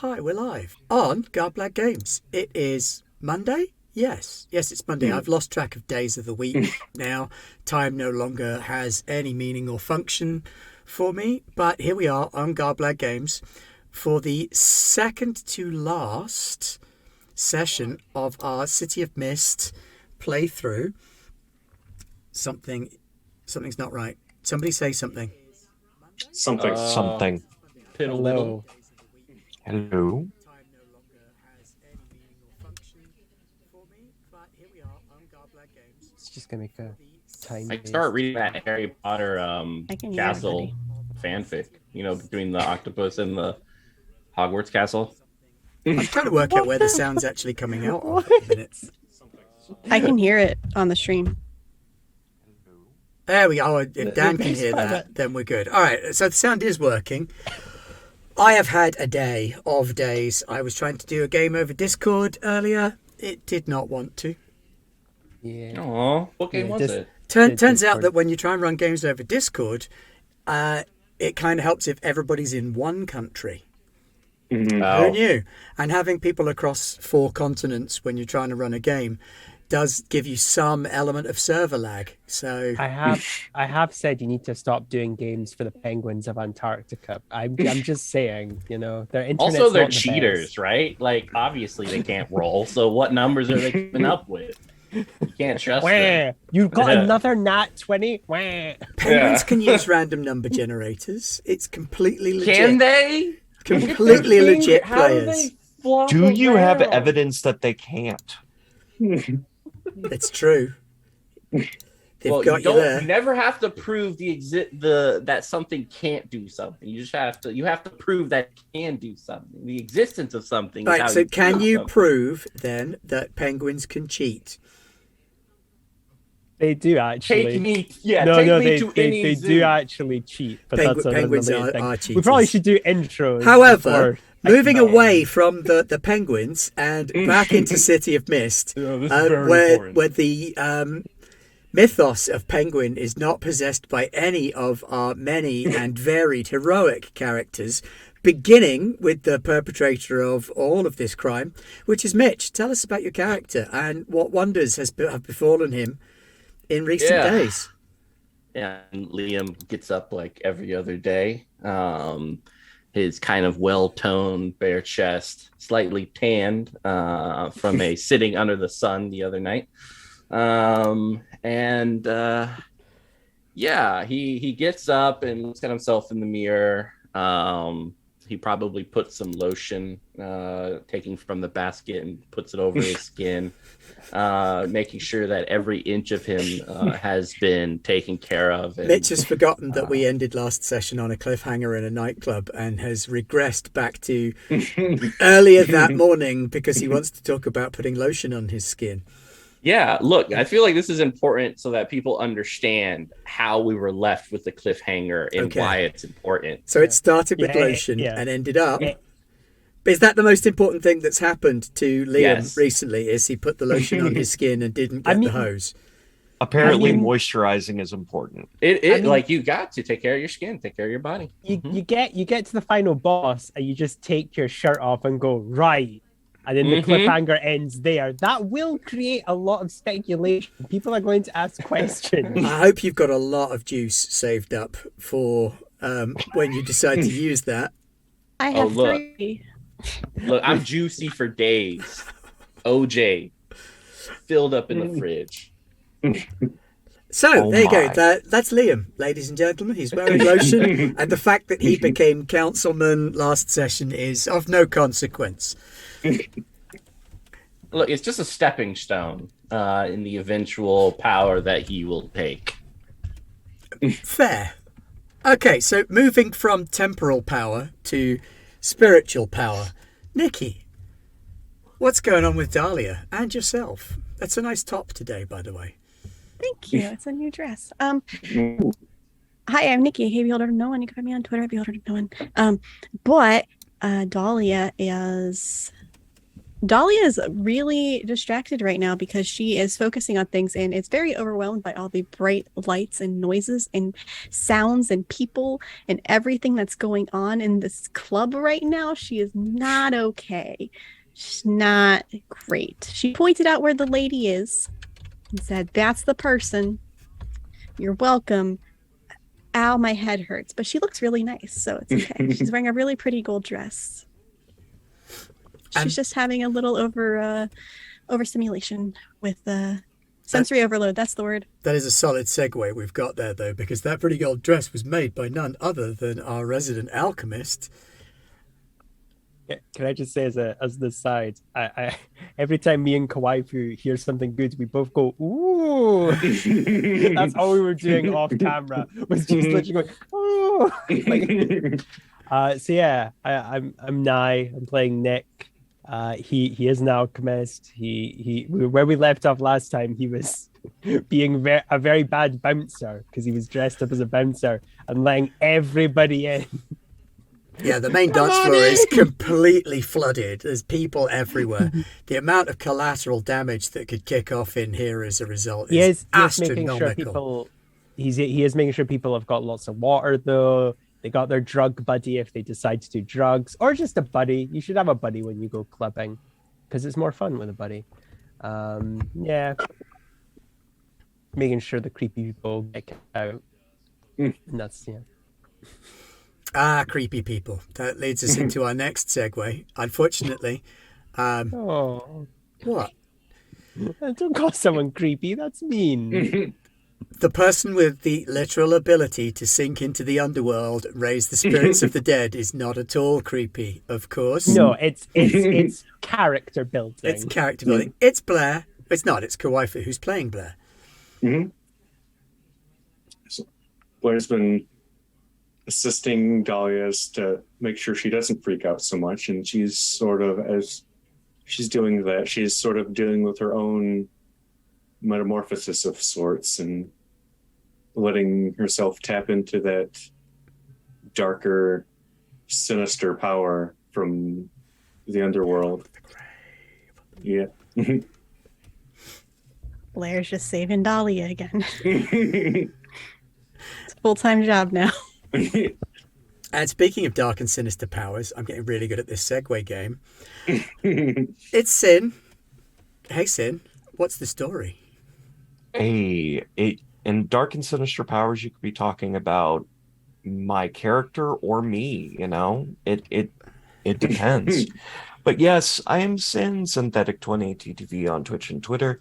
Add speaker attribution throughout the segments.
Speaker 1: hi, we're live on Garblag Games. It is Monday? Yes, it's Monday. I've lost track of days of the week now. Time no longer has any meaning or function for me, but here we are on Garblag Games for the second to last session of our City of Mist playthrough. Something's not right. Somebody say something.
Speaker 2: Something.
Speaker 3: Piddle Whittle.
Speaker 2: Hello.
Speaker 1: Time no longer has any meaning or function for me, but here we are on Garblag Games.
Speaker 3: It's just gonna make a tiny.
Speaker 4: I start reading that Harry Potter castle fanfic. You know, between the octopus and the Hogwarts castle.
Speaker 1: I'm trying to work out where the sound's actually coming out of at the minute.
Speaker 5: I can hear it on the stream.
Speaker 1: There we go. If Dan can hear that, then we're good. All right, so the sound is working. I have had a day of days. I was trying to do a game over Discord earlier. It did not want to.
Speaker 3: Yeah.
Speaker 4: Aww. What game was it?
Speaker 1: Turns out that when you try and run games over Discord, it kind of helps if everybody's in one country. Who knew? And having people across 4 continents when you're trying to run a game does give you some element of server lag. So
Speaker 3: I have said you need to stop doing games for the Penguins of Antarctica. I'm just saying, you know, their internet's
Speaker 4: Also, they're
Speaker 3: not the
Speaker 4: cheaters,
Speaker 3: best.
Speaker 4: right? Like, obviously they can't roll. So what numbers are they coming up with? You can't trust them.
Speaker 3: Wah! You got another nat 20. Wah!
Speaker 1: Penguins can use random number generators. It's completely legit.
Speaker 4: Can they?
Speaker 1: Completely legit
Speaker 4: How do
Speaker 1: players.
Speaker 4: they flop
Speaker 2: Do you have
Speaker 4: around?
Speaker 2: evidence that they can't?
Speaker 1: It's true. They've got you
Speaker 4: You
Speaker 1: there.
Speaker 4: never have to prove that something can't do something. You just have to prove that it can do something. The existence of something. Is
Speaker 1: Right,
Speaker 4: how
Speaker 1: so can
Speaker 4: prove
Speaker 1: you
Speaker 4: something.
Speaker 1: prove then that penguins can cheat?
Speaker 3: They do actually.
Speaker 4: Take me to any
Speaker 3: they
Speaker 4: zoo.
Speaker 3: do actually cheat, but that's an
Speaker 1: Penguins
Speaker 3: unrelated
Speaker 1: are
Speaker 3: thing. We probably
Speaker 1: cheaters.
Speaker 3: should do intros.
Speaker 1: However,
Speaker 3: before I
Speaker 1: moving
Speaker 3: come
Speaker 1: away from the penguins and back into City of Mist, where the mythos of Penguin is not possessed by any of our many and varied heroic characters, beginning with the perpetrator of all of this crime, which is Mitch. Tell us about your character and what wonders have befallen him in recent days.
Speaker 4: And Liam gets up like every other day. His kind of well-toned bare chest, slightly tanned from a sitting under the sun the other night. He gets up and looks at himself in the mirror. He probably puts some lotion, taking from the basket, and puts it over his skin, making sure that every inch of him has been taken care of. And,
Speaker 1: Mitch has forgotten that we ended last session on a cliffhanger in a nightclub and has regressed back to earlier that morning because he wants to talk about putting lotion on his skin.
Speaker 4: Yeah, look, I feel like this is important so that people understand how we were left with the cliffhanger and why it's important.
Speaker 1: So it started with lotion and ended up. Is that the most important thing that's happened to Liam recently? Is he put the lotion on his skin and didn't get the hose?
Speaker 2: Apparently, moisturizing is important.
Speaker 4: Like you got to take care of your skin, take care of your body.
Speaker 3: You get to the final boss and you just take your shirt off and go right. And then the cliffhanger ends there. That will create a lot of speculation. People are going to ask questions.
Speaker 1: I hope you've got a lot of juice saved up for when you decide to use that.
Speaker 5: I have 3.
Speaker 4: Look, I'm juicy for days. OJ filled up in the fridge.
Speaker 1: So there you go. That's Liam, ladies and gentlemen. He's wearing lotion, and the fact that he became councilman last session is of no consequence.
Speaker 4: Look, it's just a stepping stone in the eventual power that he will take.
Speaker 1: Fair. Okay, so moving from temporal power to spiritual power. Nikki, what's going on with Dahlia and yourself? That's a nice top today, by the way.
Speaker 5: Thank you. It's a new dress. Hi, I'm Nikki, Hey Beholder to No One. You can find me on Twitter, Beholder to No One. But Dahlia is Dahlia is really distracted right now because she is focusing on things and it's very overwhelmed by all the bright lights and noises and sounds and people and everything that's going on in this club right now. She is not okay. She's not great. She pointed out where the lady is and said, "That's the person. You're welcome." Ow, my head hurts. But she looks really nice, so it's okay. She's wearing a really pretty gold dress. She's just having a little overstimulation with sensory overload. That's the word.
Speaker 1: That is a solid segue we've got there, though, because that pretty gold dress was made by none other than our resident alchemist.
Speaker 3: Yeah, can I just say as an aside, I every time me and Kawaifu hear something good, we both go, ooh. That's all we were doing off camera, was just literally going, ooh. So yeah, I'm Nai. I'm playing Nick. He is an alchemist. He where we left off last time, he was being a very bad bouncer because he was dressed up as a bouncer and letting everybody in.
Speaker 1: Yeah, the main dance floor is completely flooded. There's people everywhere. The amount of collateral damage that could kick off in here as a result is astronomical.
Speaker 3: He is making sure people have got lots of water, though. They got their drug buddy if they decide to do drugs, or just a buddy. You should have a buddy when you go clubbing, because it's more fun with a buddy. Yeah, making sure the creepy people get kicked out. And that's
Speaker 1: Creepy people. That leads us into our next segue. Unfortunately, what?
Speaker 3: Don't call someone creepy. That's mean.
Speaker 1: The person with the literal ability to sink into the underworld, raise the spirits of the dead, is not at all creepy, of course.
Speaker 3: No, it's character building.
Speaker 1: It's character building. It's Blair. It's not. It's Kawaifu who's playing Blair.
Speaker 6: Mm-hmm. So Blair's been assisting Dahlia to make sure she doesn't freak out so much, and she's sort of, as she's doing that, she's sort of dealing with her own metamorphosis of sorts and letting herself tap into that darker, sinister power from the underworld. Yeah.
Speaker 5: Blair's just saving Dahlia again. It's a full-time job now.
Speaker 1: And speaking of dark and sinister powers, I'm getting really good at this segue game. It's Sin. Hey, Sin, what's the story?
Speaker 2: In Dark and Sinister Powers, you could be talking about my character or me, you know? It depends. But yes, I am Sin, Synthetic20TTV on Twitch and Twitter,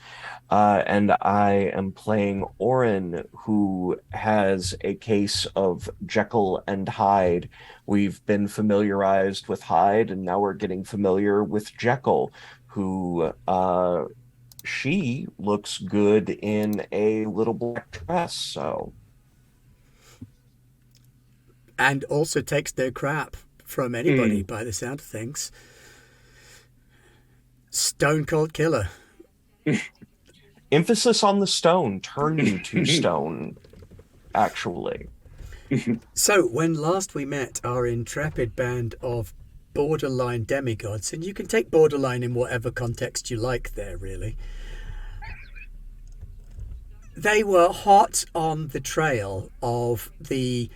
Speaker 2: and I am playing Orin, who has a case of Jekyll and Hyde. We've been familiarized with Hyde, and now we're getting familiar with Jekyll, who she looks good in a little black dress, so.
Speaker 1: And also takes no crap from anybody by the sound of things. Stone Cold Killer.
Speaker 2: Emphasis on the stone. Turn you to stone, actually.
Speaker 1: So, when last we met our intrepid band of borderline demigods, and you can take borderline in whatever context you like there, really. They were hot on the trail of the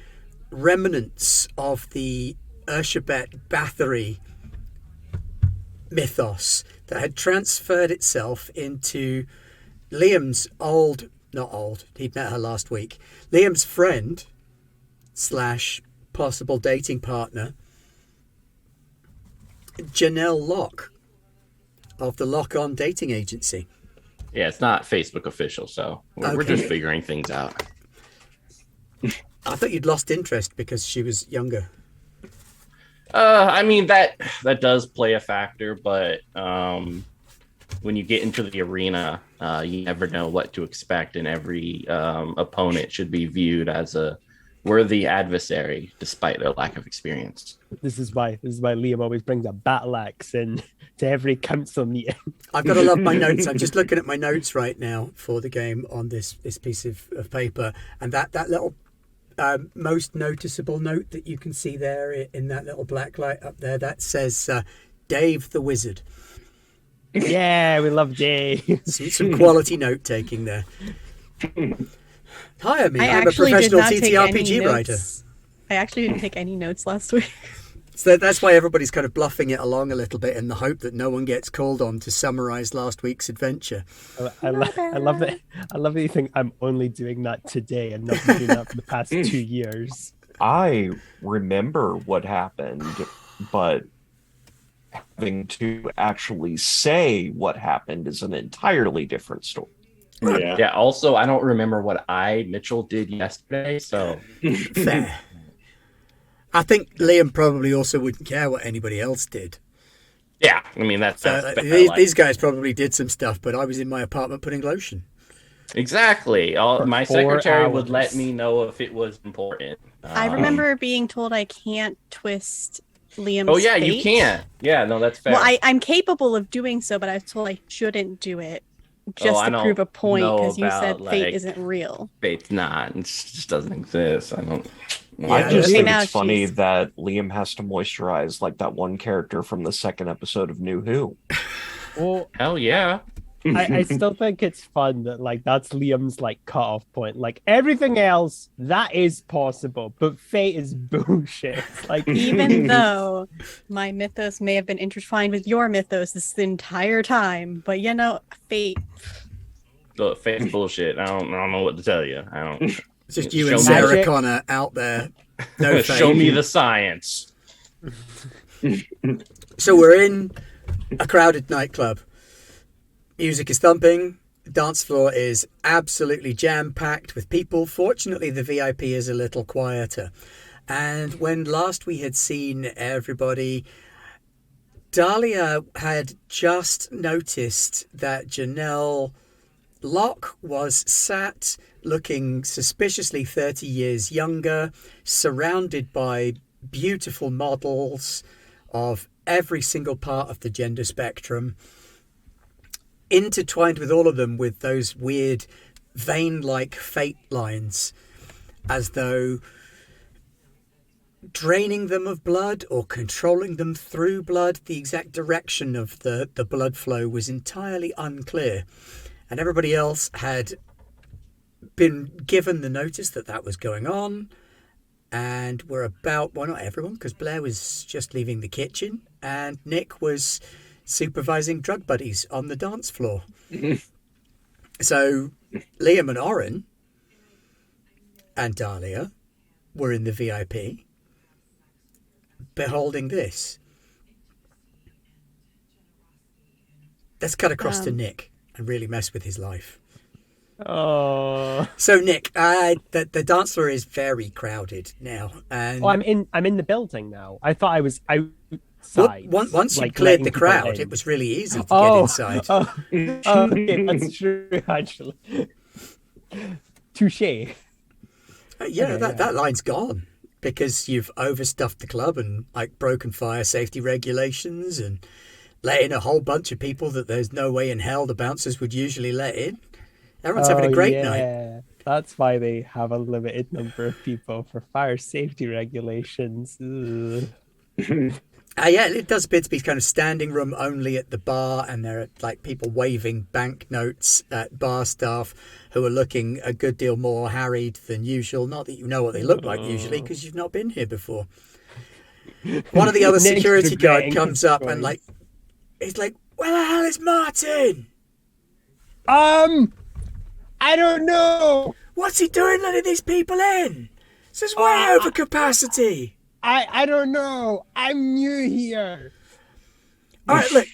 Speaker 1: remnants of the Urshabet Bathory mythos that had transferred itself into Liam's he'd met her last week, Liam's friend / possible dating partner, Janelle Locke of the Lock On Dating Agency.
Speaker 4: Yeah, it's not Facebook official, so we're just figuring things out.
Speaker 1: I thought you'd lost interest because she was younger.
Speaker 4: I mean, that does play a factor, but when you get into the arena, you never know what to expect, and every opponent should be viewed as a worthy adversary, despite their lack of experience.
Speaker 3: This is why Liam always brings a battle axe in to every council meeting.
Speaker 1: I've got to love my notes. I'm just looking at my notes right now for the game on this piece of paper, and that little most noticeable note that you can see there in that little black light up there, that says Dave the Wizard.
Speaker 3: Yeah, we love Jay.
Speaker 1: Some quality note taking there. Hire me.
Speaker 5: I
Speaker 1: I'm a
Speaker 5: actually did
Speaker 1: professional
Speaker 5: not take any
Speaker 1: TTRPG writer.
Speaker 5: notes. I actually didn't take any notes last week.
Speaker 1: So that's why everybody's kind of bluffing it along a little bit in the hope that no one gets called on to summarize last week's adventure.
Speaker 3: I love that. I love that you think I'm only doing that today and not been doing that for the past 2 years.
Speaker 2: I remember what happened, but having to actually say what happened is an entirely different story.
Speaker 6: Yeah.
Speaker 4: Yeah. Also, I don't remember what Mitchell did yesterday. So
Speaker 1: Fair. I think Liam probably also wouldn't care what anybody else did.
Speaker 4: yeah, I mean that's
Speaker 1: So
Speaker 4: fair,
Speaker 1: these guys probably did some stuff, but I was in my apartment putting lotion.
Speaker 4: exactly. My
Speaker 3: 4
Speaker 4: secretary would
Speaker 3: hours.
Speaker 4: let me know if it was important.
Speaker 5: I remember being told I can't twist Liam's
Speaker 4: Oh yeah, you
Speaker 5: fate.
Speaker 4: can't. Yeah, no, that's fair.
Speaker 5: Well, I'm capable of doing so, but I was told I shouldn't do it just
Speaker 4: I
Speaker 5: to
Speaker 4: don't
Speaker 5: prove a point
Speaker 4: know
Speaker 5: because you
Speaker 4: about,
Speaker 5: said fate
Speaker 4: like-
Speaker 5: isn't real.
Speaker 4: Fate's not. It just doesn't exist. I don't.
Speaker 2: I
Speaker 1: Yeah,
Speaker 2: just
Speaker 5: okay,
Speaker 2: think
Speaker 5: now
Speaker 2: it's funny
Speaker 5: she's-
Speaker 2: that Liam has to moisturize like that one character from the second episode of New Who.
Speaker 3: Well,
Speaker 4: Hell yeah.
Speaker 3: I still think it's fun that like that's Liam's like cutoff point. Like everything else, that is possible, but fate is bullshit. Like
Speaker 5: Even though my mythos may have been intertwined with your mythos this entire time, but fate.
Speaker 4: Look, fate's bullshit. I don't know what to tell you. I don't.
Speaker 1: It's just you
Speaker 4: Show
Speaker 1: and
Speaker 4: me-
Speaker 1: Sarah
Speaker 3: Magic.
Speaker 1: Connor out there. No
Speaker 4: Show
Speaker 1: fate.
Speaker 4: me the science.
Speaker 1: So we're in a crowded nightclub. Music is thumping. The dance floor is absolutely jam-packed with people. Fortunately, the VIP is a little quieter. And when last we had seen everybody, Dahlia had just noticed that Janelle Locke was sat looking suspiciously 30 years younger, surrounded by beautiful models of every single part of the gender spectrum, intertwined with all of them with those weird vein-like fate lines, as though draining them of blood or controlling them through blood. The exact direction of the blood flow was entirely unclear, and everybody else had been given the notice that that was going on, and were about, well, not everyone, because Blair was just leaving the kitchen and Nick was supervising drug buddies on the dance floor. So Liam and Oren and Dahlia were in the VIP, beholding this. Let's cut across to Nick and really mess with his life.
Speaker 3: oh,
Speaker 1: So Nick, the dance floor is very crowded now, and
Speaker 3: I'm in the building now. I thought I was
Speaker 1: well,
Speaker 3: outside.
Speaker 1: once you
Speaker 3: like,
Speaker 1: cleared
Speaker 3: letting
Speaker 1: the
Speaker 3: people
Speaker 1: crowd,
Speaker 3: in.
Speaker 1: it was really easy to get
Speaker 3: Oh,
Speaker 1: inside.
Speaker 3: oh, okay, that's true. Actually, touche.
Speaker 1: Yeah,
Speaker 3: okay,
Speaker 1: that line's gone because you've overstuffed the club and like broken fire safety regulations and let in a whole bunch of people that there's no way in hell the bouncers would usually let in. Everyone's having a great night.
Speaker 3: Yeah, that's why they have a limited number of people for fire safety regulations. Ugh.
Speaker 1: Yeah, it does appear to be kind of standing room only at the bar, and there are like people waving banknotes at bar staff who are looking a good deal more harried than usual. Not that you know what they look like usually because you've not been here before. One of the other
Speaker 3: Nick's
Speaker 1: security guard
Speaker 3: regretting
Speaker 1: comes
Speaker 3: his
Speaker 1: up and
Speaker 3: choice.
Speaker 1: he's like, "Where the hell is Martin?
Speaker 3: I don't know.
Speaker 1: What's he doing letting these people in? This is way over capacity."
Speaker 3: I don't know. I'm new here.
Speaker 1: All right, look.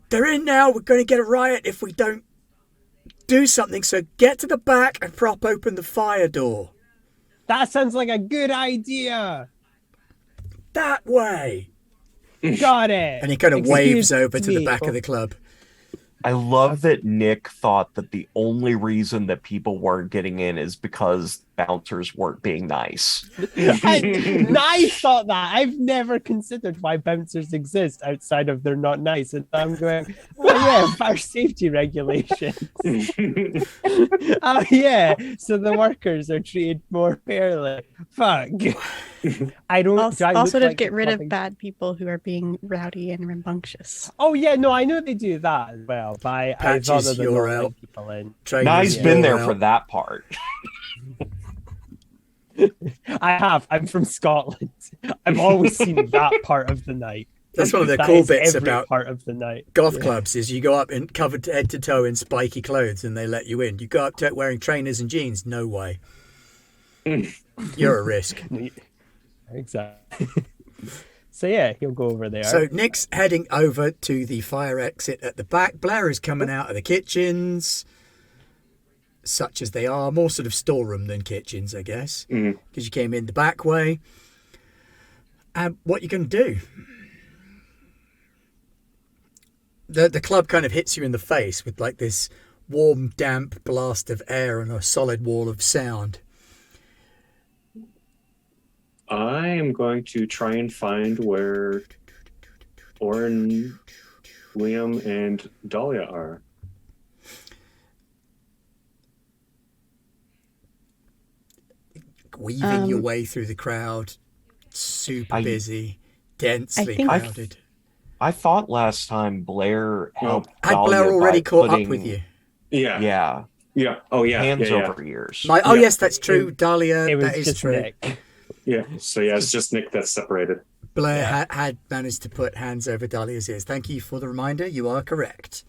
Speaker 1: They're in now. We're going to get a riot if we don't do something. So get to the back and prop open the fire door.
Speaker 3: That sounds like a good idea.
Speaker 1: That way.
Speaker 3: Got it.
Speaker 1: And he kind of waves
Speaker 3: Excuse
Speaker 1: over to the
Speaker 3: me.
Speaker 1: back of the club.
Speaker 2: I love that Nick thought that the only reason that people weren't getting in is because bouncers weren't being nice.
Speaker 3: I thought that. I've never considered why bouncers exist outside of they're not nice. And I'm going, oh yeah, fire safety regulations. Oh yeah, so the workers are treated more fairly. Fuck. I don't.
Speaker 5: Also,
Speaker 3: do I
Speaker 5: also
Speaker 3: look
Speaker 5: to
Speaker 3: like
Speaker 5: get rid of
Speaker 3: clubbing-
Speaker 5: bad people who are being rowdy and rambunctious.
Speaker 3: Oh yeah, no, I know they do that as well. But I
Speaker 1: Patches,
Speaker 3: thought that
Speaker 1: you're
Speaker 3: not
Speaker 1: out.
Speaker 3: let people in.
Speaker 1: Trainers,
Speaker 2: Nye's
Speaker 3: yeah.
Speaker 2: been
Speaker 1: you're
Speaker 2: there for
Speaker 1: out.
Speaker 2: that part.
Speaker 3: I have. I'm from Scotland. I've always seen that part of the night.
Speaker 1: That's one of the
Speaker 3: That
Speaker 1: cool
Speaker 3: is
Speaker 1: bits
Speaker 3: every
Speaker 1: about
Speaker 3: part of the night.
Speaker 1: goth
Speaker 3: Yeah.
Speaker 1: clubs is you go up and covered head to toe in spiky clothes and they let you in. You go up to it wearing trainers and jeans, no way. You're a risk.
Speaker 3: Exactly. So yeah, he'll go over there.
Speaker 1: So Nick's heading over to the fire exit at the back. Blair is coming out of the kitchens, such as they are, more sort of storeroom than kitchens, I guess, because you came in the back way. And what you going to do? The club kind of hits you in the face with like this warm, damp blast of air and a solid wall of sound.
Speaker 6: I am going to try and find where Oren, Liam, and Dahlia are.
Speaker 1: Weaving your way through the crowd, super busy, densely
Speaker 5: think-
Speaker 1: crowded.
Speaker 2: I thought last time Blair helped.
Speaker 1: Had
Speaker 2: Dahlia
Speaker 1: Blair already
Speaker 2: by
Speaker 1: caught up
Speaker 2: putting-
Speaker 1: with you?
Speaker 6: Yeah.
Speaker 2: Yeah,
Speaker 6: Yeah. Oh, yeah.
Speaker 2: hands
Speaker 6: yeah, yeah.
Speaker 2: over ears.
Speaker 1: Oh,
Speaker 6: Yeah.
Speaker 1: yes, that's true. Dahlia,
Speaker 3: it was
Speaker 1: that is
Speaker 3: just
Speaker 1: true.
Speaker 3: Nick.
Speaker 6: Yeah. So, yeah, it's just Nick that's separated.
Speaker 1: Blair had managed to put hands over Dahlia's ears. Thank you for the reminder. You are correct.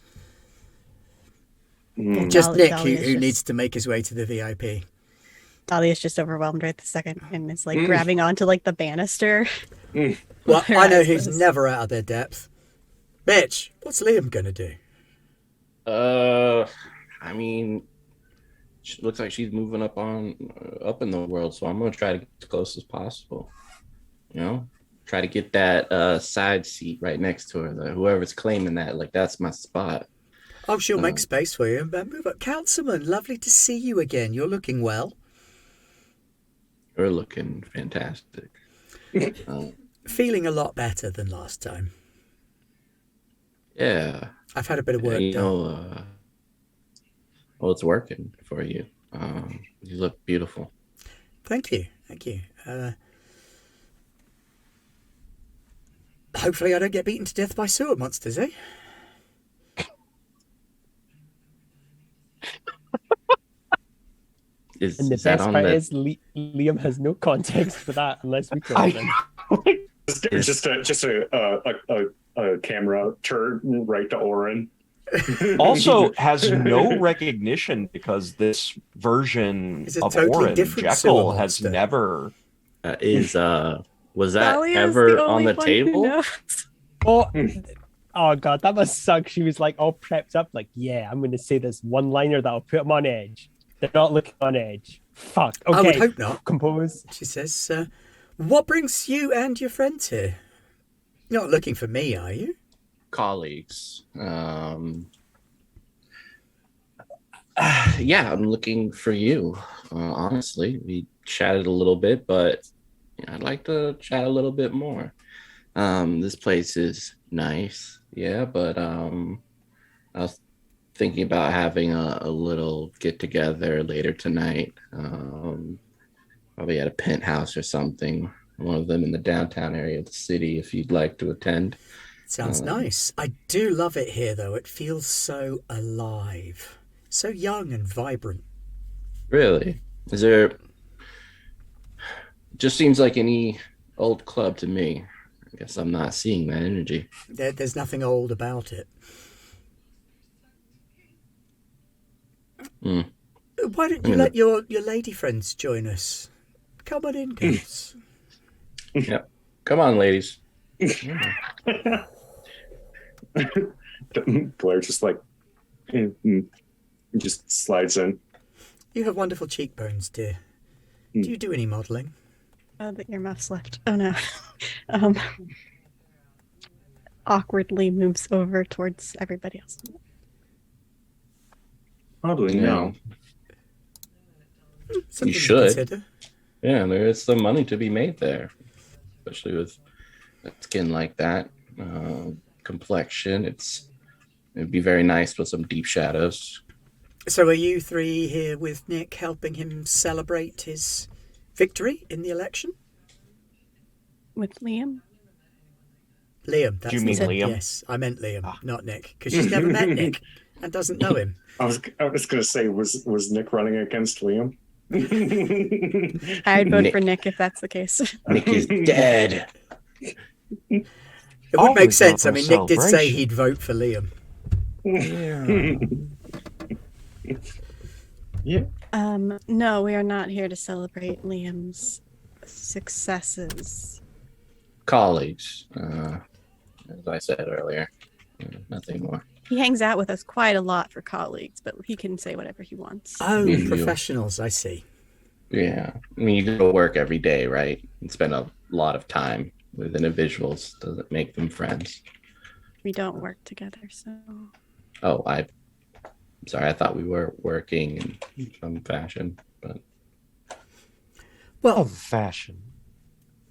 Speaker 1: Just
Speaker 5: Dahlia-
Speaker 1: Nick,
Speaker 5: Dahlia's
Speaker 1: who
Speaker 5: just-
Speaker 1: needs to make his way to the VIP.
Speaker 5: Dahlia's just overwhelmed right this second and is like grabbing onto like the banister.
Speaker 1: Well,
Speaker 5: Her
Speaker 1: I know
Speaker 5: eyes
Speaker 1: who's
Speaker 5: closed.
Speaker 1: never out of their depth. Bitch, what's Liam going to do?
Speaker 4: I mean, she looks like she's moving up in the world, so I'm gonna try to get as close as possible. You know, try to get that side seat right next to her. Whoever's claiming that, like, that's my spot.
Speaker 1: Oh, she'll make space for you. But move up. Councilman, lovely to see you again. You're looking well.
Speaker 4: You're looking fantastic.
Speaker 1: Feeling a lot better than last time.
Speaker 4: Yeah,
Speaker 1: I've had a bit of work
Speaker 4: you
Speaker 1: done.
Speaker 4: know, well, it's working for you. You look beautiful.
Speaker 1: Thank you. Thank you. Hopefully I don't get beaten to death by sewer monsters, eh?
Speaker 4: Is,
Speaker 3: And the
Speaker 4: is that
Speaker 3: best
Speaker 4: on
Speaker 3: part
Speaker 4: the?
Speaker 3: is Liam has no context for that unless we told
Speaker 2: I-
Speaker 3: him.
Speaker 6: Just a camera turn right to Oren.
Speaker 2: Also has no recognition because this version
Speaker 1: It's a
Speaker 2: of
Speaker 1: totally
Speaker 2: Orin
Speaker 1: different sewer
Speaker 2: Jekyll has
Speaker 1: monster.
Speaker 2: never.
Speaker 4: Was that
Speaker 5: Dahlia's
Speaker 4: ever
Speaker 5: the
Speaker 4: on
Speaker 5: only
Speaker 4: the
Speaker 5: one who
Speaker 4: table?
Speaker 5: knows.
Speaker 3: Oh, oh god, that must suck. She was like all prepped up, like, yeah, I'm gonna say this one liner that'll put them on edge. They're not looking on edge. Fuck. Okay.
Speaker 1: I would hope not.
Speaker 3: Compose.
Speaker 1: She says, what brings you and your friends here? You're not looking for me, are you?
Speaker 4: Colleagues. Yeah, I'm looking for you. Honestly, we chatted a little bit, but I'd like to chat a little bit more. This place is nice, yeah, but I was thinking about having a little get together later tonight. Probably at a penthouse or something. One of them in the downtown area of the city, if you'd like to attend.
Speaker 1: Sounds nice. I do love it here, though. It feels so alive. So young and vibrant.
Speaker 4: Really? Is there? Just seems like any old club to me. I guess I'm not seeing that energy.
Speaker 1: There's nothing old about it.
Speaker 4: Hmm.
Speaker 1: Why don't you let your lady friends join us? Come on in, girls.
Speaker 4: Yep. Come on, ladies.
Speaker 6: Blair just like just slides in.
Speaker 1: You have wonderful cheekbones, dear. Do you do any modelling?
Speaker 5: The earmuffs left. Oh no. Awkwardly moves over towards everybody else.
Speaker 6: Probably no.
Speaker 1: Something to
Speaker 4: should.
Speaker 1: consider.
Speaker 4: Yeah, there is some money to be made there, especially with a skin like that. Complexion, it'd be very nice with some deep shadows.
Speaker 1: So are you three here with Nick helping him celebrate his victory in the election?
Speaker 5: With Liam.
Speaker 1: Liam, that's
Speaker 2: Do you mean
Speaker 1: the-
Speaker 2: Liam?
Speaker 1: Yes, I meant Liam, not Nick, because she's never met Nick and doesn't know him.
Speaker 6: I was going to say, was Nick running against Liam?
Speaker 5: I'd vote
Speaker 4: Nick.
Speaker 5: for Nick if that's the case.
Speaker 4: Nick is dead.
Speaker 1: It would
Speaker 2: Always
Speaker 1: make sense. I
Speaker 2: up for
Speaker 1: mean, Nick did say
Speaker 2: celebration.
Speaker 1: he'd vote for Liam.
Speaker 6: Yeah.
Speaker 5: No, we are not here to celebrate Liam's successes.
Speaker 4: Colleagues, as I said earlier, nothing more.
Speaker 5: He hangs out with us quite a lot for colleagues, but he can say whatever he wants.
Speaker 1: Oh,
Speaker 4: Mhm.
Speaker 1: professionals, I see.
Speaker 4: Yeah, I mean, you go to work every day, right? And spend a lot of time with individuals. Doesn't make them friends.
Speaker 5: We don't work together, so
Speaker 4: Oh, I'm sorry. I thought we were working in some fashion, but
Speaker 1: Well,
Speaker 2: Of fashion.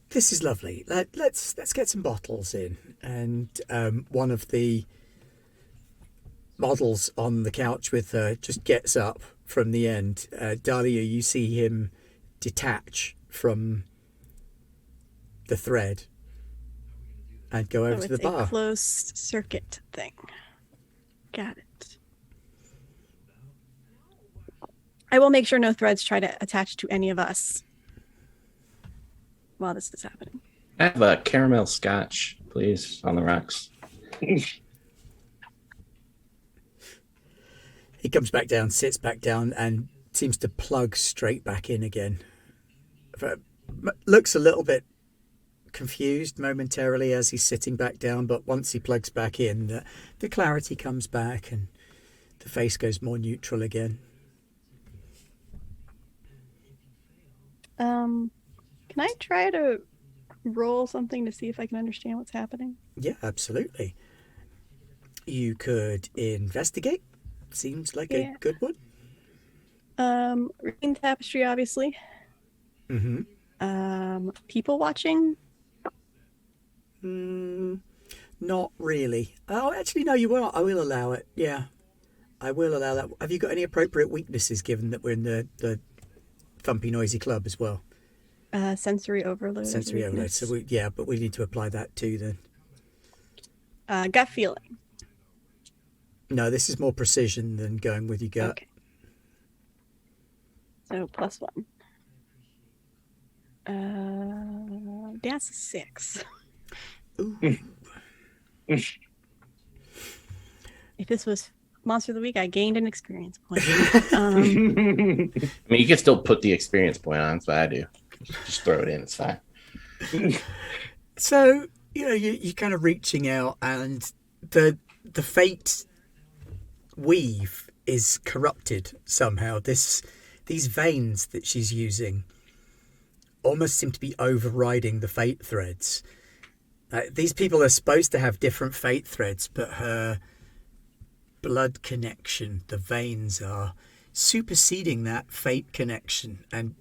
Speaker 1: this is lovely. Let's get some bottles in. And one of the models on the couch with her just gets up from the end. Dahlia, you see him detach from the thread and go over
Speaker 5: so
Speaker 1: to
Speaker 5: it's
Speaker 1: the
Speaker 5: a
Speaker 1: bar.
Speaker 5: closed circuit thing. Got it. I will make sure no threads try to attach to any of us while this is happening.
Speaker 4: I have a caramel scotch, please, on the rocks.
Speaker 1: He comes back down, sits back down, and seems to plug straight back in again. Looks a little bit confused momentarily as he's sitting back down, but once he plugs back in, the clarity comes back and the face goes more neutral again.
Speaker 5: Can I try to roll something to see if I can understand what's happening?
Speaker 1: Yeah, absolutely. You could investigate. Seems like
Speaker 5: Yeah.
Speaker 1: a good one.
Speaker 5: Reading tapestry, obviously.
Speaker 1: Mm-hmm.
Speaker 5: People watching.
Speaker 1: Not really. Oh, actually, no, you will. I will allow it. Yeah, I will allow that. Have you got any appropriate weaknesses given that we're in the thumpy, noisy club as well?
Speaker 5: Sensory overload. as a
Speaker 1: Sensory overload.
Speaker 5: weakness.
Speaker 1: So but we need to apply that too then.
Speaker 5: Gut feeling.
Speaker 1: No, this is more precision than going with your gut.
Speaker 5: Okay. So +1. That's a 6.
Speaker 1: Ooh.
Speaker 5: If this was Monster of the Week, I gained an experience point.
Speaker 4: I mean, you can still put the experience point on. That's what I do. Just throw it in. It's fine.
Speaker 1: So you're kind of reaching out, and the fate weave is corrupted somehow. These veins that she's using almost seem to be overriding the fate threads. These people are supposed to have different fate threads, but her blood connection, the veins, are superseding that fate connection and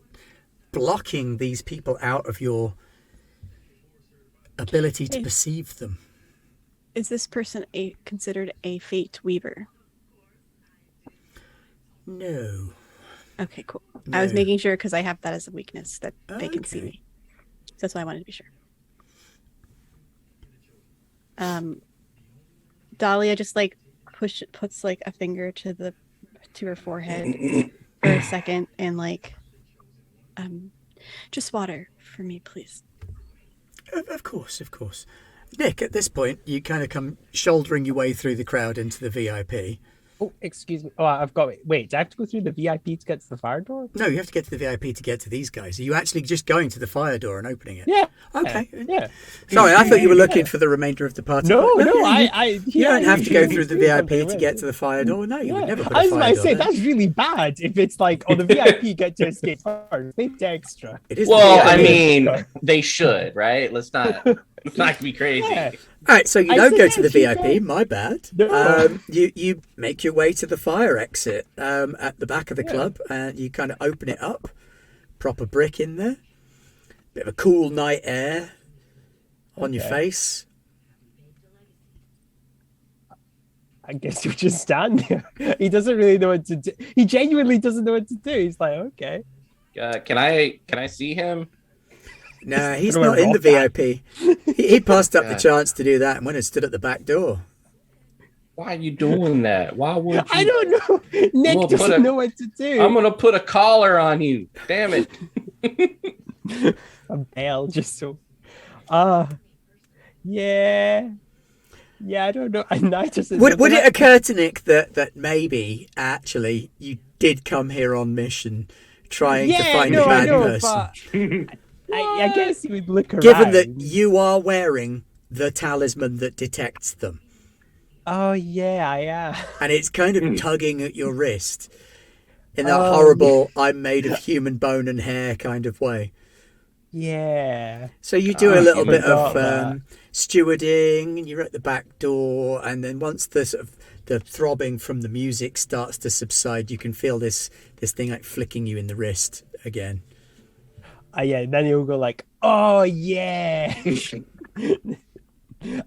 Speaker 1: blocking these people out of your ability to
Speaker 5: Hey.
Speaker 1: perceive them.
Speaker 5: Is this person considered a fate weaver?
Speaker 1: No.
Speaker 5: Okay, cool. I was
Speaker 1: No.
Speaker 5: making sure because I have that as a weakness that they can see
Speaker 1: Okay.
Speaker 5: me. So that's why I wanted to be sure. Dahlia just puts like a finger to her forehead for a second and just water for me, please.
Speaker 1: Of course. Nick, at this point, you kind of come shouldering your way through the crowd into the VIP.
Speaker 3: Oh, excuse me. Oh, I've got. Wait, do I have to go through the VIP to get to the fire door?
Speaker 1: No, you have to get to the VIP to get to these guys. Are you actually just going to the fire door and opening it?
Speaker 3: Yeah.
Speaker 1: Okay.
Speaker 3: Yeah.
Speaker 1: Sorry, I thought you were looking for the remainder of the party.
Speaker 3: No,
Speaker 1: you-
Speaker 3: I.
Speaker 1: You don't have to go through the VIP to get to the fire door. No, you would never put
Speaker 3: I
Speaker 1: a
Speaker 3: was
Speaker 1: fire
Speaker 3: about to
Speaker 1: door
Speaker 3: say
Speaker 1: there.
Speaker 3: that's really bad. If it's like, the VIP get to escape first, it's extra.
Speaker 1: It is the
Speaker 4: Well, I
Speaker 1: VIP.
Speaker 4: mean, they should, right? Let's not It's not gonna be crazy.
Speaker 3: Yeah.
Speaker 1: All right, so you
Speaker 3: I
Speaker 1: don't go to the
Speaker 3: suggest you
Speaker 1: VIP. My bad.
Speaker 3: No.
Speaker 1: You make your way to the fire exit at the back of the club, and you kind of open it up. Proper brick in there. Bit of a cool night air on your face.
Speaker 3: I guess you just stand there. He doesn't really know what to do. He genuinely doesn't know what to do. He's like, okay.
Speaker 4: Can I see him?
Speaker 1: Nah, he's
Speaker 3: Don't
Speaker 1: not
Speaker 3: worry
Speaker 1: in the
Speaker 3: about
Speaker 1: VIP. He passed up the
Speaker 4: God.
Speaker 1: chance to do that and went and stood at the back door.
Speaker 4: Why are you doing that? Why would you?
Speaker 3: I don't know. Nick
Speaker 4: Well, put
Speaker 3: doesn't
Speaker 4: a-
Speaker 3: know what to do.
Speaker 4: I'm gonna put a collar on you. Damn it.
Speaker 3: A bell just so. Yeah. Yeah, I don't know. And I just
Speaker 1: Would it occur to Nick that maybe actually you did come here on mission trying to find a bad person?
Speaker 3: but I guess you would look around.
Speaker 1: Given that you are wearing the talisman that detects them,
Speaker 3: Oh yeah, I am.
Speaker 1: and it's kind of tugging at your wrist in that
Speaker 3: Oh,
Speaker 1: horrible "I'm made of human bone and hair" kind of way.
Speaker 3: Yeah.
Speaker 1: So you do a little bit
Speaker 3: forgot
Speaker 1: of stewarding, and you're at the back door, and then once the sort of the throbbing from the music starts to subside, you can feel this thing like flicking you in the wrist again.
Speaker 3: Yeah. Then he'll go like, "Oh yeah."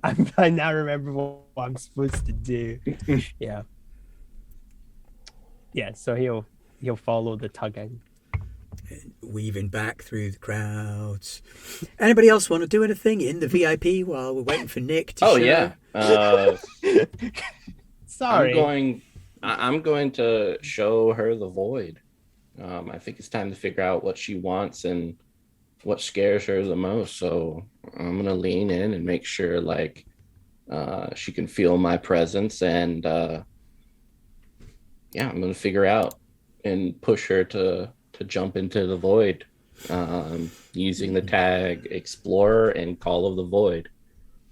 Speaker 3: I now remember what I'm supposed to do. Yeah. Yeah. So he'll follow the tugging.
Speaker 1: Weaving back through the crowds. Anybody else want to do anything in the VIP while we're waiting for Nick to
Speaker 4: Oh
Speaker 1: show?
Speaker 4: yeah.
Speaker 3: Sorry.
Speaker 4: I'm going to show her the void. I think it's time to figure out what she wants and what scares her the most. So I'm gonna lean in and make sure like she can feel my presence, and I'm gonna figure out and push her to jump into the void using the tag Explorer and Call of the Void.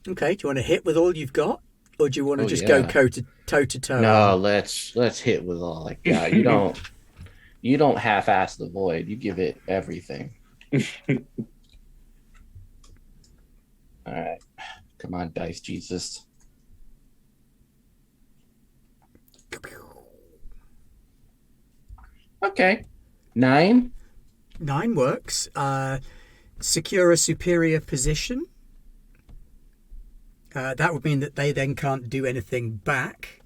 Speaker 1: Okay, do you want to hit with all you've got, or do you want to
Speaker 4: Oh,
Speaker 1: just
Speaker 4: yeah.
Speaker 1: go toe to toe?
Speaker 4: No, let's hit with all I got. You don't half-ass the void. You give it everything. All right, come on, Dice Jesus. Okay, 9.
Speaker 1: 9 works. Secure a superior position. That would mean that they then can't do anything back.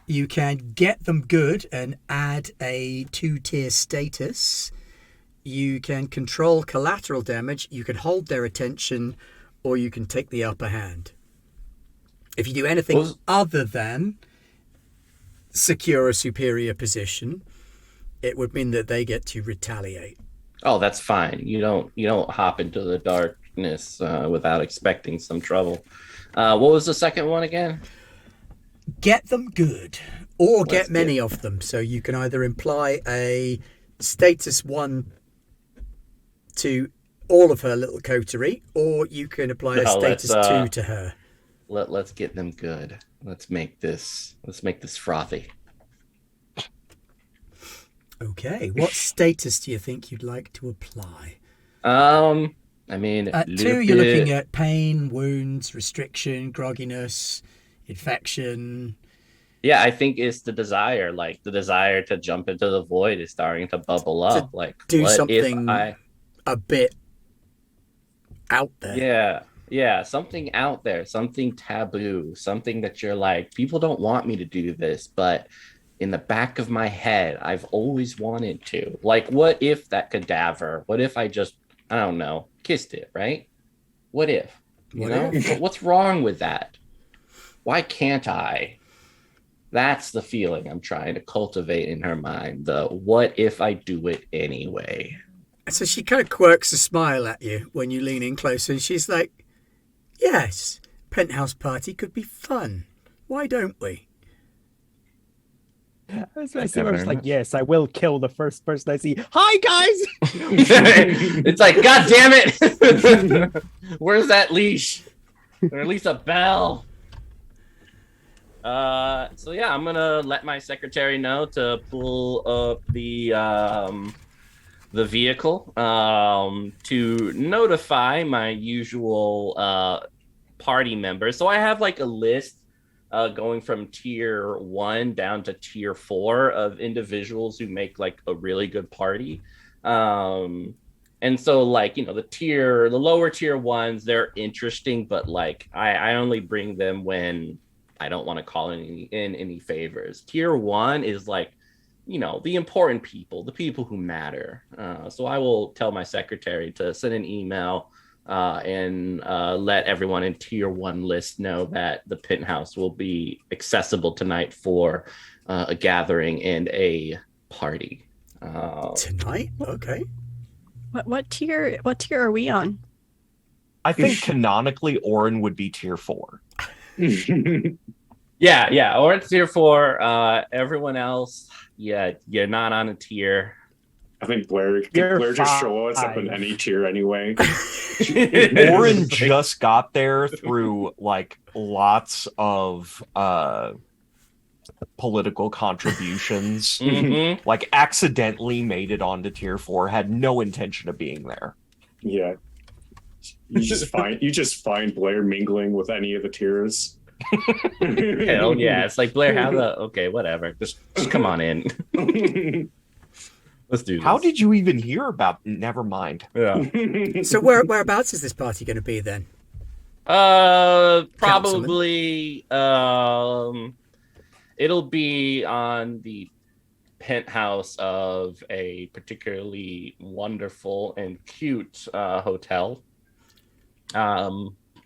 Speaker 1: You can get them good and add a 2-tier status. You can control collateral damage. You can hold their attention, or you can take the upper hand. If you do anything other than secure a superior position, it would mean that they get to retaliate.
Speaker 4: Oh, that's fine. You don't hop into the darkness without expecting some trouble. What was the second one again?
Speaker 1: Get them good, or
Speaker 4: Let's
Speaker 1: get many of them. So you can either imply a status 1 to all of her little coterie, or you can apply a
Speaker 4: No,
Speaker 1: status
Speaker 4: let's,
Speaker 1: 2 to her.
Speaker 4: Let's get them good. Let's make this frothy.
Speaker 1: Okay, what status do you think you'd like to apply?
Speaker 4: I mean,
Speaker 1: At 2, you're looking at pain, wounds, restriction, grogginess, infection.
Speaker 4: Yeah, I think it's the desire. Like the desire to jump into the void is starting to bubble up. Like
Speaker 1: do
Speaker 4: what
Speaker 1: something
Speaker 4: if I
Speaker 1: a bit out there.
Speaker 4: Yeah, something out there, something taboo, something that you're like, people don't want me to do this, but in the back of my head, I've always wanted to. Like, what if that cadaver? What if I just, I don't know, kissed it, right? What if? You
Speaker 1: What
Speaker 4: know?
Speaker 1: if?
Speaker 4: What's wrong with that? Why can't I? That's the feeling I'm trying to cultivate in her mind. The what if I do it anyway?
Speaker 1: So she kind of quirks a smile at you when you lean in closer, and she's like, yes, penthouse party could be fun. Why don't we?
Speaker 3: That's what I see. Where it's like, yes, I will kill the first person I see. Hi guys.
Speaker 4: It's like, God damn it! Where's that leash? Or at least a bell. So yeah, I'm gonna let my secretary know to pull up the the vehicle to notify my usual party members. So I have like a list going from tier 1 down to tier 4 of individuals who make like a really good party. And so like, you know, the lower tier ones, they're interesting, but like I only bring them when I don't want to call in any favors. Tier 1 is like, you know, the important people, the people who matter. So I will tell my secretary to send an email and let everyone in tier 1 list know that the penthouse will be accessible tonight for a gathering and a party.
Speaker 1: Tonight? Okay.
Speaker 5: What tier are we on?
Speaker 2: I think canonically Orin would be tier 4.
Speaker 4: Yeah, or it's tier 4. Everyone else, yeah, you're not on a tier.
Speaker 6: I think Blair
Speaker 3: You're
Speaker 6: just show us up
Speaker 3: fine.
Speaker 6: in any tier anyway.
Speaker 2: Orin just got there through like lots of political contributions.
Speaker 4: Mhm.
Speaker 2: Like accidentally made it onto tier 4, had no intention of being there.
Speaker 6: Yeah. You just find Blair mingling with any of the tiers.
Speaker 4: Hell yeah. It's like, Blair, okay, whatever. Just come on in. Let's do this.
Speaker 2: How did you even hear about? Never mind.
Speaker 4: Yeah.
Speaker 1: So whereabouts is this party going to be then?
Speaker 4: Probably it'll be on the penthouse of a particularly wonderful and cute hotel.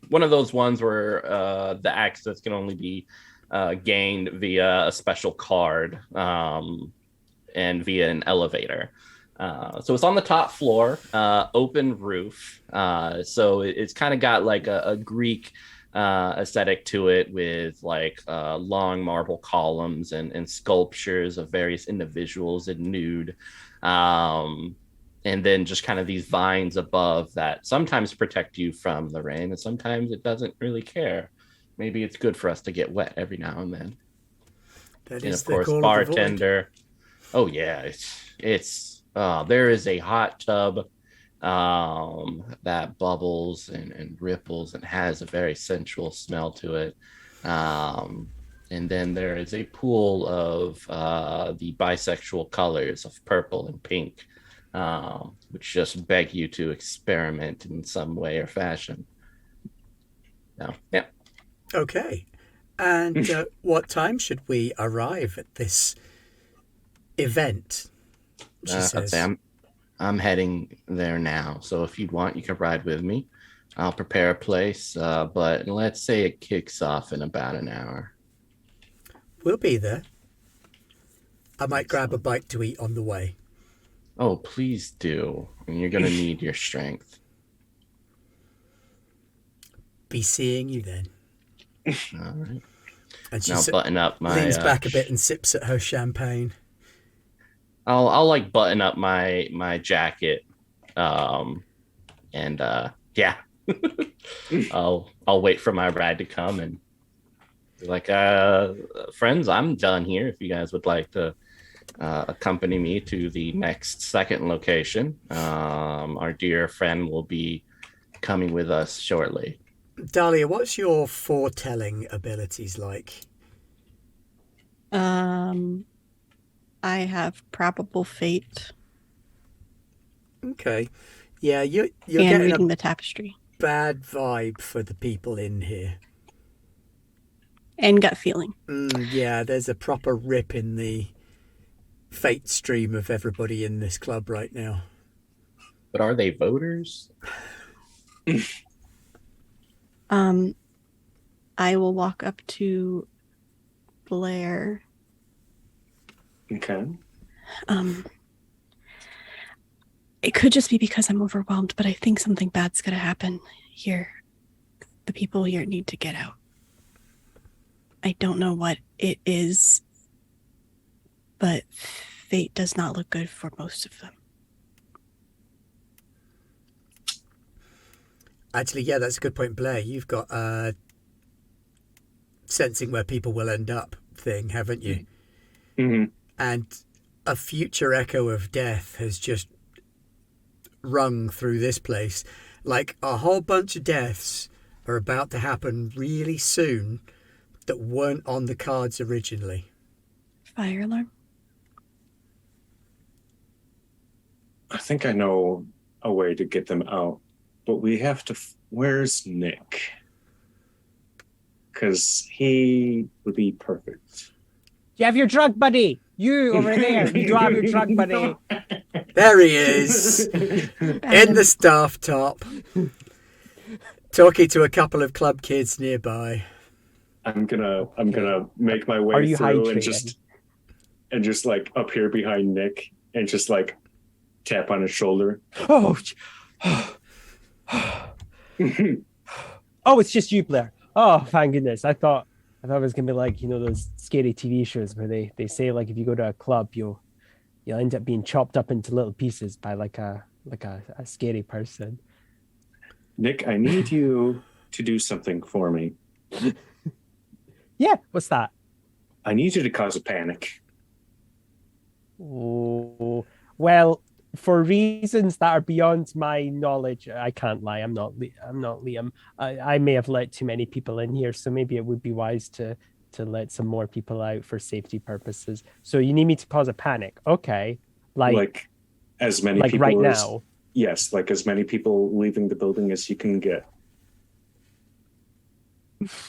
Speaker 4: One of those ones where the access can only be gained via a special card and via an elevator. So it's on the top floor, open roof. So it's kind of got like a Greek aesthetic to it, with like long marble columns and sculptures of various individuals in nude. And then just kind of these vines above that sometimes protect you from the rain, and sometimes it doesn't really care. Maybe it's good for us to get wet every now and then.
Speaker 1: That
Speaker 4: And
Speaker 1: is
Speaker 4: of
Speaker 1: the
Speaker 4: course,
Speaker 1: call of the void.
Speaker 4: bartender. Oh yeah, it's there is a hot tub that bubbles and ripples and has a very sensual smell to it. And then there is a pool of the bisexual colors of purple and pink, which just beg you to experiment in some way or fashion. No, yeah.
Speaker 1: Okay. And what time should we arrive at this event? She
Speaker 4: I'd
Speaker 1: says.
Speaker 4: say I'm heading there now. So if you'd want, you can ride with me. I'll prepare a place, but let's say it kicks off in about an hour.
Speaker 1: We'll be there. I might grab a bite to eat on the way.
Speaker 4: Oh, please do. And you're going to need your strength.
Speaker 1: Be seeing you then.
Speaker 4: All right.
Speaker 1: And she
Speaker 4: Now button up my...
Speaker 1: leans back a bit and sips at her champagne.
Speaker 4: I'll like button up my jacket. And yeah. I'll wait for my ride to come and be like, friends, I'm done here. If you guys would like to accompany me to the next second location, our dear friend will be coming with us shortly.
Speaker 1: Dahlia, what's your foretelling abilities like?
Speaker 5: I have probable fate
Speaker 1: Okay. Yeah, you're
Speaker 5: and
Speaker 1: getting
Speaker 5: reading
Speaker 1: a
Speaker 5: the tapestry
Speaker 1: bad vibe for the people in here.
Speaker 5: and gut feeling.
Speaker 1: Yeah, there's a proper rip in the fate stream of everybody in this club right now.
Speaker 4: But are they voters?
Speaker 5: I will walk up to Blair.
Speaker 6: Okay.
Speaker 5: It could just be because I'm overwhelmed, but I think something bad's gonna happen here. The people here need to get out. I don't know what it is, but fate does not look good for most of them.
Speaker 1: Actually, yeah, that's a good point, Blair. You've got a sensing where people will end up thing, haven't you?
Speaker 6: Mm-hmm.
Speaker 1: And a future echo of death has just rung through this place. Like a whole bunch of deaths are about to happen really soon that weren't on the cards originally.
Speaker 5: Fire alarm.
Speaker 6: I think I know a way to get them out, but we have to. Where's Nick? Because he would be perfect.
Speaker 3: You have your drug buddy. You over there. You do have your drug buddy.
Speaker 1: There he is, in the staff top, talking to a couple of club kids nearby.
Speaker 6: I'm gonna make my way
Speaker 3: Are you
Speaker 6: through
Speaker 3: hydrated?
Speaker 6: and just like up here behind Nick and just like tap on his shoulder.
Speaker 3: Oh, oh, it's just you, Blair. Oh, thank goodness. I thought it was gonna be like, you know, those scary TV shows where they say like if you go to a club you'll end up being chopped up into little pieces by like a scary person.
Speaker 6: Nick, I need you to do something for me.
Speaker 3: Yeah, what's that?
Speaker 6: I need you to cause a panic.
Speaker 3: Oh, well, for reasons that are beyond my knowledge, I can't lie. I'm not Liam. I may have let too many people in here, so maybe it would be wise to let some more people out for safety purposes. So you need me to cause a panic, okay? Like
Speaker 6: as many
Speaker 3: like
Speaker 6: people
Speaker 3: right
Speaker 6: as,
Speaker 3: now.
Speaker 6: Yes, like as many people leaving the building as you can get.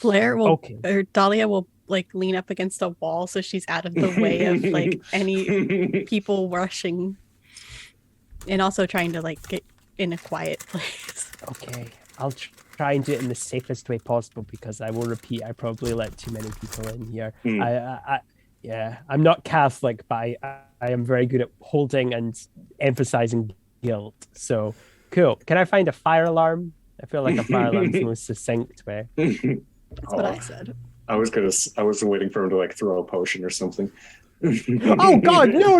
Speaker 5: Blair will,
Speaker 3: Okay.
Speaker 5: or Dahlia will like lean up against a wall so she's out of the way of like any people rushing, and also trying to like get in a quiet place.
Speaker 3: Okay, I'll try and do it in the safest way possible because I will repeat, I probably let too many people in here. Yeah, I'm not Catholic, but I am very good at holding and emphasizing guilt. So cool. Can I find a fire alarm? I feel like a fire alarm is the most succinct way.
Speaker 5: That's what I said.
Speaker 6: I was waiting for him to like throw a potion or something.
Speaker 3: Oh God, no.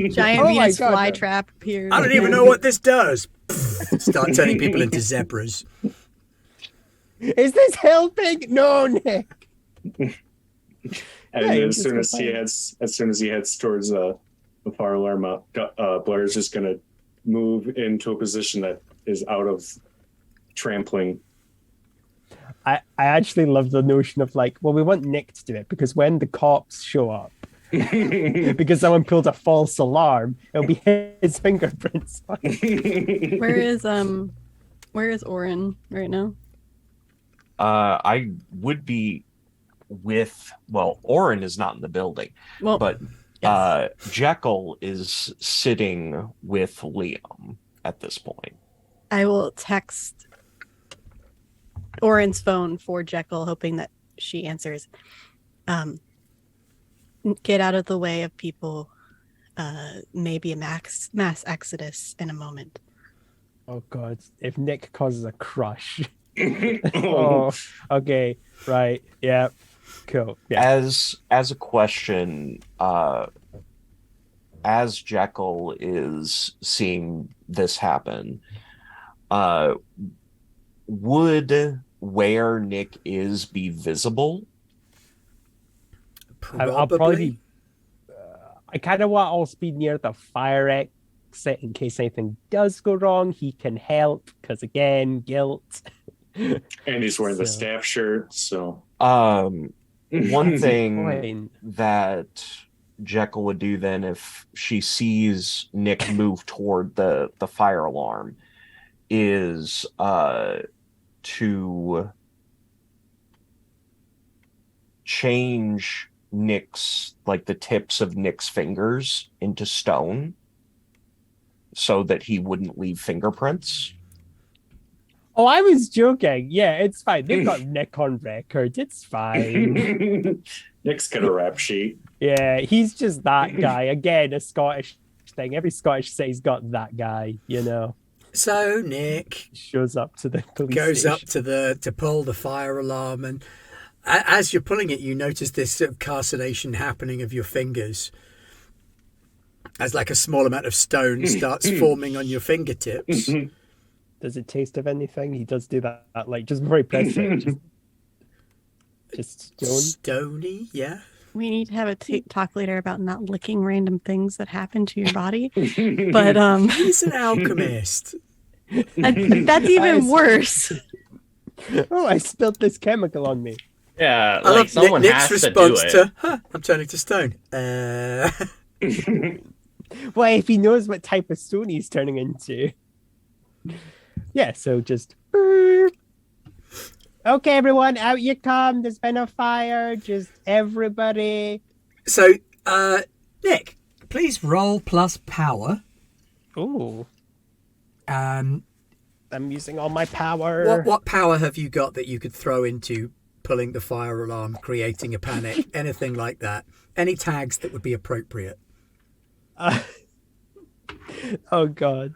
Speaker 5: Giant
Speaker 3: Oh my
Speaker 5: Venus
Speaker 3: God, no.
Speaker 5: flytrap appears.
Speaker 1: I don't even know what this does. Start turning people into zebras.
Speaker 3: Is this helping? No, Nick.
Speaker 6: And
Speaker 3: Yeah,
Speaker 6: as soon as he heads towards the fire alarm, Blair's just gonna move into a position that is out of trampling.
Speaker 3: I actually love the notion of like, well, we want Nick to do it because when the cops show up, because someone pulled a false alarm, it'll be his fingerprints.
Speaker 5: Where is Oren right now?
Speaker 2: I would be Oren is not in the building,
Speaker 5: Well,
Speaker 2: but
Speaker 5: yes.
Speaker 2: Jekyll is sitting with Liam at this point.
Speaker 5: I will text Oren's phone for Jekyll, hoping that she answers. Get out of the way of people. Maybe a mass exodus in a moment.
Speaker 3: Oh God, if Nick causes a crush. Oh, okay, right, yeah, cool. Yeah.
Speaker 2: As a question, as Jekyll is seeing this happen, would where Nick is be visible?
Speaker 3: I'll probably be. I kind of want to also be near the fire exit in case anything does go wrong. He can help because again, guilt.
Speaker 6: And he's wearing the
Speaker 3: So-
Speaker 6: staff shirt, so
Speaker 2: One thing
Speaker 3: Fine.
Speaker 2: that Jekyll would do then if she sees Nick move toward the fire alarm is to change Nick's, like the tips of Nick's fingers into stone so that he wouldn't leave fingerprints.
Speaker 3: Oh, I was joking. Yeah, it's fine. They've got Nick on record. It's fine.
Speaker 6: Nick's got a rap sheet.
Speaker 3: Yeah, he's just that guy. Again, a Scottish thing. Every Scottish city's got that guy, you know.
Speaker 1: So Nick
Speaker 3: Shows up to the police
Speaker 1: goes up
Speaker 3: station.
Speaker 1: to pull the fire alarm, and as you're pulling it, you notice this sort of calcination happening of your fingers as like a small amount of stone starts forming on your fingertips.
Speaker 3: Does it taste of anything? He does do that like just before he presses it. Just stone.
Speaker 1: Stony, yeah.
Speaker 5: We need to have a talk later about not licking random things that happen to your body. But
Speaker 1: He's an alchemist.
Speaker 5: that's even worse.
Speaker 3: Oh, I spilled this chemical on me.
Speaker 4: Yeah,
Speaker 1: I
Speaker 4: like
Speaker 1: love
Speaker 4: someone
Speaker 1: Nick's
Speaker 4: has to do
Speaker 1: response
Speaker 4: it.
Speaker 1: to, I'm turning to stone.
Speaker 3: Well, if he knows what type of stone he's turning into. Yeah, so just. Okay, everyone, out you come. There's been a fire. Just everybody.
Speaker 1: So, Nick, please roll plus power.
Speaker 3: Ooh,
Speaker 1: Um,
Speaker 3: I'm using all my power.
Speaker 1: what power have you got that you could throw into pulling the fire alarm, creating a panic, anything like that? Any tags that would be appropriate?
Speaker 3: Oh God.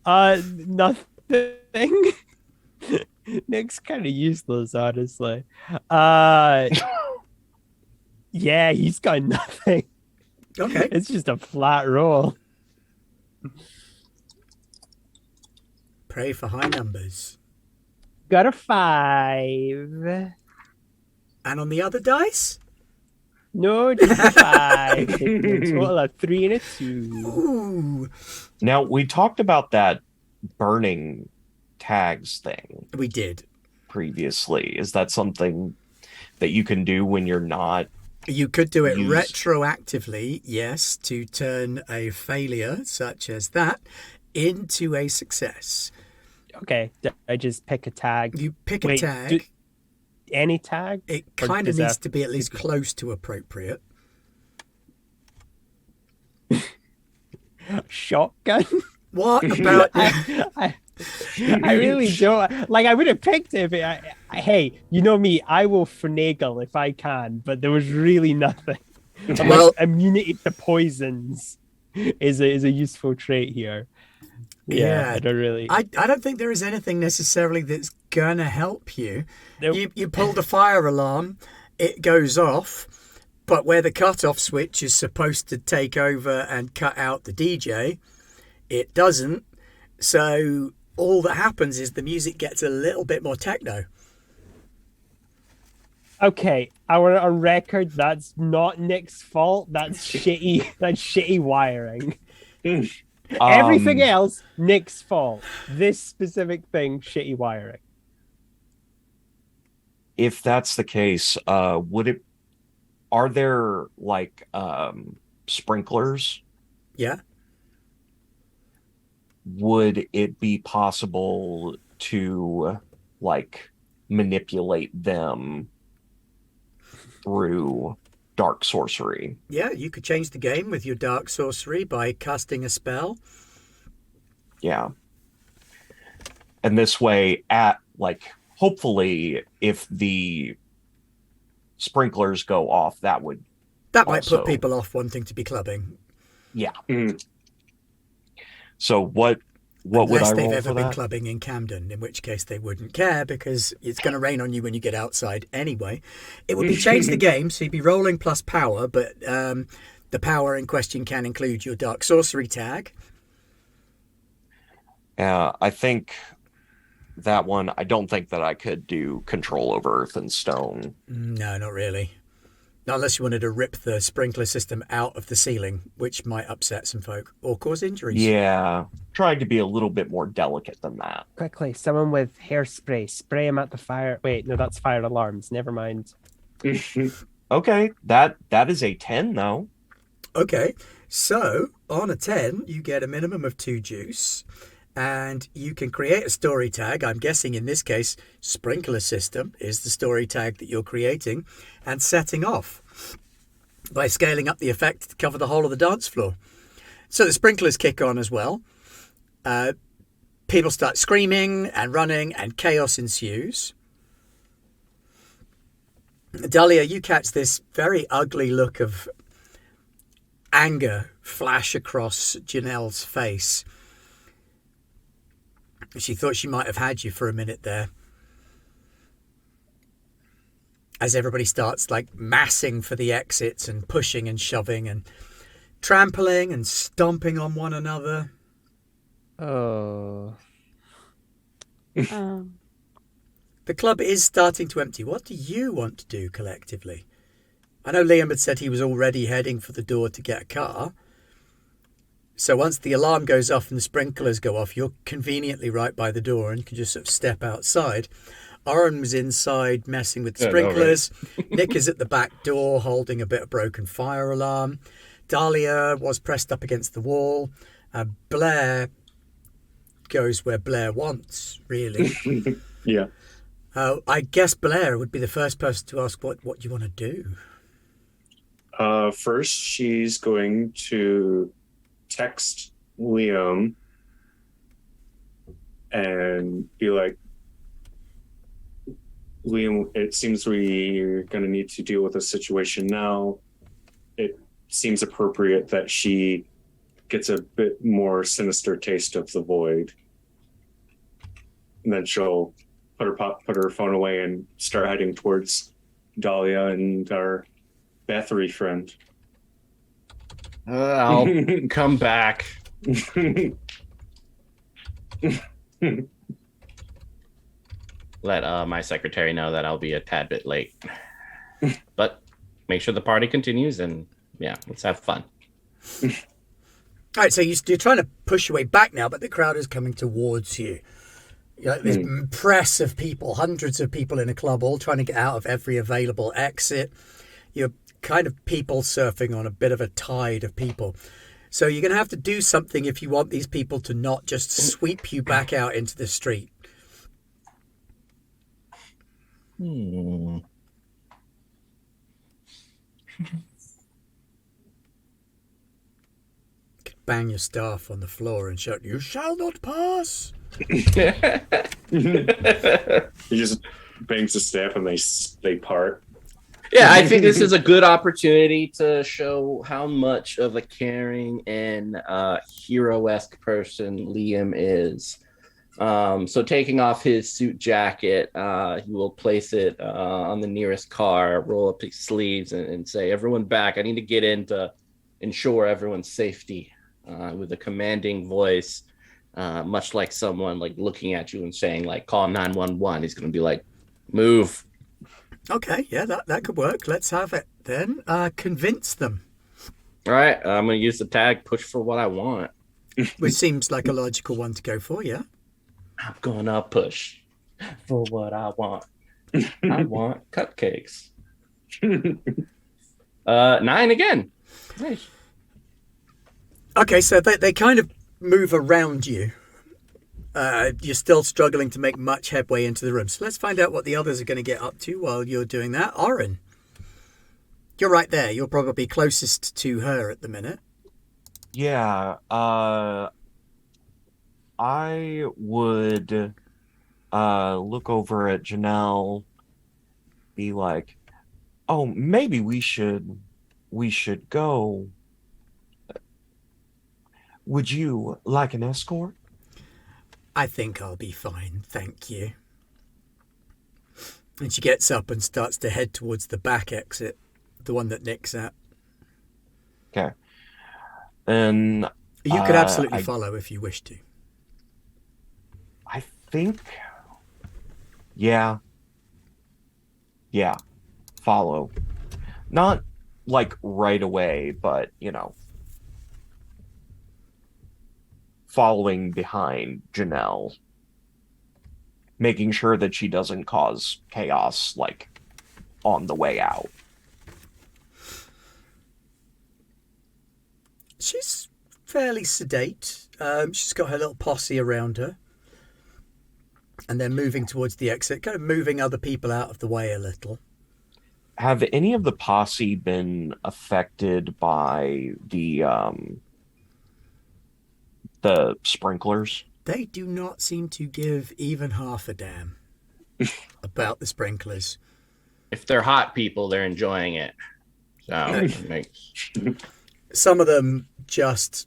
Speaker 3: Nothing. Nick's kind of useless, honestly. Yeah, he's got nothing.
Speaker 1: Okay.
Speaker 3: It's just a flat roll.
Speaker 1: Pray for high numbers.
Speaker 3: Got a 5.
Speaker 1: And on the other dice?
Speaker 3: No, just a 5. A total of 3 and a 2.
Speaker 1: Ooh,
Speaker 2: Now, we talked about that burning tags thing
Speaker 1: we did.
Speaker 2: previously. Is that something that you can do when you're not?
Speaker 1: You could do it
Speaker 2: Use-
Speaker 1: retroactively, yes, to turn a failure such as that into a success.
Speaker 3: Okay, I just pick a tag.
Speaker 1: You pick a
Speaker 3: Wait,
Speaker 1: tag.
Speaker 3: Any tag?
Speaker 1: It
Speaker 3: or
Speaker 1: kind of
Speaker 3: does
Speaker 1: needs
Speaker 3: that-
Speaker 1: to be at least close to appropriate.
Speaker 3: Shotgun?
Speaker 1: What about
Speaker 3: I really don't like. I would have picked it. If hey, you know me. I will finagle if I can, but there was really nothing.
Speaker 1: Well-
Speaker 3: Immunity to poisons is a useful trait here. Yeah,
Speaker 1: Yeah,
Speaker 3: I don't really.
Speaker 1: I don't think there is anything necessarily that's gonna help you.
Speaker 3: Nope.
Speaker 1: You pull the fire alarm, it goes off, but where the cutoff switch is supposed to take over and cut out the DJ, it doesn't. So all that happens is the music gets a little bit more techno.
Speaker 3: Okay, I want it on record. That's not Nick's fault. That's shitty. That's shitty wiring. Everything else, Nick's fault. This specific thing, shitty wiring.
Speaker 2: If that's the case, are there like sprinklers?
Speaker 1: Yeah.
Speaker 2: Would it be possible to like manipulate them through dark sorcery?
Speaker 1: Yeah, you could change the game with your dark sorcery by casting a spell.
Speaker 2: Yeah. And this way, hopefully, if the sprinklers go off, that would,
Speaker 1: That might
Speaker 2: Also-
Speaker 1: put people off wanting to be clubbing.
Speaker 2: yeah.
Speaker 6: Mm.
Speaker 2: So what would
Speaker 1: Unless
Speaker 2: I
Speaker 1: they've
Speaker 2: roll
Speaker 1: ever
Speaker 2: for
Speaker 1: been
Speaker 2: that?
Speaker 1: clubbing in Camden, in which case they wouldn't care because it's going to rain on you when you get outside anyway. It would be change the game, so you'd be rolling plus power, but the power in question can include your dark sorcery tag.
Speaker 2: I think that one, I don't think that I could do control over earth and stone.
Speaker 1: No, not really. Not unless you wanted to rip the sprinkler system out of the ceiling, which might upset some folk or cause injuries.
Speaker 2: Yeah. Trying to be a little bit more delicate than that.
Speaker 3: Quickly, someone with hairspray, spray him at the fire. Wait, no, that's fire alarms. Never mind.
Speaker 2: Okay. That is a 10 though.
Speaker 1: Okay, so on a 10, you get a minimum of 2 juice, and you can create a story tag. I'm guessing in this case, sprinkler system is the story tag that you're creating, and setting off by scaling up the effect to cover the whole of the dance floor. So the sprinklers kick on as well. People start screaming and running, and chaos ensues. Dahlia, you catch this very ugly look of anger flash across Janelle's face. She thought she might have had you for a minute there. As everybody starts like massing for the exits and pushing and shoving and trampling and stomping on one another.
Speaker 3: Oh.
Speaker 1: The club is starting to empty. What do you want to do collectively? I know Liam had said he was already heading for the door to get a car. So once the alarm goes off and the sprinklers go off, you're conveniently right by the door and can just sort of step outside. Oren was inside messing with the sprinklers. Nick is at the back door holding a bit of broken fire alarm. Dahlia was pressed up against the wall. Blair goes where Blair wants, really.
Speaker 6: Yeah.
Speaker 1: I guess Blair would be the first person to ask what you want to do.
Speaker 6: First, she's going to text Liam and be like, Liam, it seems we're going to need to deal with this situation now. It seems appropriate that she gets a bit more sinister taste of the void. And then she'll put her phone away and start heading towards Dahlia and our Bathory friend.
Speaker 4: I'll come back. Let my secretary know that I'll be a tad bit late. But make sure the party continues, and yeah, let's have fun.
Speaker 1: All right, so you're trying to push your way back now, but the crowd is coming towards you. This press of people, hundreds of people in a club, all trying to get out of every available exit. You're kind of people surfing on a bit of a tide of people. So you're going to have to do something if you want these people to not just sweep you back out into the street. Bang your staff on the floor and shout, "You shall not pass!"
Speaker 6: He just bangs the staff and they part.
Speaker 4: Yeah, I think this is a good opportunity to show how much of a caring and hero-esque person Liam is. So taking off his suit jacket, he will place it on the nearest car, roll up his sleeves, and say, "Everyone back. I need to get in to ensure everyone's safety." With a commanding voice, much like someone like looking at you and saying, like, "Call 911." He's going to be like, "Move."
Speaker 1: Okay, yeah, that could work. Let's have it then. Convince them.
Speaker 4: All right, I'm going to use the tag push for what I want.
Speaker 1: Which seems like a logical one to go for, yeah.
Speaker 4: I'm going to push for what I want. I want cupcakes. 9 again. Nice.
Speaker 1: Okay, so they kind of move around you. You're still struggling to make much headway into the room. So let's find out what the others are going to get up to while you're doing that. Oren, you're right there. You're probably closest to her at the minute.
Speaker 2: Yeah, I would look over at Janelle, be like, "Oh, maybe we should go. Would you like an escort?"
Speaker 1: I think I'll be fine, thank you. And she gets up and starts to head towards the back exit, the one that Nick's at.
Speaker 2: Okay. And
Speaker 1: You could absolutely follow if you wish to.
Speaker 2: I think, yeah, follow. Not like right away, but following behind Janelle, making sure that she doesn't cause chaos like on the way out.
Speaker 1: She's fairly sedate. She's got her little posse around her. And they're moving towards the exit, kind of moving other people out of the way a little.
Speaker 2: Have any of the posse been affected by the sprinklers?
Speaker 1: They do not seem to give even half a damn about the sprinklers.
Speaker 4: If they're hot people, they're enjoying it. So
Speaker 1: Some of them just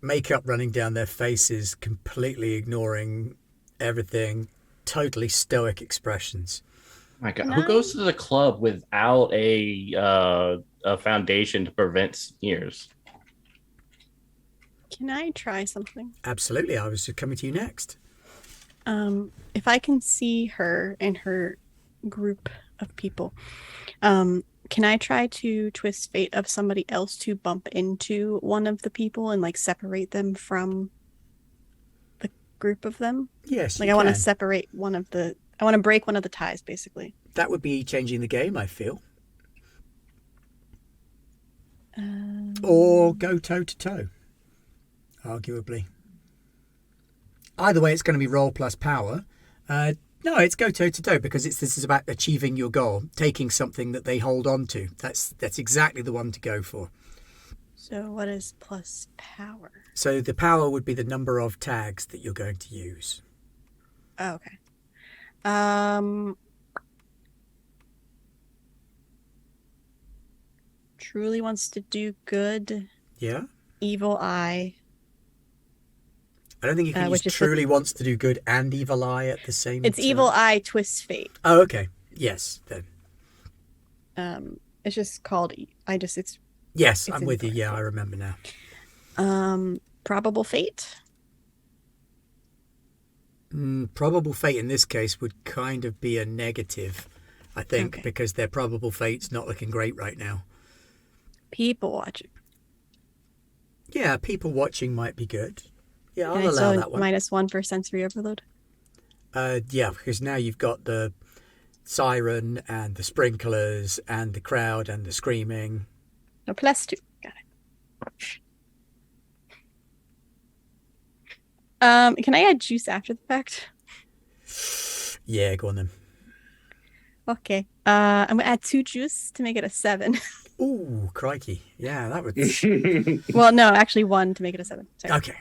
Speaker 1: makeup running down their faces, completely ignoring everything, totally stoic expressions.
Speaker 4: My God, who goes to the club without a foundation to prevent smears?
Speaker 5: Can I try something?
Speaker 1: Absolutely, I was just coming to you next.
Speaker 5: If I can see her and her group of people, Can I try to twist fate of somebody else to bump into one of the people and like separate them from the group of them?
Speaker 1: Yes,
Speaker 5: Like
Speaker 1: you
Speaker 5: I want to
Speaker 1: can.
Speaker 5: separate I want to break one of the ties, basically.
Speaker 1: That would be changing the game, I feel. Or go toe to toe, arguably. Either way, it's going to be roll plus power. No, it's go toe to toe because this is about achieving your goal, taking something that they hold on to. That's exactly the one to go for.
Speaker 5: So what is plus power?
Speaker 1: So the power would be the number of tags that you're going to use.
Speaker 5: Oh, okay. Truly wants to do good.
Speaker 1: Yeah?
Speaker 5: Evil eye.
Speaker 1: I don't think you can use
Speaker 5: Which is
Speaker 1: truly wants to do good and evil eye at the same
Speaker 5: It's
Speaker 1: time.
Speaker 5: evil eye twists fate.
Speaker 1: Oh, okay. Yes, then.
Speaker 5: It's just called. It's
Speaker 1: Yes,
Speaker 5: It's
Speaker 1: I'm with you.
Speaker 5: incorrect.
Speaker 1: Yeah, I remember now.
Speaker 5: probable fate.
Speaker 1: Probable fate in this case would kind of be a negative, I think,
Speaker 5: Okay.
Speaker 1: because their probable fate's not looking great right now.
Speaker 5: People watching.
Speaker 1: Yeah, people watching might be good. Yeah,
Speaker 5: Can
Speaker 1: I'll
Speaker 5: I
Speaker 1: allow
Speaker 5: still
Speaker 1: that one.
Speaker 5: -1 for sensory overload?
Speaker 1: Yeah, because now you've got the siren and the sprinklers and the crowd and the screaming.
Speaker 5: No, +2. Got it. Can I add juice after the fact?
Speaker 1: Yeah, go on then.
Speaker 5: Okay. I'm gonna add 2 juice to make it a 7.
Speaker 1: Ooh, crikey. Yeah, that would...
Speaker 5: Well, no, actually 1 to make it a 7. Sorry.
Speaker 1: Okay.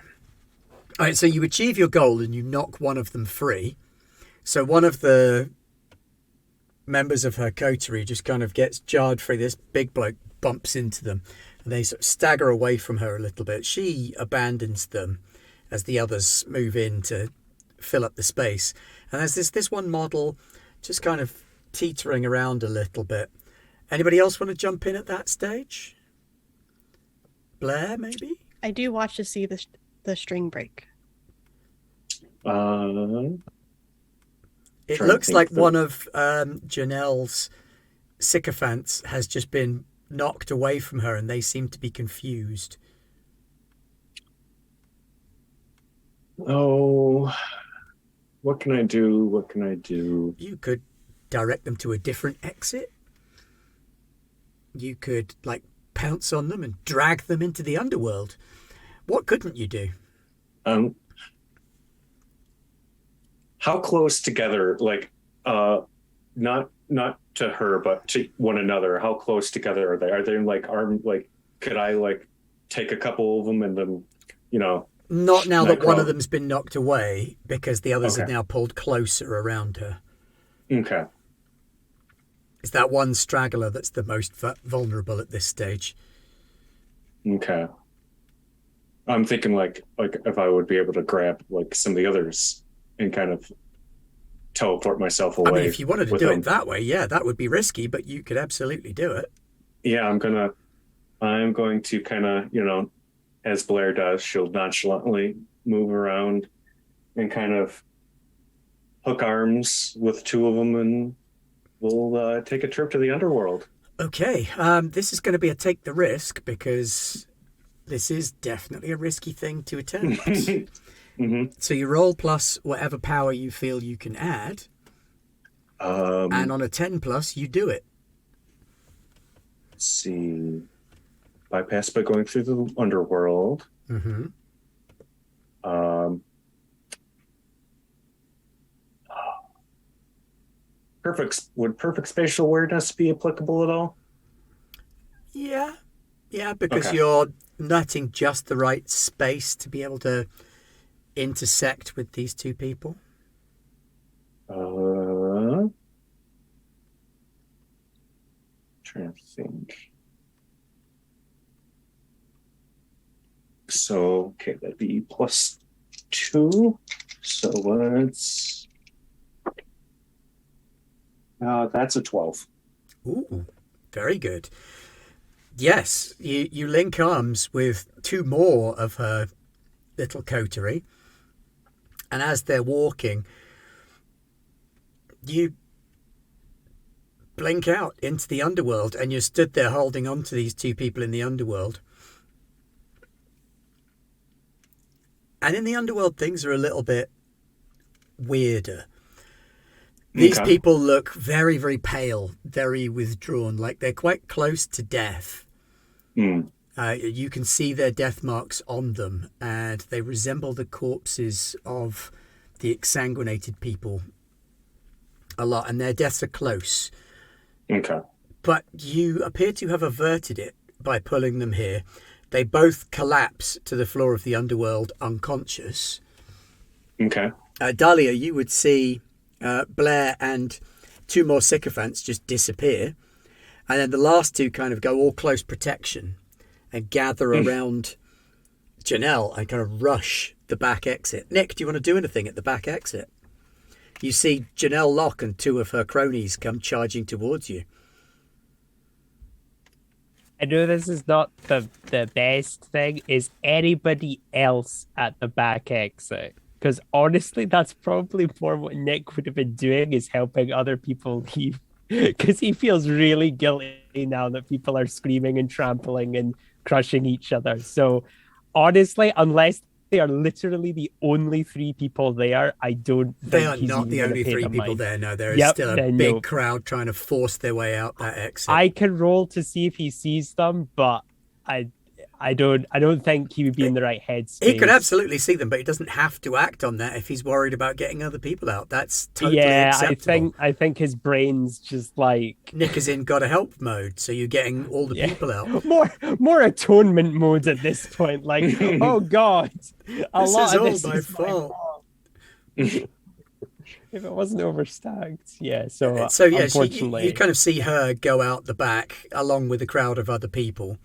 Speaker 1: All right, so you achieve your goal and you knock one of them free. So one of the members of her coterie just kind of gets jarred free. This big bloke bumps into them and they sort of stagger away from her a little bit. She abandons them as the others move in to fill up the space. And there's this one model just kind of teetering around a little bit. Anybody else want to jump in at that stage? Blair, maybe?
Speaker 5: I do watch to see the string break.
Speaker 1: It
Speaker 6: Trying to
Speaker 1: looks
Speaker 6: think
Speaker 1: like
Speaker 6: through.
Speaker 1: one of Janelle's sycophants has just been knocked away from her and they seem to be confused.
Speaker 6: Oh, what can I do? What can I do?
Speaker 1: You could direct them to a different exit. You could, like, pounce on them and drag them into the underworld. What couldn't you do?
Speaker 6: How close together? Like, not to her, but to one another. How close together are they? Are they like arm? Like, could I like take a couple of them and then,
Speaker 1: Not now that one
Speaker 6: Nightcrawler.
Speaker 1: of them's been knocked away, because the others have
Speaker 6: Okay.
Speaker 1: now pulled closer around her.
Speaker 6: Okay.
Speaker 1: It's that one straggler that's the most vulnerable at this stage.
Speaker 6: Okay. I'm thinking like if I would be able to grab like some of the others and kind of teleport myself away.
Speaker 1: I mean, if you wanted to
Speaker 6: with
Speaker 1: do
Speaker 6: them.
Speaker 1: it that way, yeah, that would be risky, but you could absolutely do it.
Speaker 6: Yeah, I'm going to kind of, as Blair does, she'll nonchalantly move around and kind of hook arms with 2 of them, and we'll take a trip to the underworld.
Speaker 1: Okay, this is going to be a take the risk because this is definitely a risky thing to attempt.
Speaker 6: Mm-hmm.
Speaker 1: So you roll plus whatever power you feel you can add, and on a 10 plus, you do it.
Speaker 6: Let's see. Bypass by going through the underworld.
Speaker 1: Mm-hmm.
Speaker 6: Would perfect spatial awareness be applicable at all?
Speaker 1: Yeah, because
Speaker 6: Okay.
Speaker 1: you're nutting just the right space to be able to intersect with these 2 people.
Speaker 6: Trying to think. So, okay, that'd be +2. So let's. That's a 12.
Speaker 1: Ooh, very good. Yes, you link arms with 2 more of her little coterie, and as they're walking, you blink out into the underworld, and you're stood there holding on to these two people in the underworld. And in the underworld, things are a little bit weirder. These people look very, very pale, very withdrawn, like they're quite close to death. You can see their death marks on them, and they resemble the corpses of the exsanguinated people a lot, and their deaths are close.
Speaker 6: Okay.
Speaker 1: But you appear to have averted it by pulling them here. They both collapse to the floor of the underworld unconscious.
Speaker 6: Okay.
Speaker 1: Dahlia, you would see Blair and two more sycophants just disappear. And then the last two kind of go all close protection and gather around Janelle and kind of rush the back exit. Nick, do you want to do anything at the back exit? You see Janelle Locke and two of her cronies come charging towards you.
Speaker 3: I know this is not the best thing. Is anybody else at the back exit? Because honestly, that's probably more what Nick would have been doing, is helping other people leave. Because he feels really guilty now that people are screaming and trampling and crushing each other. So honestly, unless they are literally the only three people there, I don't think
Speaker 1: They are
Speaker 3: he's
Speaker 1: not
Speaker 3: even
Speaker 1: the
Speaker 3: gonna
Speaker 1: only
Speaker 3: pay
Speaker 1: three
Speaker 3: them
Speaker 1: people
Speaker 3: mind.
Speaker 1: there. No, there is
Speaker 3: Yep,
Speaker 1: still a
Speaker 3: then
Speaker 1: big
Speaker 3: no.
Speaker 1: crowd trying to force their way out that exit.
Speaker 3: I can roll to see if he sees them, but I don't think he would be in the right headspace.
Speaker 1: He could absolutely see them, but he doesn't have to act on that if he's worried about getting other people out. That's totally acceptable.
Speaker 3: I think his brain's just like
Speaker 1: Nick is in gotta help mode, so you're getting all the people out.
Speaker 3: more atonement mode at this point. Like, oh God, a
Speaker 1: This
Speaker 3: lot
Speaker 1: is
Speaker 3: of
Speaker 1: all
Speaker 3: this
Speaker 1: my
Speaker 3: is my
Speaker 1: fault.
Speaker 3: fault. If it wasn't overstacked, yeah. So
Speaker 1: So yeah,
Speaker 3: unfortunately,
Speaker 1: you kind of see her go out the back along with a crowd of other people,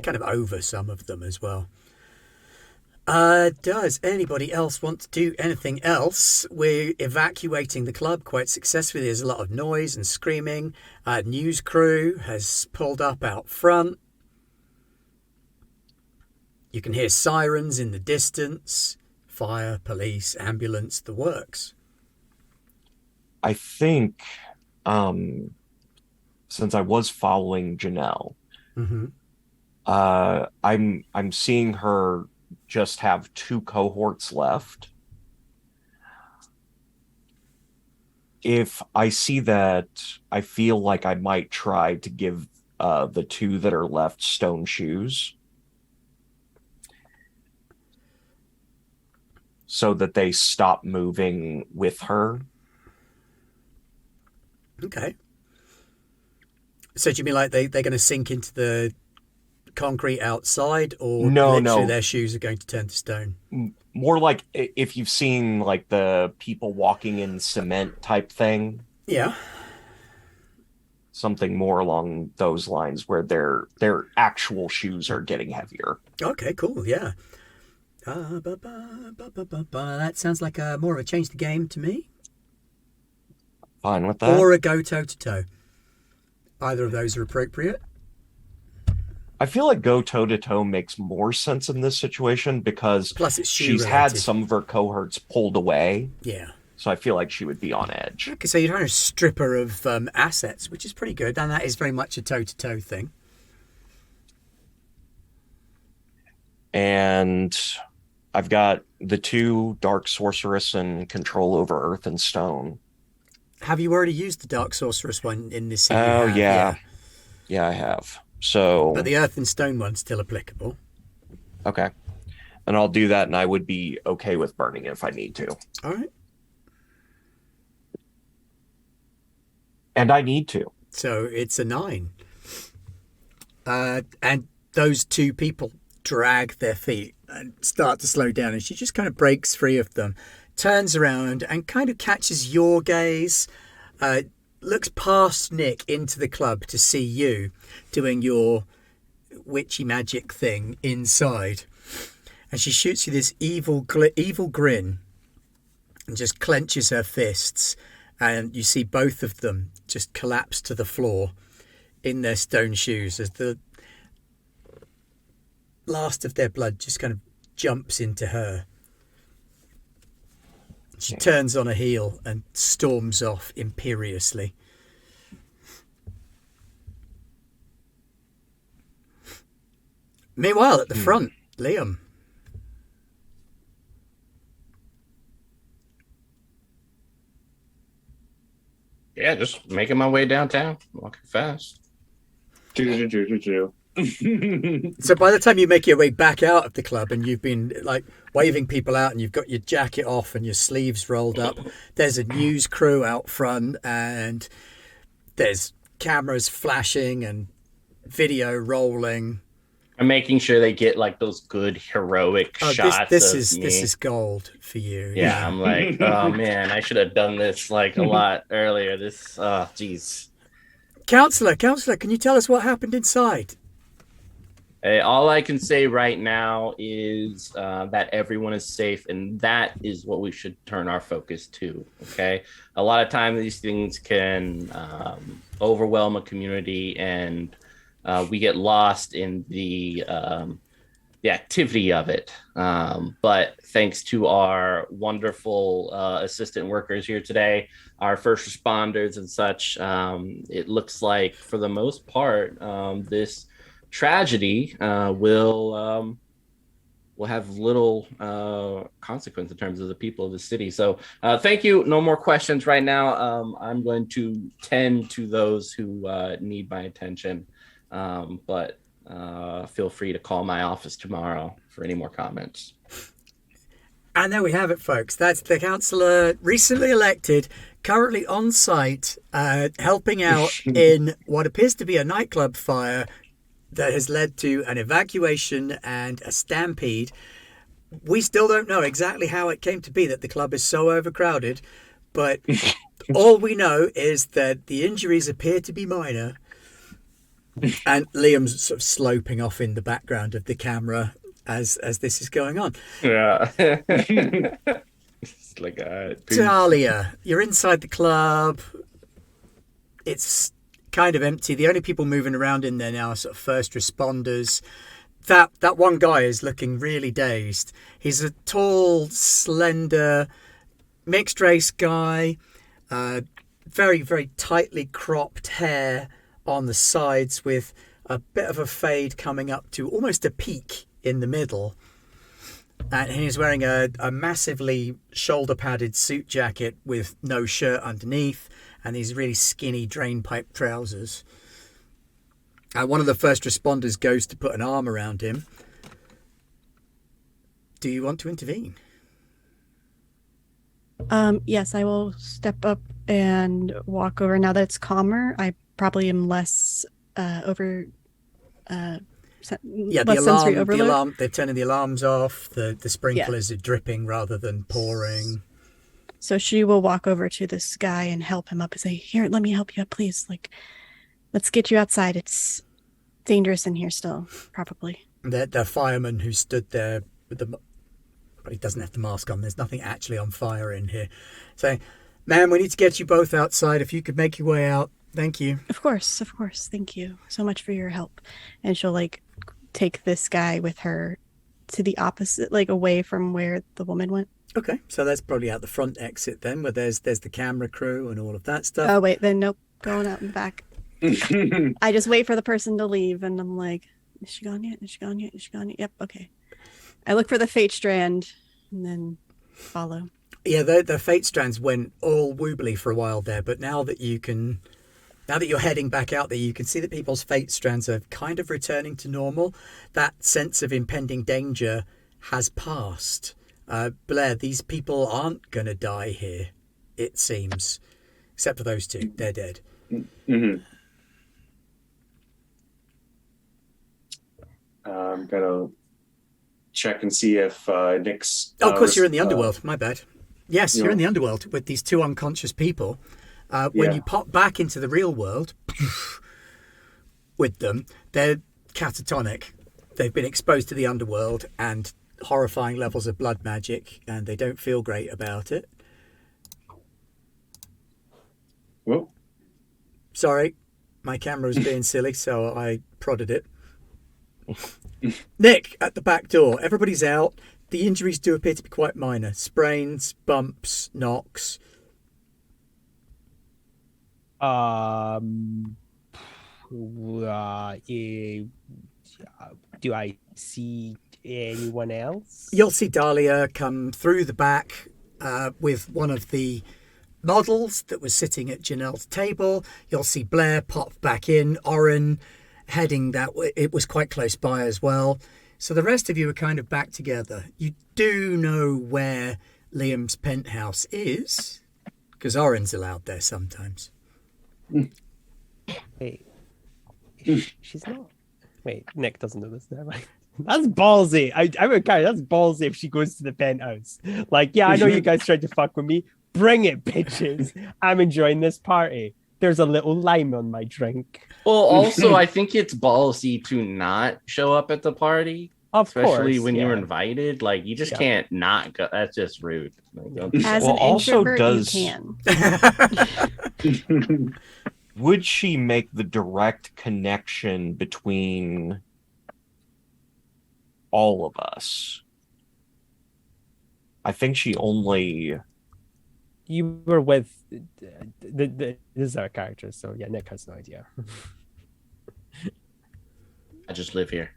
Speaker 1: kind of over some of them as well. Does anybody else want to do anything else? We're evacuating the club quite successfully. There's a lot of noise and screaming. News crew has pulled up out front. You can hear sirens in the distance. Fire, police, ambulance, the works.
Speaker 2: I think, since I was following Janelle,
Speaker 1: Mm-hmm.
Speaker 2: I'm seeing her just have two cohorts left. If I see that, I feel like I might try to give the two that are left stone shoes, so that they stop moving with her.
Speaker 1: Okay. So do you mean like they're going to sink into the concrete outside, or literally their shoes are going to turn to stone?
Speaker 2: More like if you've seen like the people walking in cement type thing.
Speaker 1: Yeah.
Speaker 2: Something more along those lines, where their actual shoes are getting heavier.
Speaker 1: Okay, cool. Yeah. That sounds like more of a change the game to me.
Speaker 2: Fine with that.
Speaker 1: Or a go toe-to-toe. Either of those are appropriate.
Speaker 2: I feel like go toe-to-toe makes more sense in this situation, because
Speaker 1: Plus it's shoe
Speaker 2: she's
Speaker 1: related.
Speaker 2: had some of her cohorts pulled away.
Speaker 1: Yeah.
Speaker 2: So I feel like she would be on edge.
Speaker 1: Okay, so you're trying to strip her of assets, which is pretty good. And that is very much a toe-to-toe thing.
Speaker 2: And I've got the two Dark Sorceress and control over Earth and Stone.
Speaker 1: Have you already used the Dark Sorceress one in this scene?
Speaker 2: Oh,
Speaker 1: You have,
Speaker 2: yeah. Yeah, I have. So...
Speaker 1: But the Earth and Stone one's still applicable.
Speaker 2: Okay. And I'll do that, and I would be okay with burning it if I need to.
Speaker 1: All right.
Speaker 2: And I need to.
Speaker 1: So it's a 9. And those two people drag their feet and start to slow down, and she just kind of breaks free of them, turns around and kind of catches your gaze, looks past Nick into the club to see you doing your witchy magic thing inside, and she shoots you this evil grin and just clenches her fists, and you see both of them just collapse to the floor in their stone shoes as the last of their blood just kind of jumps into her. She turns on a heel and storms off imperiously. Meanwhile, at the front, Liam.
Speaker 4: Yeah, just making my way downtown, walking fast.
Speaker 6: Do.
Speaker 1: So by the time you make your way back out of the club and you've been like waving people out and you've got your jacket off and your sleeves rolled up, there's a news crew out front and there's cameras flashing and video rolling.
Speaker 4: I'm making sure they get like those good heroic shots.
Speaker 1: This
Speaker 4: of
Speaker 1: is gold for you.
Speaker 4: Yeah, I'm like, oh man, I should have done this like a lot earlier. This, geez.
Speaker 1: Counselor, can you tell us what happened inside?
Speaker 4: Hey, all I can say right now is that everyone is safe, and that is what we should turn our focus to. Okay, a lot of times these things can overwhelm a community, and we get lost in the activity of it. But thanks to our wonderful assistant workers here today, our first responders and such, it looks like for the most part, this tragedy will have little consequence in terms of the people of the city. So thank you. No more questions right now. I'm going to tend to those who need my attention. But feel free to call my office tomorrow for any more comments.
Speaker 1: And there we have it, folks. That's the councillor recently elected, currently on site, helping out in what appears to be a nightclub fire that has led to an evacuation and a stampede. We still don't know exactly how it came to be that the club is so overcrowded, but all we know is that the injuries appear to be minor. And Liam's sort of sloping off in the background of the camera as this is going on.
Speaker 4: Yeah. It's like,
Speaker 1: Dahlia, you're inside the club. It's kind of empty. The only people moving around in there now are sort of first responders. That one guy is looking really dazed. He's a tall, slender, mixed race guy, very, very tightly cropped hair on the sides with a bit of a fade coming up to almost a peak in the middle. And he's wearing a massively shoulder padded suit jacket with no shirt underneath and these really skinny drain pipe trousers. One of the first responders goes to put an arm around him. Do you want to intervene?
Speaker 5: Yes, I will step up and walk over. Now that it's calmer, I probably am less less sensory overload.
Speaker 1: They're turning the alarms off. The sprinklers are dripping rather than pouring.
Speaker 5: So she will walk over to this guy and help him up and say, "Here, let me help you up, please. Like, let's get you outside. It's dangerous in here still, probably."
Speaker 1: The fireman who stood there with but he doesn't have the mask on. There's nothing actually on fire in here. Saying, "Ma'am, we need to get you both outside. If you could make your way out, thank you."
Speaker 5: Of course. Thank you so much for your help. And she'll like take this guy with her to the opposite, like away from where the woman went.
Speaker 1: Okay, so that's probably out the front exit then, where there's the camera crew and all of that stuff.
Speaker 5: Oh wait, then nope, going out in the back. I just wait for the person to leave, and I'm like, "Is she gone yet? Is she gone yet? Is she gone yet?" Yep, okay. I look for the fate strand, and then follow.
Speaker 1: Yeah, the fate strands went all woobly for a while there, but now that you're heading back out there, you can see that people's fate strands are kind of returning to normal. That sense of impending danger has passed. Blair, these people aren't going to die here, it seems. Except for those two. They're dead.
Speaker 6: Mm-hmm. I'm going to check and see if Nick's...
Speaker 1: of course, you're in the underworld. My bad. Yes, you're in the underworld with these two unconscious people. When you pop back into the real world with them, they're catatonic. They've been exposed to the underworld and horrifying levels of blood magic, and they don't feel great about it.
Speaker 6: Whoa.
Speaker 1: Sorry, my camera was being silly, so I prodded it. Nick, at the back door. Everybody's out. the injuries do appear to be quite minor. Sprains, bumps, knocks.
Speaker 3: Do I see anyone else?
Speaker 1: You'll see Dahlia come through the back with one of the models that was sitting at Janelle's table. You'll see Blair pop back in, Oren heading that way. It was quite close by as well. So the rest of you are kind of back together. You do know where Liam's penthouse is, because Oren's allowed there sometimes.
Speaker 3: Wait, she's not. Wait, Nick doesn't know this now. That's ballsy. I would carry. That's ballsy if she goes to the penthouse. Like, yeah, I know you guys tried to fuck with me. Bring it, bitches. I'm enjoying this party. There's a little lime on my drink.
Speaker 4: Well, also, I think it's ballsy to not show up at the party, especially when you're invited. Like, you just can't not go. That's just rude. Like,
Speaker 5: As
Speaker 2: Well,
Speaker 5: an
Speaker 2: also
Speaker 5: introvert,
Speaker 2: does-
Speaker 5: you can.
Speaker 2: Would she make the direct connection between all of us? I think she only.
Speaker 3: You were with this is our character, so yeah, Nick has no idea.
Speaker 4: I just live here.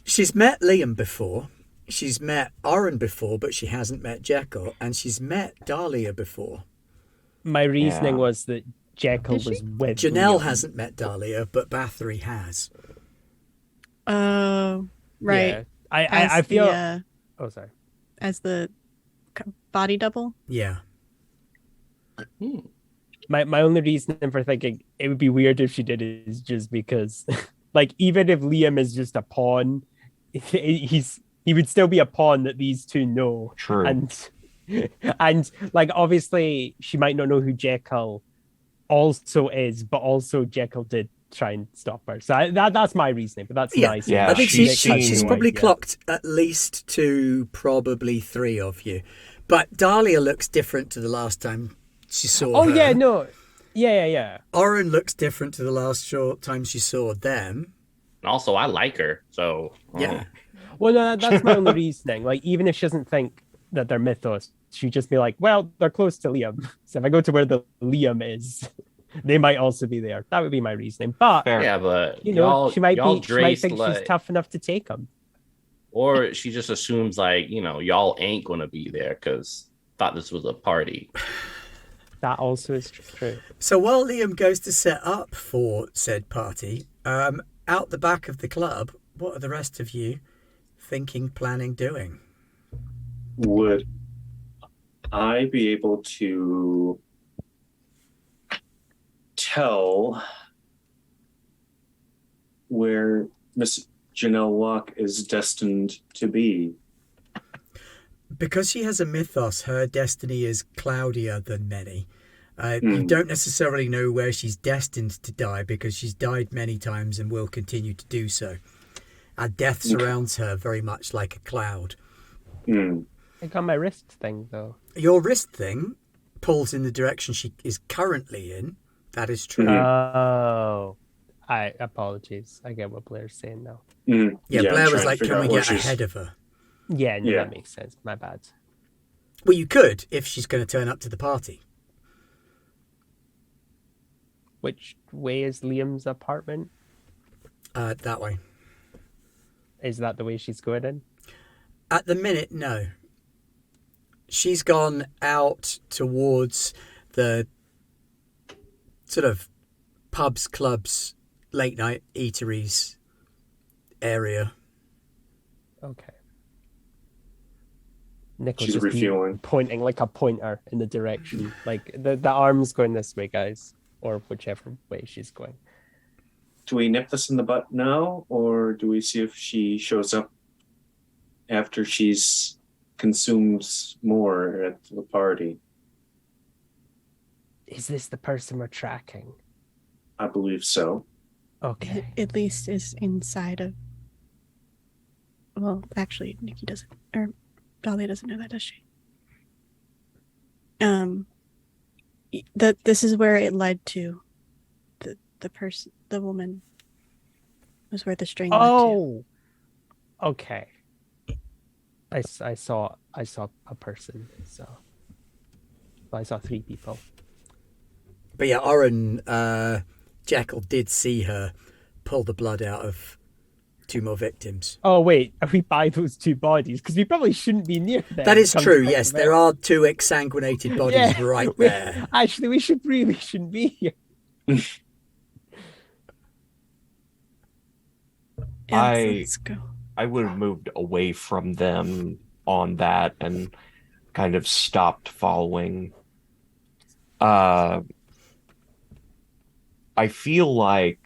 Speaker 1: She's met Liam before. She's met Oren before, but she hasn't met Jekyll. And she's met Dahlia before.
Speaker 3: My reasoning
Speaker 2: Yeah.
Speaker 3: was that Jekyll
Speaker 5: Did she?
Speaker 3: was with
Speaker 1: Janelle
Speaker 3: Liam.
Speaker 1: hasn't met Dahlia, but Bathory has.
Speaker 5: Oh, right.
Speaker 3: Yeah. I
Speaker 5: As
Speaker 3: feel.
Speaker 5: the,
Speaker 3: Oh, sorry.
Speaker 5: as the body double.
Speaker 1: Yeah.
Speaker 3: My only reason for thinking it would be weird if she did it is just because, like, even if Liam is just a pawn, he would still be a pawn that these two know.
Speaker 2: True.
Speaker 3: And like, obviously she might not know who Jekyll also is, but also Jekyll did try and stop her. So that's my reasoning, but that's
Speaker 1: Yeah.
Speaker 3: nice.
Speaker 2: Yeah,
Speaker 1: I think
Speaker 2: she's
Speaker 1: she's
Speaker 2: seen-
Speaker 1: probably
Speaker 3: Yeah.
Speaker 1: clocked at least to probably 3 of you. But Dahlia looks different to the last time she saw
Speaker 3: Oh
Speaker 1: her.
Speaker 3: yeah, no. Yeah.
Speaker 1: Oren looks different to the last short time she saw them.
Speaker 4: And also, I like her, so
Speaker 1: Yeah.
Speaker 3: Well, no, that's my only reasoning. Like, even if she doesn't think that they're mythos, she'd just be like, well, they're close to Liam. So if I go to where the Liam is, they might also be there. That would be my reasoning. But,
Speaker 2: Fair.
Speaker 4: yeah, but
Speaker 3: you know,
Speaker 4: y'all,
Speaker 3: she might
Speaker 4: y'all
Speaker 3: think
Speaker 4: like,
Speaker 3: she's tough enough to take him.
Speaker 4: or she just assumes like y'all ain't gonna be there because thought this was a party.
Speaker 3: That also is true.
Speaker 1: So while Liam goes to set up for said party, out the back of the club, what are the rest of you thinking, planning, doing?
Speaker 6: Would I be able to tell where Miss Janelle Walk is destined to be?
Speaker 1: Because she has a mythos, her destiny is cloudier than many. You don't necessarily know where she's destined to die because she's died many times and will continue to do so. Death surrounds her very much like a cloud.
Speaker 6: Hmm.
Speaker 3: I got my wrist thing, though.
Speaker 1: Your wrist thing pulls in the direction she is currently in. That is true.
Speaker 3: Oh. Apologies. I get what Blair's saying now.
Speaker 6: Mm.
Speaker 1: Yeah,
Speaker 6: I'm
Speaker 1: Blair was
Speaker 6: trying to
Speaker 1: like,
Speaker 6: figure
Speaker 1: can
Speaker 6: out
Speaker 1: we
Speaker 6: where
Speaker 1: get
Speaker 6: she's-
Speaker 1: ahead of her?
Speaker 3: Yeah, no,
Speaker 6: Yeah.
Speaker 3: that makes sense. My bad.
Speaker 1: Well, you could if she's going to turn up to the party.
Speaker 3: Which way is Liam's apartment?
Speaker 1: That way.
Speaker 3: Is that the way she's going in?
Speaker 1: At the minute, no. She's gone out towards the sort of pubs, clubs, late night eateries area.
Speaker 3: Okay. Nick will
Speaker 6: She's
Speaker 3: just be
Speaker 6: refueling.
Speaker 3: pointing like a pointer in the direction. Like the arm's going this way, guys. Or whichever way she's going.
Speaker 6: Do we nip this in the butt now, or do we see if she shows up after she's consumed more at the party?
Speaker 3: Is this the person we're tracking?
Speaker 6: I believe so.
Speaker 3: Okay.
Speaker 5: At least is inside of. Well, actually, Nikki doesn't, or Dahlia doesn't know that, does she? This is where it led to. The person, the woman, was where the string led to.
Speaker 3: Oh. Okay. I saw a person, so I saw 3 people.
Speaker 1: But yeah, Oren, Jekyll did see her pull the blood out of 2 more victims.
Speaker 3: Oh wait, are we by those 2 bodies? Because we probably shouldn't be near them.
Speaker 1: That is
Speaker 3: come
Speaker 1: true,
Speaker 3: to think
Speaker 1: yes.
Speaker 3: of
Speaker 1: There
Speaker 3: it.
Speaker 1: are 2 exsanguinated bodies right there.
Speaker 3: Actually, we shouldn't be here.
Speaker 5: Let's go.
Speaker 2: I would have moved away from them on that and kind of stopped following. I feel like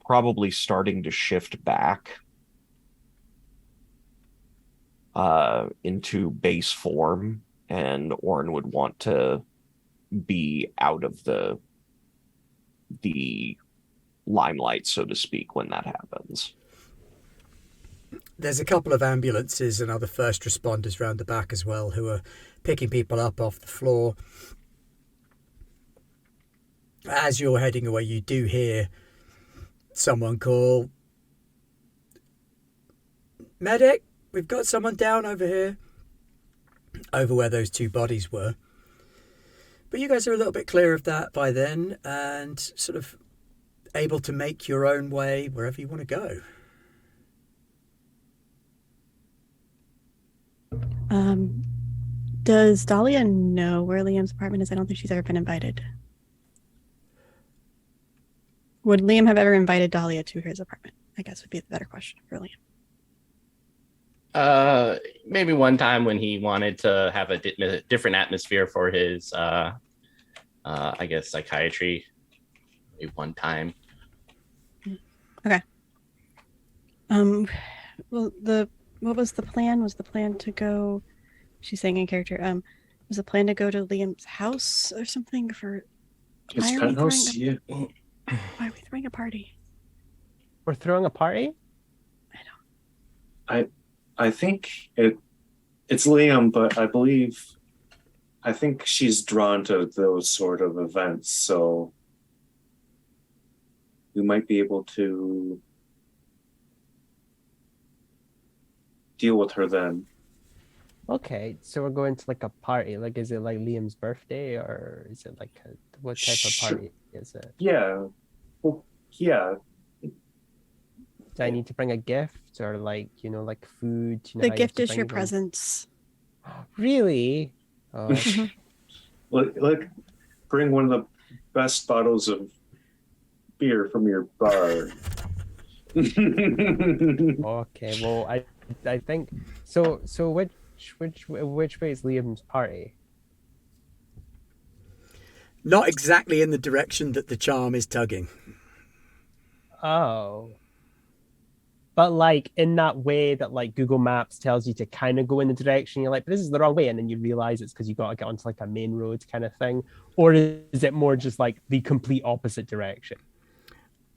Speaker 2: probably starting to shift back into base form, and Orin would want to be out of the limelight, so to speak, when that happens.
Speaker 1: There's a couple of ambulances and other first responders round the back as well who are picking people up off the floor. As you're heading away, you do hear someone call, "Medic, we've got someone down over here," over where those 2 bodies were. But you guys are a little bit clear of that by then and sort of able to make your own way wherever you want to go.
Speaker 5: Does Dahlia know where Liam's apartment is? I don't think she's ever been invited. Would Liam have ever invited Dahlia to his apartment? I guess would be the better question for Liam.
Speaker 4: Maybe one time when he wanted to have a different atmosphere for his, I guess, psychiatry. Maybe one time.
Speaker 5: Okay. Well, what was the plan? Was the plan to go? She's saying in character. Was the plan to go to Liam's house or something for?
Speaker 6: His
Speaker 5: Why are we
Speaker 6: penthouse?
Speaker 5: throwing
Speaker 6: Yeah.
Speaker 5: Why are we throwing a party?
Speaker 3: We're throwing a party?
Speaker 6: I think it's Liam, but I think she's drawn to those sort of events, so we might be able to deal with her then.
Speaker 3: Okay, so we're going to like a party. Like, is it like Liam's birthday, or is it like what type of
Speaker 6: Sure.
Speaker 3: party is it?
Speaker 6: Yeah. Well, yeah.
Speaker 3: Do I need to bring a gift or like like food? You know,
Speaker 5: The
Speaker 3: how you have
Speaker 5: gift
Speaker 3: to
Speaker 5: is your
Speaker 3: bring them?
Speaker 5: presence.
Speaker 3: Really? Oh,
Speaker 6: Like, bring one of the best bottles of beer from your bar.
Speaker 3: okay. Well, I think so. So which way is Liam's party?
Speaker 1: Not exactly in the direction that the charm is tugging.
Speaker 3: Oh. But like in that way that like Google Maps tells you to kind of go in the direction, you're like, but this is the wrong way, and then you realize it's because you got to get onto like a main road kind of thing, or is it more just like the complete opposite direction?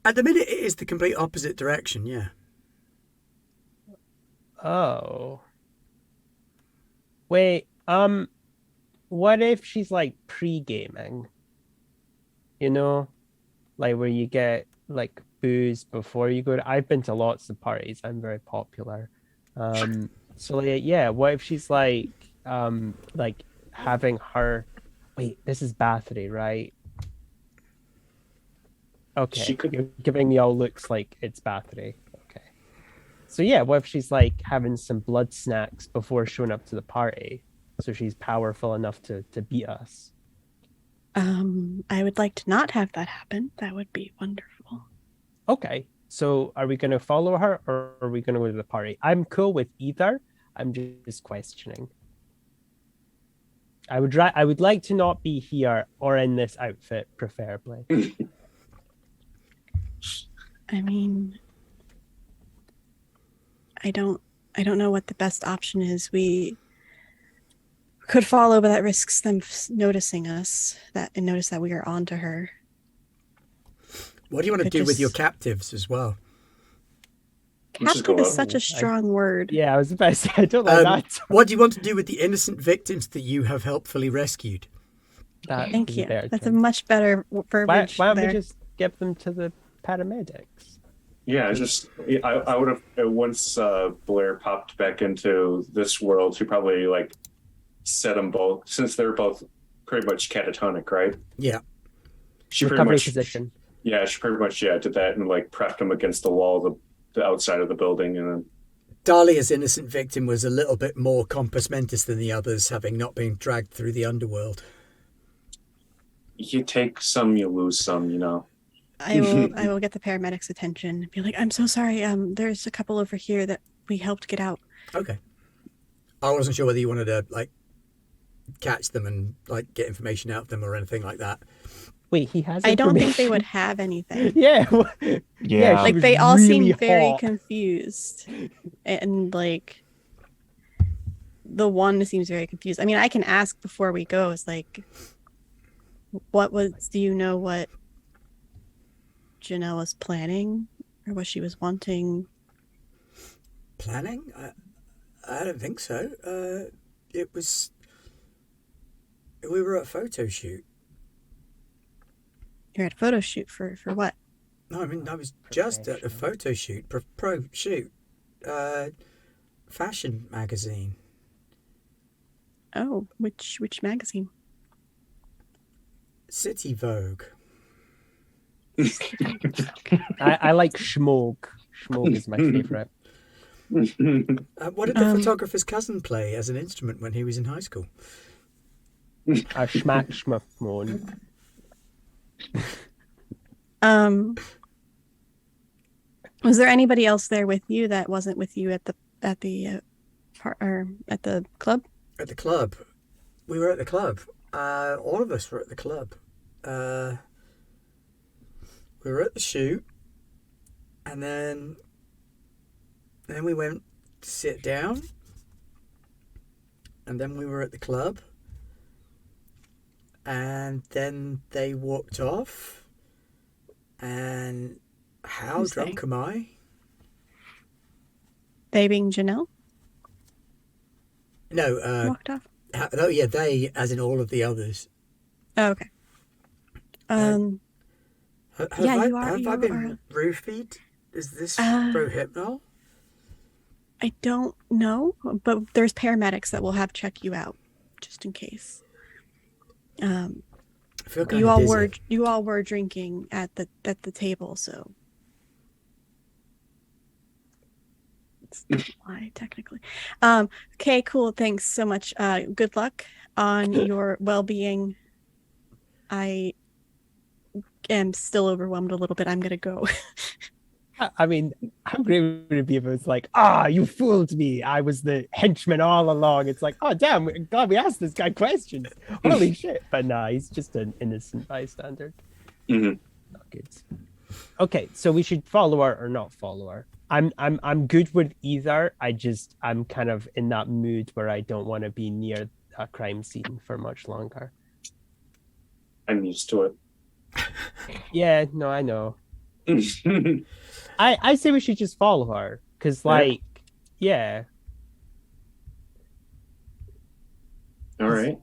Speaker 1: At the minute, it is the complete opposite direction, yeah.
Speaker 3: Oh. Wait, what if she's like pre-gaming? You know, like where you get like booze before you go to. I've been to lots of parties. I'm very popular. So like, yeah, what if she's like having her. Wait, this is Bathory, right? Okay,
Speaker 6: She could-
Speaker 3: you're giving me all looks like it's Bathory. Okay. So yeah, what if she's like having some blood snacks before showing up to the party, so she's powerful enough to beat us?
Speaker 5: I would like to not have that happen. That would be wonderful.
Speaker 3: Okay, so are we gonna follow her or are we gonna go to the party? I'm cool with either. I'm just questioning. I would like to not be here or in this outfit, preferably.
Speaker 5: I mean, I don't know what the best option is. We could follow, but that risks them noticing us and notice that we are onto her.
Speaker 1: What do you want to
Speaker 5: Could
Speaker 1: do with your
Speaker 5: just-
Speaker 1: captives as well?
Speaker 6: Let's just go
Speaker 5: Captive is
Speaker 6: up.
Speaker 5: such a strong word.
Speaker 3: Yeah, I was about to say I don't like that.
Speaker 1: What do you want to do with the innocent victims that you have helpfully rescued?
Speaker 3: That
Speaker 5: Thank
Speaker 3: is
Speaker 5: you.
Speaker 3: very
Speaker 5: That's a
Speaker 3: true.
Speaker 5: much better
Speaker 3: Why
Speaker 5: verbiage
Speaker 3: don't
Speaker 5: there.
Speaker 3: we just give them to the paramedics?
Speaker 6: Yeah, I would have once Blair popped back into this world. She probably like set them both since they're both pretty much catatonic, right?
Speaker 1: Yeah.
Speaker 6: She pretty
Speaker 3: Recovery
Speaker 6: much
Speaker 3: position.
Speaker 6: yeah, she pretty much did that and like prepped them against the wall, the outside of the building, and then
Speaker 1: Dahlia's innocent victim was a little bit more compos mentis than the others, having not been dragged through the underworld.
Speaker 6: you take some, you lose some, you know.
Speaker 5: I will get the paramedics' attention and be like, I'm so sorry. There's a couple over here that we helped get out.
Speaker 1: Okay. I wasn't sure whether you wanted to like catch them and like get information out of them or anything like that.
Speaker 3: Wait, he has.
Speaker 5: I don't think
Speaker 3: information?
Speaker 5: they would have anything.
Speaker 3: Yeah.
Speaker 2: Yeah.
Speaker 3: she
Speaker 5: Like
Speaker 3: was
Speaker 5: they all
Speaker 3: really
Speaker 5: seem very
Speaker 3: hot.
Speaker 5: confused, and like the one seems very confused. I mean, I can ask before we go. It's like, do you know what Janelle was planning or what she was wanting?
Speaker 1: Planning? I don't think so. It was. We were at a photo shoot.
Speaker 5: You're at a photo shoot for what?
Speaker 1: No, I mean I was just at a photo shoot, pro shoot, fashion magazine.
Speaker 5: Oh, which magazine?
Speaker 1: City Vogue.
Speaker 3: I like Schmoog. Schmoog is my favorite.
Speaker 1: What did the photographer's cousin play as an instrument when he was in high school?
Speaker 3: Schmack Schmafmon.
Speaker 5: Was there anybody else there with you that wasn't with you at the club?
Speaker 1: At the club. We were at the club. All of us were at the club. We were at the shoot, and then we went to sit down, and then we were at the club, and then they walked off, and how
Speaker 5: Who's
Speaker 1: drunk
Speaker 5: they?
Speaker 1: am I?
Speaker 5: They being Janelle
Speaker 1: No,
Speaker 5: walked off.
Speaker 1: oh yeah, they, as in all of the others.
Speaker 5: Oh, okay.
Speaker 1: Have
Speaker 5: Yeah,
Speaker 1: I,
Speaker 5: you are-
Speaker 1: have
Speaker 5: you
Speaker 1: I been
Speaker 5: are-
Speaker 1: roofied? Is this Rohypnol?
Speaker 5: I don't know, but there's paramedics that will have check you out just in case.
Speaker 1: I feel kind
Speaker 5: You
Speaker 1: of
Speaker 5: all
Speaker 1: dizzy.
Speaker 5: were drinking at the table, so it's not why technically. Okay, cool. Thanks so much. Good luck on your well-being. I am still overwhelmed a little bit. I'm gonna go.
Speaker 3: I mean, how great would it be if it was like, you fooled me. I was the henchman all along. It's like, oh, damn, God, we asked this guy questions. Holy shit. But nah, he's just an innocent bystander.
Speaker 6: Mhm.
Speaker 3: Not good. Okay, so we should follow her or not follow her. I'm good with either. I'm kind of in that mood where I don't want to be near a crime scene for much longer.
Speaker 6: I'm used to it.
Speaker 3: Yeah, no, I know. I say we should just follow her because, like, yeah.
Speaker 6: All right.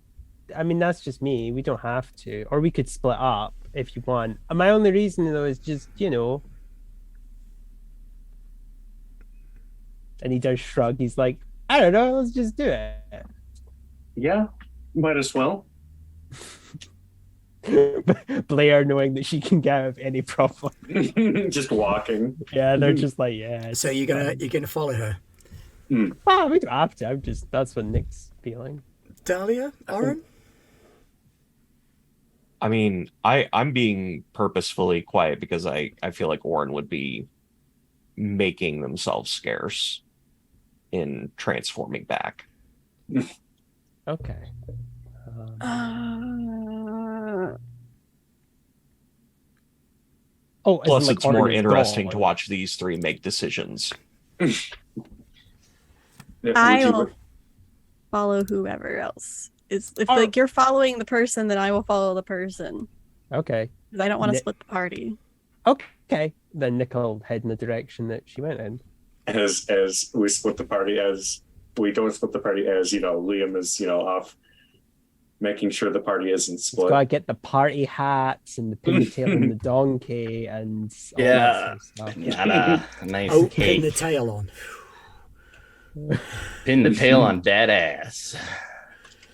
Speaker 3: I mean, that's just me. We don't have to, or we could split up if you want. And my only reason though is just, and he does shrug. He's like, I don't know. Let's just do it.
Speaker 6: Yeah, might as well.
Speaker 3: Blair, knowing that she can get out of any problem.
Speaker 6: Just walking.
Speaker 3: Yeah, they're just like, yeah.
Speaker 1: So you're gonna follow her,
Speaker 3: We don't have to. That's what Nick's feeling.
Speaker 1: Dahlia, Oren?
Speaker 2: I mean, I'm being purposefully quiet because I feel like Orin would be making themselves scarce in transforming back.
Speaker 3: Okay. As
Speaker 2: Plus,
Speaker 3: in, like,
Speaker 2: it's more
Speaker 3: Orin is
Speaker 2: interesting
Speaker 3: gone.
Speaker 2: to watch these three make decisions.
Speaker 5: I will follow whoever else is. If like you're following the person, then I will follow the person.
Speaker 3: Okay.
Speaker 5: 'Cause I don't want to
Speaker 3: Nick-
Speaker 5: split the party.
Speaker 3: Okay. Then Nick will head in the direction that she went in.
Speaker 6: As we split the party, as we don't split the party, as Liam is off making sure the party isn't
Speaker 3: It's
Speaker 6: split.
Speaker 3: gotta get the party hats and the pigtail and the donkey and all that sort of stuff.
Speaker 4: Pinata, a nice
Speaker 1: Oh, pin the
Speaker 4: cake.
Speaker 1: tail on.
Speaker 4: Pin the tail on dead ass.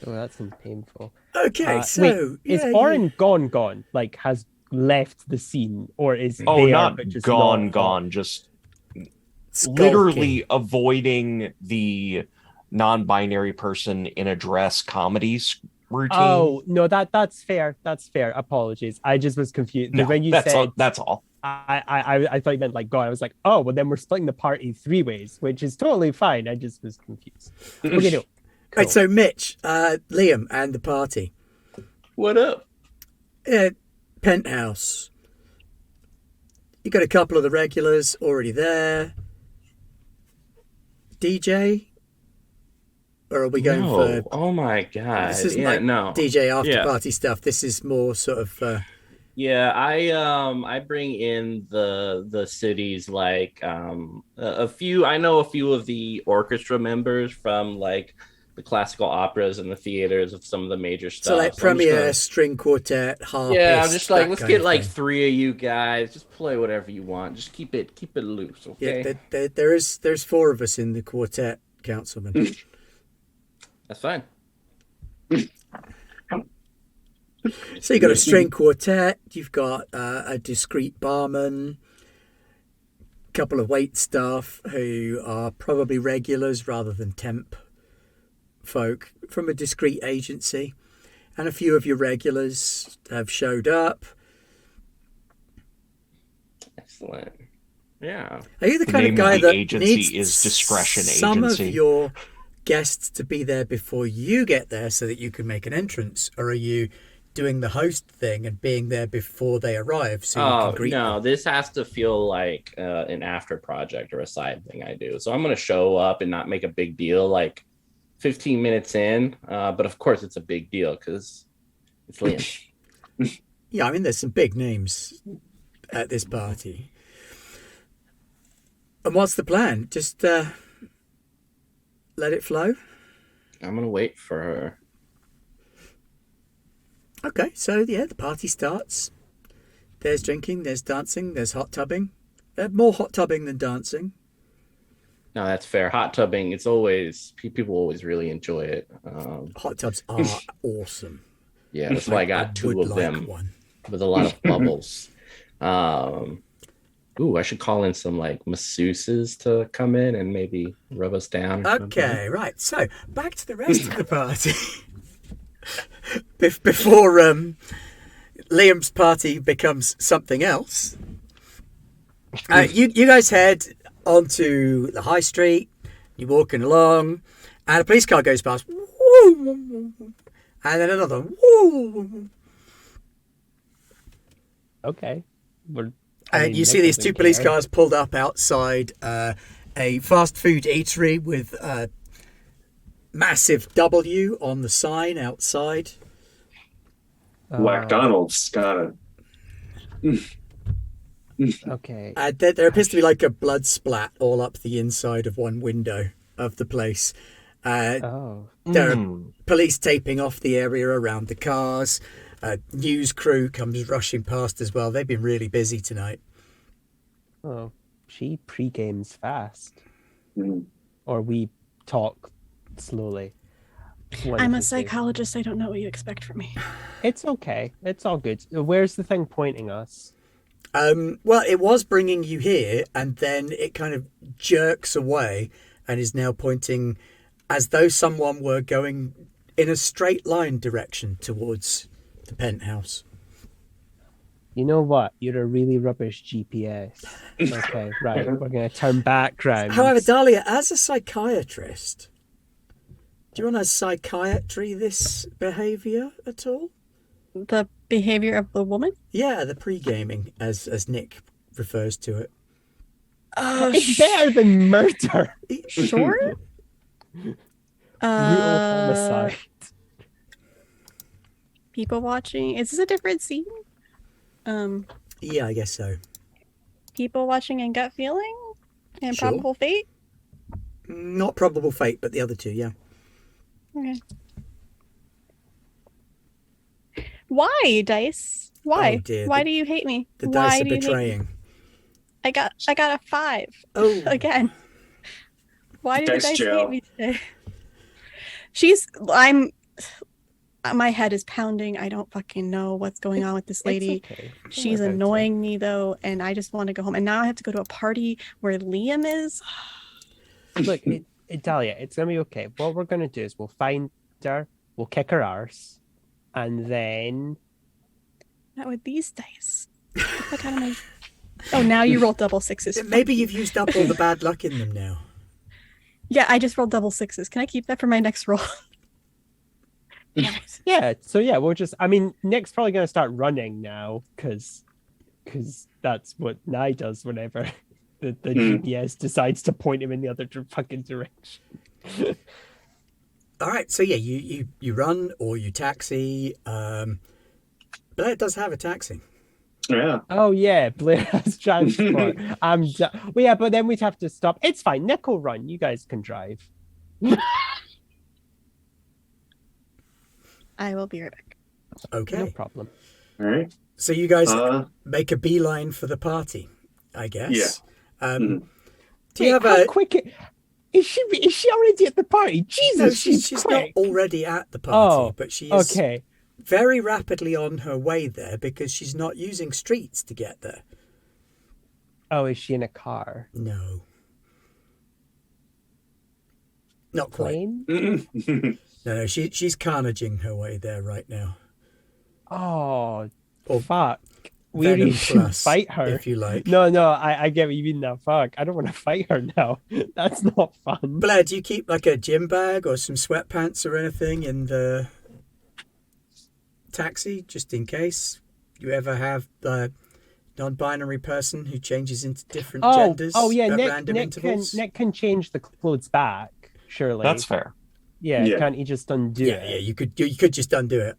Speaker 3: Oh, that seems painful.
Speaker 1: Okay,
Speaker 3: Wait,
Speaker 1: so
Speaker 3: is
Speaker 1: yeah,
Speaker 3: Orin gone? Like, has left the scene, or is
Speaker 2: Oh,
Speaker 3: there,
Speaker 2: not
Speaker 3: but just
Speaker 2: gone,
Speaker 3: not
Speaker 2: gone. Just
Speaker 1: skulking.
Speaker 2: literally avoiding the non-binary person in a dress comedies routine.
Speaker 3: Oh no, that's fair. That's fair. Apologies. I just was confused
Speaker 2: no,
Speaker 3: because when you
Speaker 2: that's
Speaker 3: said
Speaker 2: all. That's all.
Speaker 3: I thought you meant like God. I was like, oh, well then we're splitting the party 3 ways, which is totally fine. I just was confused. Okay, no. Cool.
Speaker 1: Right, so Mitch, Liam, and the party.
Speaker 4: What up?
Speaker 1: Penthouse. You got a couple of the regulars already there. DJ, or are we going
Speaker 4: No.
Speaker 1: for?
Speaker 4: Oh my god.
Speaker 1: This isn't
Speaker 4: Yeah,
Speaker 1: like
Speaker 4: no.
Speaker 1: DJ after
Speaker 4: Yeah.
Speaker 1: party stuff. This is more sort of.
Speaker 4: Yeah, I bring in the cities like a few. I know a few of the orchestra members from like the classical operas and the theaters of some of the major stuff.
Speaker 1: So like
Speaker 4: I'm just
Speaker 1: premier
Speaker 4: gonna-
Speaker 1: string quartet, harpist.
Speaker 4: yeah, I'm just like,
Speaker 1: that
Speaker 4: let's
Speaker 1: kind
Speaker 4: get
Speaker 1: of
Speaker 4: like
Speaker 1: thing.
Speaker 4: 3 of you guys. Just play whatever you want. Just keep it loose, okay?
Speaker 1: Yeah, there's 4 of us in the quartet, Councilman.
Speaker 4: That's fine.
Speaker 1: So you've got a string quartet, you've got a discreet barman, a couple of wait staff who are probably regulars rather than temp folk from a discreet agency, and a few of your regulars have showed up.
Speaker 4: Excellent. Yeah.
Speaker 1: Are you the
Speaker 2: The
Speaker 1: kind of
Speaker 2: name
Speaker 1: guy
Speaker 2: of the
Speaker 1: that
Speaker 2: agency
Speaker 1: needs
Speaker 2: is Discretion
Speaker 1: some
Speaker 2: Agency.
Speaker 1: of your guests to be there before you get there so that you can make an entrance, or are you doing the host thing and being there before they arrive so you
Speaker 4: Oh
Speaker 1: can greet
Speaker 4: no,
Speaker 1: them?
Speaker 4: this has to feel like an after project or a side thing I do. So I'm gonna show up and not make a big deal like 15 minutes in, but of course it's a big deal because it's Liam.
Speaker 1: Yeah, I mean, there's some big names at this party. And what's the plan? Just let it flow?
Speaker 4: I'm gonna wait for her.
Speaker 1: Okay, so yeah, the party starts. There's drinking, there's dancing, there's hot tubbing. More hot tubbing than dancing.
Speaker 4: No, that's fair. Hot tubbing, it's always people always really enjoy it.
Speaker 1: Hot tubs are awesome.
Speaker 4: Yeah, that's why I got 2
Speaker 1: would
Speaker 4: of
Speaker 1: like
Speaker 4: them
Speaker 1: one.
Speaker 4: with a lot of bubbles. Ooh, I should call in some like masseuses to come in and maybe rub us down. or something.
Speaker 1: Okay, right. So back to the rest of the party. Before Liam's party becomes something else, you guys head onto the high street. You're walking along, and a police car goes past. And then another.
Speaker 3: Okay.
Speaker 1: And you see these 2 police cars pulled up outside a fast food eatery with a massive W on the sign outside.
Speaker 6: McDonald's got it.
Speaker 3: Okay.
Speaker 1: There appears to be like a blood splat all up the inside of one window of the place.
Speaker 3: Oh.
Speaker 1: There are police taping off the area around the cars. A news crew comes rushing past as well. They've been really busy tonight.
Speaker 3: Oh. She pre-games fast.
Speaker 6: Mm.
Speaker 3: Or we talk slowly. One
Speaker 5: I'm a
Speaker 3: of the two.
Speaker 5: psychologist. I don't know what you expect from me.
Speaker 3: It's okay. It's all good. Where's the thing pointing us?
Speaker 1: Well, it was bringing you here, and then it kind of jerks away and is now pointing as though someone were going in a straight line direction towards the penthouse.
Speaker 3: You know what? You're a really rubbish GPS. Okay, right. We're going to turn back round.
Speaker 1: However, Dahlia, as a psychiatrist, do you want to psychiatry this behaviour at all?
Speaker 5: The behavior of the woman?
Speaker 1: Yeah, the pre-gaming, as Nick refers to it.
Speaker 3: It's better than murder.
Speaker 5: Sure.
Speaker 3: Brutal homicide.
Speaker 5: People watching. Is this a different scene?
Speaker 1: Yeah, I guess so.
Speaker 5: People watching and gut feeling and
Speaker 1: Sure.
Speaker 5: probable fate.
Speaker 1: Not probable fate, but the other 2, yeah.
Speaker 5: Okay. Why, Dice? Why?
Speaker 1: Oh, dear.
Speaker 5: Why do you hate me?
Speaker 1: The
Speaker 5: Why
Speaker 1: dice are
Speaker 5: do you hate me?
Speaker 1: betraying.
Speaker 5: I got a 5
Speaker 1: Oh,
Speaker 5: again. Why do the
Speaker 6: Dice
Speaker 5: dice
Speaker 6: jail.
Speaker 5: hate me today? My head is pounding. I don't fucking know what's going on with this lady.
Speaker 3: It's okay. Don't
Speaker 5: She's
Speaker 3: worry about
Speaker 5: annoying me though, and I just want to go home. And now I have to go to a party where Liam is.
Speaker 3: it. Look, Italia, it's gonna be okay. What we're gonna do is we'll find her, we'll kick her arse, and then
Speaker 5: Not with these dice. Get the fuck out of my... Oh, now you roll double sixes.
Speaker 1: maybe you've used up all the bad luck in them now.
Speaker 5: Yeah, I just rolled double sixes. Can I keep that for my next roll? Damn it.
Speaker 3: yeah. So yeah, we'll just. I mean, Nick's probably gonna start running now because that's what Nye does whenever the GPS decides to point him in the other fucking direction.
Speaker 1: All right, so yeah, you run or you taxi. Blair does have a taxi.
Speaker 6: Yeah.
Speaker 3: Oh yeah, Blair has transport. Well, yeah, but then we'd have to stop. It's fine. Nick will run. You guys can drive.
Speaker 5: I will be right back.
Speaker 1: Okay,
Speaker 3: No problem.
Speaker 6: All right.
Speaker 1: so you guys
Speaker 6: Uh,
Speaker 1: make a beeline for the party, I guess.
Speaker 6: Yeah.
Speaker 1: Do you have
Speaker 3: how
Speaker 1: a?
Speaker 3: quick? Is she already at the party? Jesus,
Speaker 1: No,
Speaker 3: she's
Speaker 1: she's not
Speaker 3: quick.
Speaker 1: already at the party,
Speaker 3: Oh,
Speaker 1: but she is
Speaker 3: Okay.
Speaker 1: very rapidly on her way there because she's not using streets to get there.
Speaker 3: Oh, is she in a car?
Speaker 1: No, not quite.
Speaker 3: Plane?
Speaker 1: No, she's carnaging her way there right now.
Speaker 3: Oh,
Speaker 1: Or
Speaker 3: fuck. We
Speaker 1: Venom
Speaker 3: really should
Speaker 1: Plus,
Speaker 3: fight her.
Speaker 1: if you like.
Speaker 3: No, I get what you mean now. Fuck. I don't want to fight her now. That's not fun.
Speaker 1: Blair, do you keep like a gym bag or some sweatpants or anything in the taxi just in case you ever have a non-binary person who changes into different genders
Speaker 3: yeah,
Speaker 1: at
Speaker 3: Nick,
Speaker 1: random
Speaker 3: Nick
Speaker 1: intervals?
Speaker 3: Nick can change the clothes back, surely.
Speaker 2: That's fair.
Speaker 3: Yeah,
Speaker 6: Yeah.
Speaker 3: can't he just undo
Speaker 1: yeah,
Speaker 3: it?
Speaker 1: yeah, you could just undo it.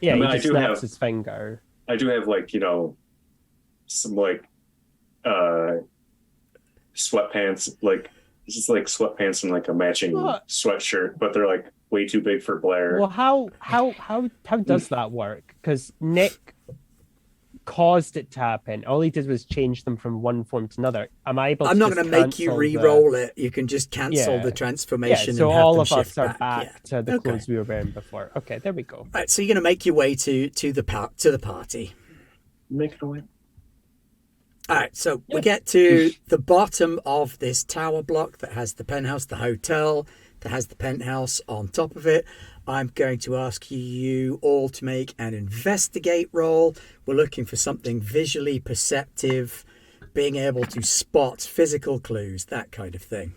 Speaker 3: Yeah,
Speaker 6: I mean,
Speaker 3: he
Speaker 6: I
Speaker 3: just
Speaker 6: do
Speaker 3: snaps
Speaker 6: have-
Speaker 3: his finger.
Speaker 6: I do have like, some like sweatpants, like it's just like sweatpants and like a matching
Speaker 3: What?
Speaker 6: sweatshirt, but they're like way too big for Blair.
Speaker 3: Well, how does that work? Because Nick caused it to happen. All he did was change them from one form to another. Am I able?
Speaker 1: I'm
Speaker 3: to
Speaker 1: not
Speaker 3: just
Speaker 1: going to make you
Speaker 3: cancel
Speaker 1: re-roll it. You can just cancel
Speaker 3: Yeah.
Speaker 1: the
Speaker 3: Yeah,
Speaker 1: transformation.
Speaker 3: so
Speaker 1: and have
Speaker 3: all
Speaker 1: them
Speaker 3: of us
Speaker 1: shift
Speaker 3: are back
Speaker 1: Yeah.
Speaker 3: to the
Speaker 1: Okay.
Speaker 3: clothes we were wearing before. Okay, there we go.
Speaker 1: Right, so you're going to make your way to the party.
Speaker 6: Make it away.
Speaker 1: All right, so we get to the bottom of this tower block that has the penthouse, the hotel that has the penthouse on top of it. I'm going to ask you all to make an investigate roll. We're looking for something visually perceptive, being able to spot physical clues, that kind of thing.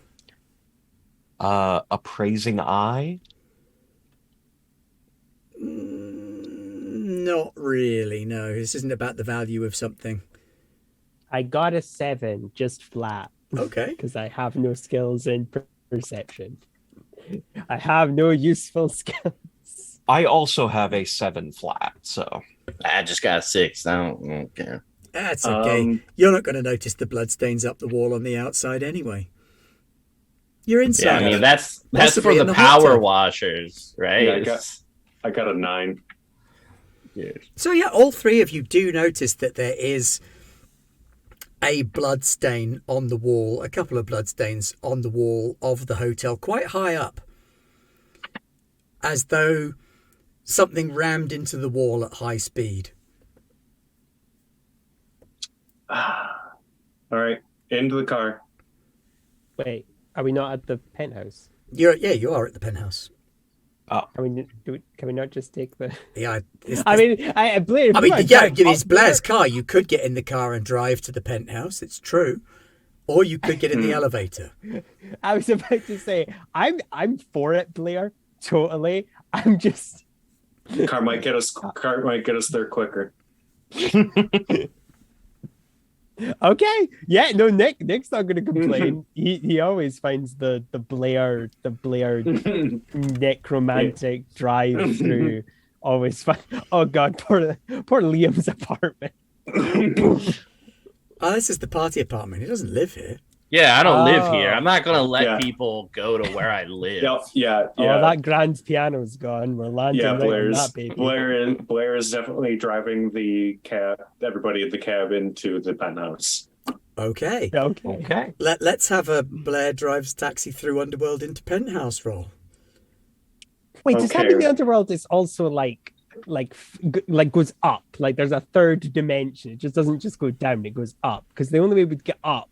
Speaker 2: Appraising eye.
Speaker 1: Not really, no. This isn't about the value of something.
Speaker 3: I got a 7, just flat,
Speaker 1: Okay.
Speaker 3: because I have no skills in perception. I have no useful skills.
Speaker 2: I also have a 7 flat, so
Speaker 4: I just got a 6. I don't care.
Speaker 1: That's okay. You're not going to notice the bloodstains up the wall on the outside anyway. You're
Speaker 4: Yeah,
Speaker 1: inside.
Speaker 4: I mean that's
Speaker 1: Possibly
Speaker 4: for
Speaker 1: in
Speaker 4: the
Speaker 1: the hot
Speaker 4: power
Speaker 1: tub.
Speaker 4: washers, right?
Speaker 6: Yeah, I got a 9.
Speaker 4: Yeah.
Speaker 1: So yeah, all three of you do notice that there is a blood stain on the wall, a couple of blood stains on the wall of the hotel, quite high up, as though something rammed into the wall at high speed.
Speaker 6: All right, into the car.
Speaker 3: Wait, are we not at the penthouse?
Speaker 1: You are at the penthouse.
Speaker 3: Can we not just take the?
Speaker 1: Yeah,
Speaker 3: Blair.
Speaker 1: it's Blair's car. You could get in the car and drive to the penthouse. It's true, or you could get in the elevator.
Speaker 3: I was about to say I'm for it, Blair. Totally. I'm just.
Speaker 6: Car might get us there quicker.
Speaker 3: Okay. Yeah. No. Nick's not going to complain. He always finds the Blair necromantic drive through always fun. Oh God, poor Liam's apartment.
Speaker 1: Oh, this is the party apartment. He doesn't live here.
Speaker 4: Yeah, I don't live here. I'm not gonna let
Speaker 6: Yeah.
Speaker 4: people go to where I live.
Speaker 6: Yeah.
Speaker 3: Oh, that grand piano's gone. We're landing
Speaker 6: Yeah,
Speaker 3: right on
Speaker 6: Blair's
Speaker 3: that, baby.
Speaker 6: Blair is definitely driving the cab, everybody in the cab into the penthouse.
Speaker 1: Okay.
Speaker 3: Okay.
Speaker 2: Okay.
Speaker 1: Let's have a Blair drives taxi through Underworld into Penthouse roll.
Speaker 3: Wait, does that
Speaker 6: Okay.
Speaker 3: mean the underworld is also like goes up? Like there's a third dimension. It just doesn't just go down, it goes up. Because the only way we'd get up,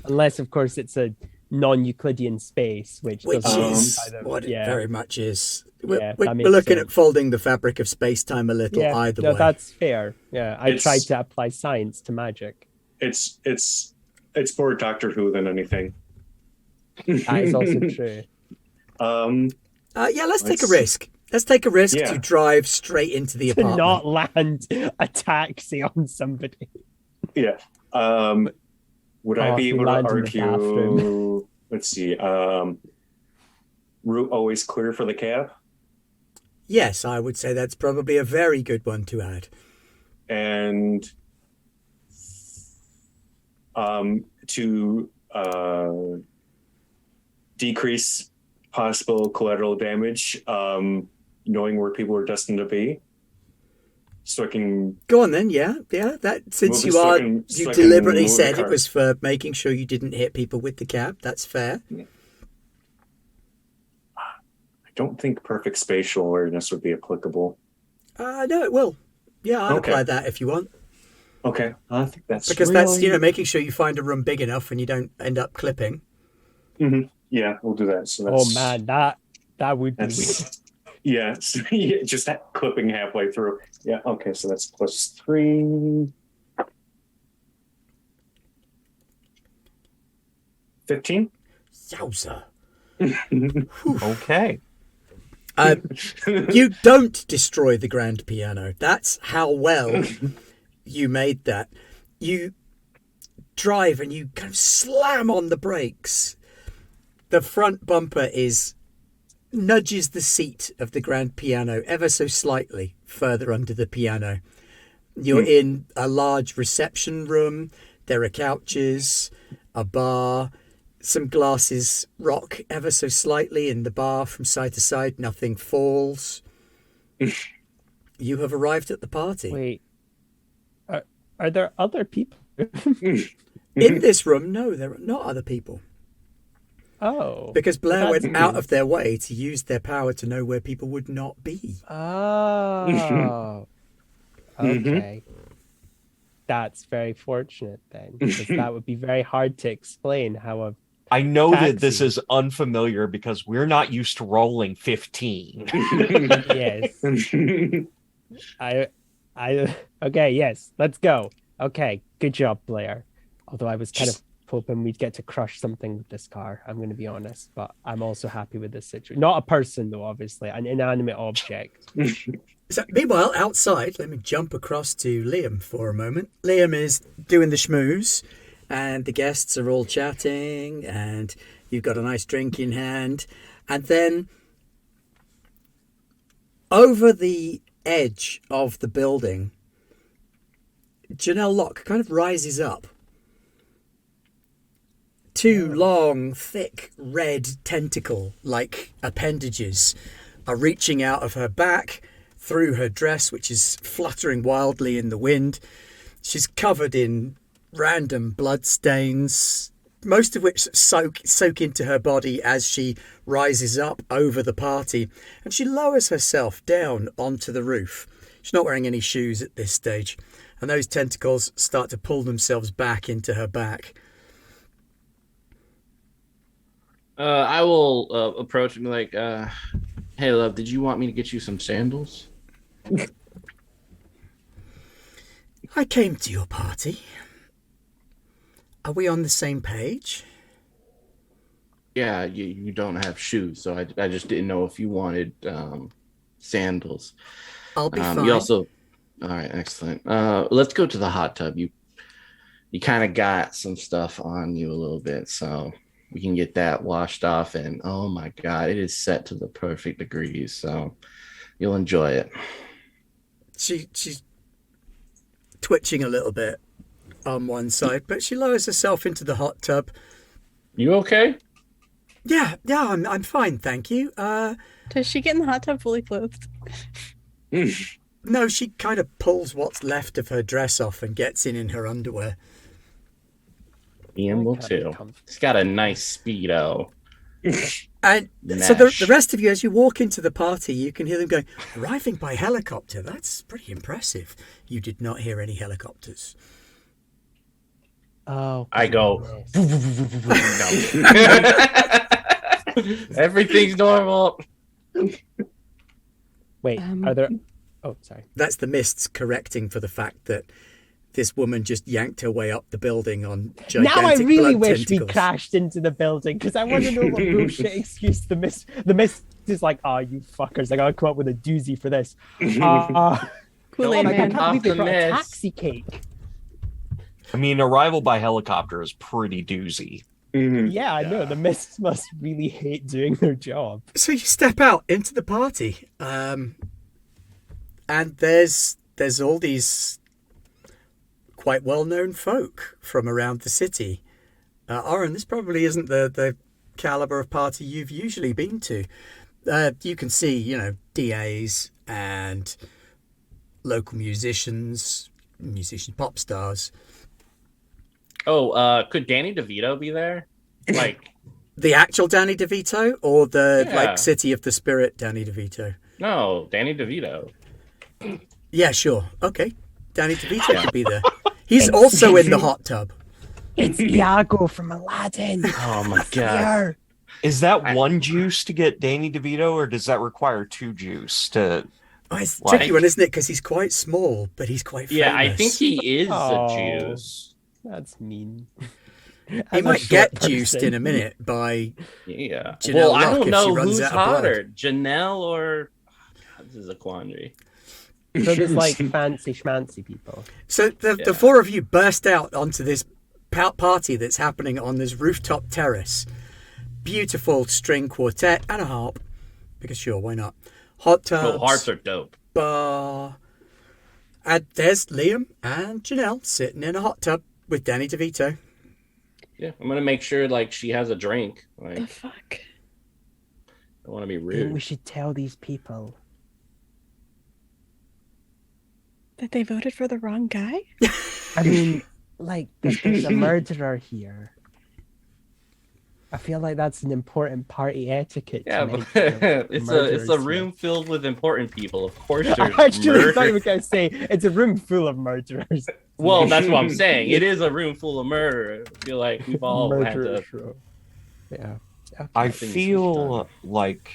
Speaker 3: unless of course it's a non-Euclidean space, which
Speaker 1: Which
Speaker 3: doesn't
Speaker 1: is
Speaker 3: kind of-
Speaker 1: what it
Speaker 3: yeah.
Speaker 1: very much is. We're,
Speaker 3: Yeah,
Speaker 1: we're,
Speaker 3: that
Speaker 1: we're
Speaker 3: makes
Speaker 1: looking
Speaker 3: sense.
Speaker 1: at folding the fabric of space-time a little
Speaker 3: Yeah,
Speaker 1: either
Speaker 3: no,
Speaker 1: way.
Speaker 3: that's fair. Yeah, I
Speaker 6: It's-
Speaker 3: tried to apply science to magic.
Speaker 6: It's more Doctor Who than anything.
Speaker 3: That is also true.
Speaker 1: Yeah, let's take a
Speaker 6: Let's-
Speaker 1: risk. Let's take a risk
Speaker 6: Yeah.
Speaker 1: to drive straight into the
Speaker 3: To
Speaker 1: apartment.
Speaker 3: not land a taxi on somebody.
Speaker 6: Yeah. Would I
Speaker 3: Oh,
Speaker 6: be
Speaker 3: if we
Speaker 6: able to
Speaker 3: land in the
Speaker 6: argue?
Speaker 3: bathroom.
Speaker 6: Let's see. Route always clear for the cab,
Speaker 1: Yes, I would say that's probably a very good one to add.
Speaker 6: and to decrease possible collateral damage, knowing where people are destined to be, so I can.
Speaker 1: Go on then, yeah. That since
Speaker 6: Move
Speaker 1: you
Speaker 6: it so I
Speaker 1: are,
Speaker 6: can- so
Speaker 1: you
Speaker 6: I can
Speaker 1: deliberately
Speaker 6: move the
Speaker 1: said it
Speaker 6: car.
Speaker 1: was for making sure you didn't hit people with the cab. That's fair.
Speaker 6: I don't think perfect spatial awareness would be applicable.
Speaker 1: No, it will. Yeah, I'll
Speaker 6: Okay.
Speaker 1: apply that if you want,
Speaker 6: Okay, I think that's
Speaker 1: because that's
Speaker 6: really-
Speaker 1: making sure you find a room big enough and you don't end up clipping.
Speaker 6: Mhm. Yeah, we'll do that. So that's,
Speaker 3: Oh man, that would be weird.
Speaker 6: that's yeah, so, yeah, just that clipping halfway through. Yeah, okay, so that's +3. 15.
Speaker 1: Yowza.
Speaker 2: Okay.
Speaker 1: You don't destroy the grand piano. That's how well you made that. You drive and you kind of slam on the brakes. The front bumper nudges the seat of the grand piano ever so slightly further under the piano. You're in a large reception room. There are couches, a bar. Some glasses rock ever so slightly in the bar from side to side. Nothing falls. You have arrived at the party.
Speaker 3: Wait, are there other people?
Speaker 1: In this room, no, there are not other people.
Speaker 3: Oh,
Speaker 1: Because Blair
Speaker 3: That's
Speaker 1: went out of their way to use their power to know where people would not be.
Speaker 3: oh, okay. That's very fortunate then, because that would be very hard to explain how a
Speaker 2: I know that this
Speaker 3: Taxi.
Speaker 2: is unfamiliar because we're not used to rolling 15.
Speaker 3: yes. I okay, yes, let's go. Okay, good job, Blair. Although I was kind of hoping we'd get to crush something with this car, I'm going to be honest, but I'm also happy with this situation. Not a person, though, obviously, an inanimate object.
Speaker 1: So, meanwhile, outside, let me jump across to Liam for a moment. Liam is doing the schmooze, and the guests are all chatting, and you've got a nice drink in hand. And then over the edge of the building, Janelle Locke kind of rises up. Two long, thick, red tentacle-like appendages are reaching out of her back through her dress, which is fluttering wildly in the wind. She's covered in random blood stains, most of which soak into her body as she rises up over the party, and she lowers herself down onto the roof. She's not wearing any shoes at this stage, and those tentacles start to pull themselves back into her back.
Speaker 4: I will approach and be like, "Hey, love, did you want me to get you some sandals?"
Speaker 1: I came to your party. Are we on the same page?
Speaker 4: Yeah, you don't have shoes, so I just didn't know if you wanted sandals.
Speaker 1: I'll be fine.
Speaker 4: You also, all right, excellent. Let's go to the hot tub. You kind of got some stuff on you a little bit, so we can get that washed off. And oh my God, it is set to the perfect degrees, so you'll enjoy it.
Speaker 1: She's twitching a little bit on one side, but she lowers herself into the hot tub,
Speaker 4: You okay?
Speaker 1: Yeah, I'm fine, thank you.
Speaker 5: Does she get in the hot tub fully clothed?
Speaker 1: No, she kind of pulls what's left of her dress off and gets in her underwear.
Speaker 4: Ian will
Speaker 3: Okay,
Speaker 4: too.
Speaker 3: come.
Speaker 4: He's got a nice Speedo.
Speaker 1: And so the
Speaker 4: Mesh.
Speaker 1: rest of you, as you walk into the party, you can hear them going, arriving by helicopter. That's pretty impressive. You did not hear any helicopters.
Speaker 3: Oh,
Speaker 4: I go.
Speaker 3: goodness.
Speaker 4: No. Everything's normal.
Speaker 3: Wait, are there? Oh, sorry.
Speaker 1: That's the mists correcting for the fact that this woman just yanked her way up the building on gigantic
Speaker 3: Now I really
Speaker 1: blood
Speaker 3: wish
Speaker 1: tentacles.
Speaker 3: we crashed into the building because I want to know what bullshit excuse the mist is like. Oh, you fuckers! I gotta come up with a doozy for this.
Speaker 5: Kool-Aid
Speaker 3: Like, I
Speaker 5: man.
Speaker 3: can't believe they
Speaker 4: Off the
Speaker 3: brought a
Speaker 4: mist.
Speaker 3: taxi cake.
Speaker 2: I mean, arrival by helicopter is pretty doozy.
Speaker 6: Mhm.
Speaker 3: Yeah, I know. The mists must really hate doing their job.
Speaker 1: So you step out into the party, and there's all these quite well-known folk from around the city. Oren, this probably isn't the caliber of party you've usually been to. You can see, DAs and local musicians, pop stars.
Speaker 4: Oh, could Danny DeVito be there? Like,
Speaker 1: The actual Danny DeVito or the
Speaker 4: Yeah.
Speaker 1: City of the Spirit Danny DeVito?
Speaker 4: no, Danny DeVito.
Speaker 1: Yeah, sure. Okay. Danny DeVito could be there. He's also in the hot tub.
Speaker 3: It's Iago from Aladdin.
Speaker 4: Oh my god.
Speaker 3: Here.
Speaker 2: Is that one juice to get Danny DeVito, or does that require two juice to?
Speaker 1: Oh, it's a
Speaker 2: Like-
Speaker 1: tricky one, isn't it? Because he's quite small, but he's quite famous.
Speaker 4: Yeah, I think he is
Speaker 3: Oh.
Speaker 4: a juice.
Speaker 3: That's mean.
Speaker 1: He
Speaker 3: As a
Speaker 1: might
Speaker 3: short
Speaker 1: get juiced
Speaker 3: person.
Speaker 1: in a minute by...
Speaker 4: Yeah.
Speaker 1: Janelle
Speaker 4: Well, I
Speaker 1: Locke if
Speaker 4: don't
Speaker 1: she
Speaker 4: know
Speaker 1: runs
Speaker 4: who's
Speaker 1: out of blood.
Speaker 4: hotter, Janelle or this is a quandary.
Speaker 3: So there's like fancy schmancy people.
Speaker 1: So the
Speaker 4: Yeah.
Speaker 1: four of you burst out onto this party that's happening on this rooftop terrace. Beautiful string quartet and a harp. Because sure, why not? Hot tubs,
Speaker 4: Oh, hearts are dope.
Speaker 1: bar. And there's Liam and Janelle sitting in a hot tub with Danny DeVito.
Speaker 4: Yeah, I'm gonna make sure like she has a drink. Like,
Speaker 5: The fuck?
Speaker 4: I don't want to be
Speaker 3: I think
Speaker 4: rude.
Speaker 3: we should tell these people.
Speaker 5: That they voted for the wrong guy?
Speaker 3: I mean, like, there's a murderer here. I feel like that's an important party etiquette. to
Speaker 4: Yeah, but
Speaker 3: mention of
Speaker 4: it's
Speaker 3: murderers
Speaker 4: a
Speaker 3: here.
Speaker 4: room filled with important people. Of course,
Speaker 3: I
Speaker 4: there's
Speaker 3: actually
Speaker 4: murder.
Speaker 3: thought you were going to say it's a room full of murderers.
Speaker 4: Well, that's what I'm saying. It is a room full of murder. I feel like we've all had to.
Speaker 3: Murderers row. Yeah. Okay.
Speaker 2: I
Speaker 4: things we've
Speaker 2: feel
Speaker 4: done.
Speaker 2: like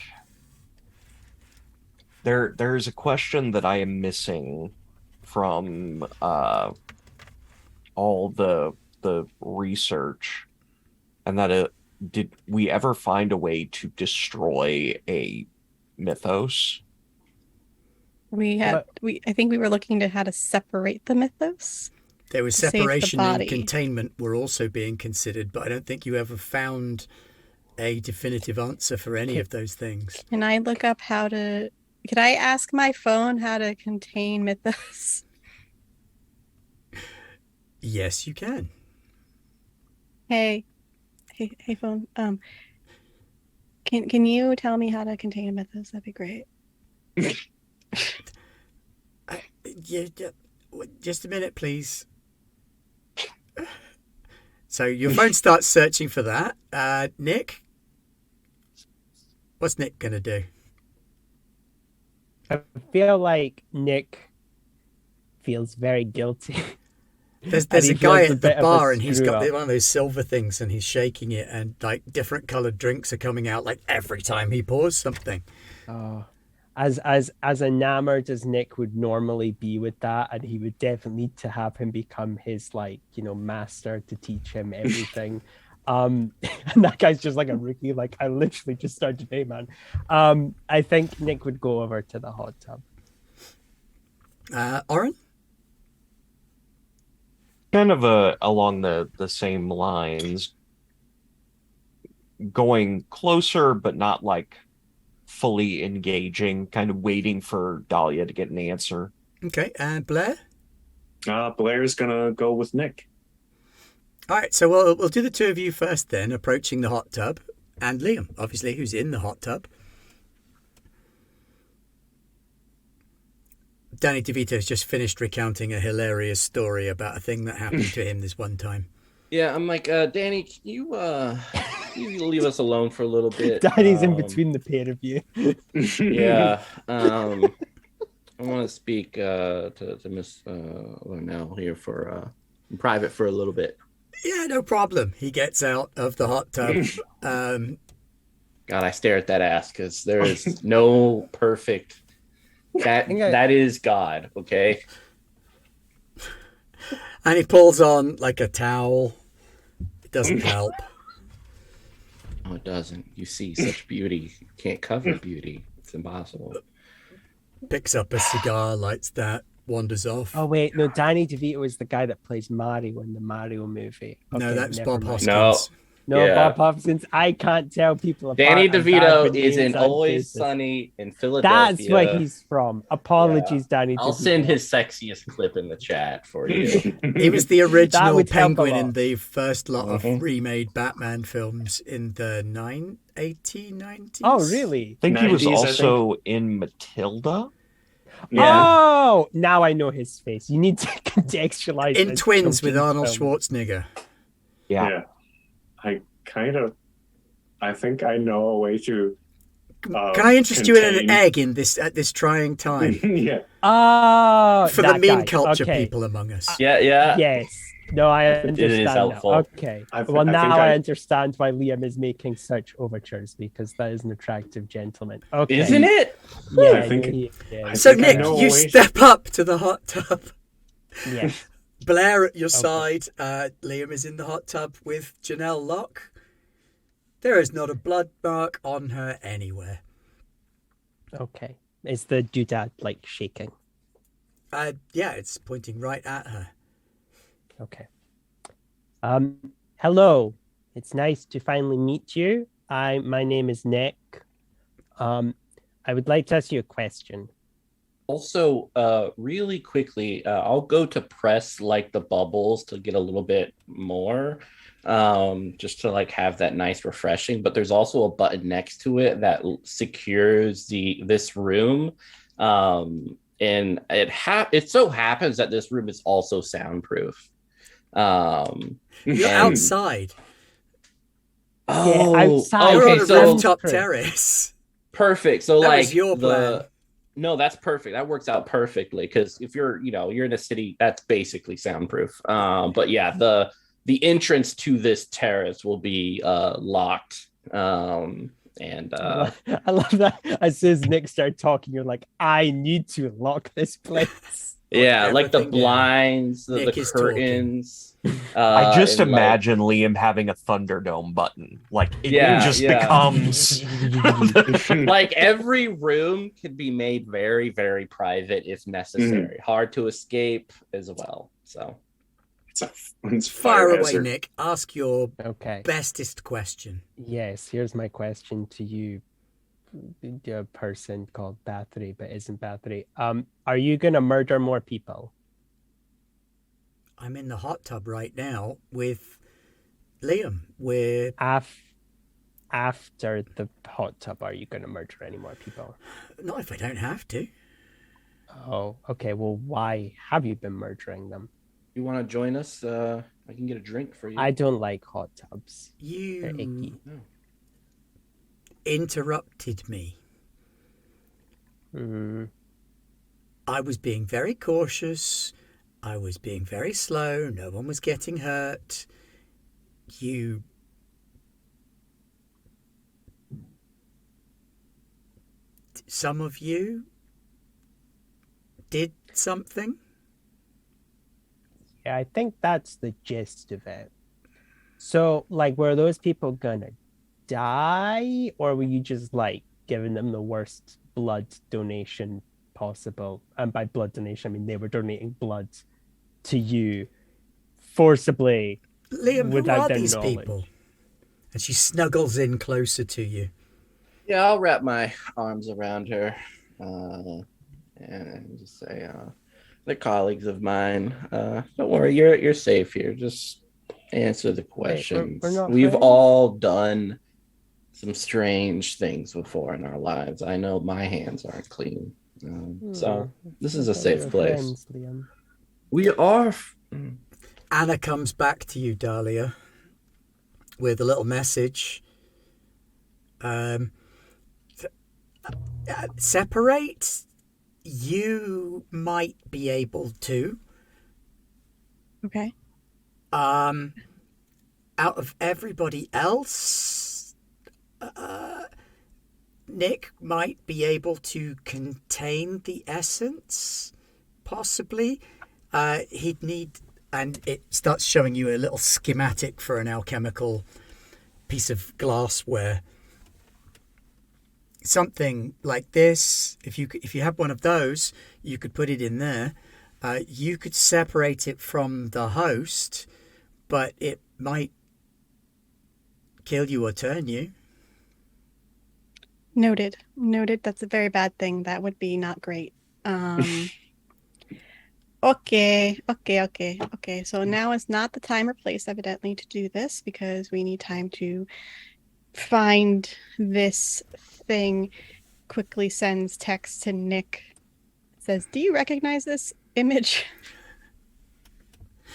Speaker 2: there's a question that I am missing from all the research, and that did we ever find a way to destroy a mythos?
Speaker 5: I think we were looking to how to separate the mythos.
Speaker 1: There was
Speaker 5: To save the
Speaker 1: separation and
Speaker 5: body.
Speaker 1: containment were also being considered, but I don't think you ever found a definitive answer for any of those things.
Speaker 5: Can I look up how to? Could I ask my phone how to contain mythos?
Speaker 1: Yes, you can.
Speaker 5: Hey phone. Can you tell me how to contain a mythos? That'd be great.
Speaker 1: Just a minute, please. So your phone starts searching for that. Nick? What's Nick going to do?
Speaker 3: I feel like Nick feels very guilty.
Speaker 1: There's
Speaker 3: And
Speaker 1: a
Speaker 3: he
Speaker 1: guy
Speaker 3: feels a
Speaker 1: at the
Speaker 3: bit of a
Speaker 1: bar and he's
Speaker 3: screw
Speaker 1: got
Speaker 3: up.
Speaker 1: one of those silver things and he's shaking it and like different coloured drinks are coming out like every time he pours something.
Speaker 3: Oh, as enamored as Nick would normally be with that, and he would definitely need to have him become his master to teach him everything. And that guy's just like a rookie. Like, I literally just started today, man. I think Nick would go over to the hot tub.
Speaker 1: Oren?
Speaker 2: Kind of along the same lines, going closer but not like fully engaging, kind of waiting for Dahlia to get an answer.
Speaker 1: Okay, and Blair?
Speaker 6: Blair's gonna go with Nick.
Speaker 1: All right, so we'll do the two of you first then, approaching the hot tub, and Liam, obviously, who's in the hot tub. Danny DeVito's just finished recounting a hilarious story about a thing that happened to him this one time.
Speaker 4: Yeah, I'm like, Danny, can you leave us alone for a little bit?
Speaker 3: Danny's in between the pair of you.
Speaker 4: Yeah. I want to speak to Miss Larnell here in private for a little bit.
Speaker 1: Yeah, no problem. He gets out of the hot tub.
Speaker 4: God, I stare at that ass because there is no perfect. That is God, okay?
Speaker 1: And he pulls on like a towel. It doesn't help.
Speaker 4: No, it doesn't. You see such beauty. You can't cover beauty. It's impossible.
Speaker 1: Picks up a cigar, lights that, wanders off.
Speaker 3: Oh wait, no, Danny DeVito is the guy that plays Mario in the Mario movie.
Speaker 1: No,
Speaker 3: Okay,
Speaker 1: that's
Speaker 3: never
Speaker 1: Bob
Speaker 3: mind.
Speaker 1: Hoskins.
Speaker 3: No,
Speaker 4: Yeah.
Speaker 3: Bob Hoskins. I can't tell people apart.
Speaker 4: Danny
Speaker 3: I'm bad
Speaker 4: DeVito
Speaker 3: with
Speaker 4: is
Speaker 3: names
Speaker 4: in
Speaker 3: and
Speaker 4: Always
Speaker 3: faces.
Speaker 4: Sunny in Philadelphia.
Speaker 3: That's where he's from. Apologies, Danny.
Speaker 4: I'll
Speaker 3: DeVito.
Speaker 4: send his sexiest clip in the chat for you.
Speaker 1: He was the original
Speaker 3: would help a
Speaker 1: Penguin
Speaker 3: lot.
Speaker 1: in the first lot of
Speaker 4: Mhm.
Speaker 1: remade Batman films in the 1890s.
Speaker 3: Oh, really?
Speaker 2: I think he was
Speaker 6: 90s, I
Speaker 2: also in Matilda.
Speaker 6: Yeah.
Speaker 3: Oh, now I know his face. You need to contextualize.
Speaker 1: In
Speaker 3: this
Speaker 1: Twins with
Speaker 3: children's
Speaker 1: Arnold
Speaker 3: film.
Speaker 1: Schwarzenegger.
Speaker 2: Yeah.
Speaker 6: I think I know a way to.
Speaker 1: Can I interest you in an
Speaker 6: contain-
Speaker 1: egg at this trying time
Speaker 6: Yeah.
Speaker 3: Oh,
Speaker 1: for the
Speaker 3: that
Speaker 1: meme
Speaker 3: guy.
Speaker 1: culture
Speaker 3: Okay.
Speaker 1: people among us?
Speaker 4: Yeah.
Speaker 3: Yes. No, I understand.
Speaker 4: is
Speaker 3: now.
Speaker 4: helpful.
Speaker 3: Okay.
Speaker 6: I
Speaker 3: Well,
Speaker 6: think
Speaker 3: now
Speaker 6: I-
Speaker 3: I understand why Liam is making such overtures because that is an attractive gentleman. Okay.
Speaker 4: Isn't it?
Speaker 3: Yeah,
Speaker 6: I think-
Speaker 3: he is.
Speaker 1: So
Speaker 6: think I
Speaker 1: Nick,
Speaker 6: know a
Speaker 1: you
Speaker 6: way-
Speaker 1: step up to the hot tub.
Speaker 3: Yes.
Speaker 1: Blair at your side. Liam is in the hot tub with Janelle Locke. There is not a blood mark on her anywhere.
Speaker 3: Okay. Is the doodad like shaking?
Speaker 1: Yeah, it's pointing right at her.
Speaker 3: Okay. Hello. It's nice to finally meet you. My name is Nick. I would like to ask you a question.
Speaker 4: Also, really quickly, I'll go to press like the bubbles to get a little bit more, just to like have that nice refreshing. But there's also a button next to it that secures this room, and it so happens that this room is also soundproof.
Speaker 1: You're
Speaker 4: And-
Speaker 1: outside.
Speaker 4: Oh,
Speaker 3: outside.
Speaker 1: You're
Speaker 4: okay,
Speaker 1: on a
Speaker 4: so
Speaker 1: rooftop
Speaker 3: Chris.
Speaker 1: terrace.
Speaker 4: perfect. So
Speaker 1: That
Speaker 4: like
Speaker 1: was your plan.
Speaker 4: No, that's perfect. That works out perfectly because if you're in a city, that's basically soundproof. But yeah, the entrance to this terrace will be locked. And
Speaker 3: I love that. As soon as Nick started talking, you're like, I need to lock this place.
Speaker 4: yeah, like the
Speaker 1: everything down.
Speaker 4: blinds, the
Speaker 1: Nick is talking.
Speaker 4: curtains.
Speaker 2: I just
Speaker 4: and, like,
Speaker 2: imagine Liam having a Thunderdome button. Like it
Speaker 4: Yeah,
Speaker 2: just
Speaker 4: yeah.
Speaker 2: becomes.
Speaker 4: like every room can be made very, very private if necessary. Hard to escape as well. So
Speaker 6: It's
Speaker 1: Fire away,
Speaker 6: hazard.
Speaker 1: Nick. Ask your
Speaker 3: Okay.
Speaker 1: bestest question.
Speaker 3: Yes, here's my question to you, the person called Bathory, but isn't Bathory. Are you gonna murder more people?
Speaker 1: I'm in the hot tub right now with Liam. We're
Speaker 3: After the hot tub, are you gonna murder any more people?
Speaker 1: not if I don't have to.
Speaker 3: Oh, okay. Well, why have you been murdering them?
Speaker 4: you want to join us? I can get a drink for you.
Speaker 3: I don't like hot tubs. They're
Speaker 1: You
Speaker 3: icky.
Speaker 1: interrupted me.
Speaker 3: Mm,
Speaker 1: I was being very cautious. I was being very slow. No one was getting hurt. You some of you did something.
Speaker 3: yeah, I think that's the gist of it. So, like, were those people gonna die, or were you just like giving them the worst blood donation possible? And by blood donation, I mean they were donating blood to you forcibly.
Speaker 1: Liam, who
Speaker 3: Without
Speaker 1: are
Speaker 3: their
Speaker 1: these
Speaker 3: knowledge.
Speaker 1: people? And she snuggles in closer to you.
Speaker 4: Yeah, I'll wrap my arms around her and just say, they're colleagues of mine. Don't worry, you're safe here. Just Answer the questions.
Speaker 3: we're not
Speaker 4: We've
Speaker 3: friends?
Speaker 4: all done some strange things before in our lives. I know my hands aren't clean. So this is a safe place.
Speaker 3: Friends, Liam.
Speaker 4: We are.
Speaker 1: Anna comes back to you, Dahlia, with a little message. Separate? You might be able to.
Speaker 5: Okay.
Speaker 1: Out of everybody else, Nick might be able to contain the essence, possibly. He'd need, and it starts showing you a little schematic for an alchemical piece of glassware. Something like this. If you have one of those, you could put it in there. You could separate it from the host, but it might kill you or turn you.
Speaker 5: Noted. That's a very bad thing. That would be not great. Okay. So now is not the time or place, evidently, to do this because we need time to find this thing. Quickly sends text to Nick. Says, "Do you recognize this image?"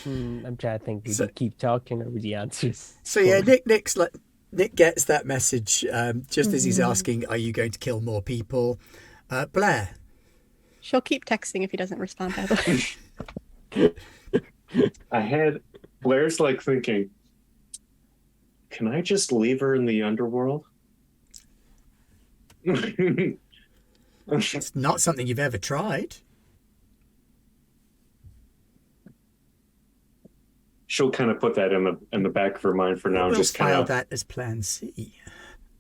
Speaker 3: I'm trying to think. Do we keep talking or would he answers?
Speaker 1: So yeah, Nick gets that message just as he's asking, "Are you going to kill more people?" Blair.
Speaker 5: She'll keep texting if he doesn't respond, by the way.
Speaker 6: Blair's like thinking, can I just leave her in the underworld?
Speaker 1: It's not something you've ever tried.
Speaker 6: She'll kind of put that in the back of her mind for now.
Speaker 1: We'll
Speaker 6: just kind
Speaker 1: file
Speaker 6: of
Speaker 1: that as Plan C.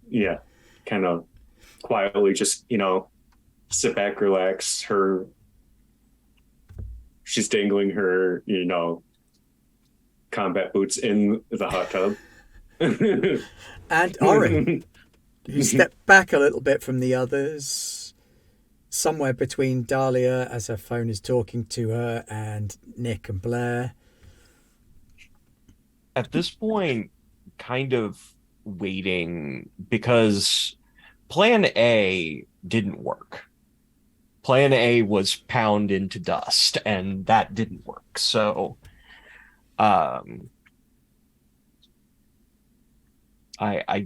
Speaker 6: Yeah, kind of quietly, just sit back, relax. She's dangling her combat boots in the hot tub.
Speaker 1: And Oren, you step back a little bit from the others, somewhere between Dahlia as her phone is talking to her and Nick and Blair.
Speaker 2: At this point, kind of waiting because Plan A didn't work. Plan A was pound into dust, and that didn't work. So, I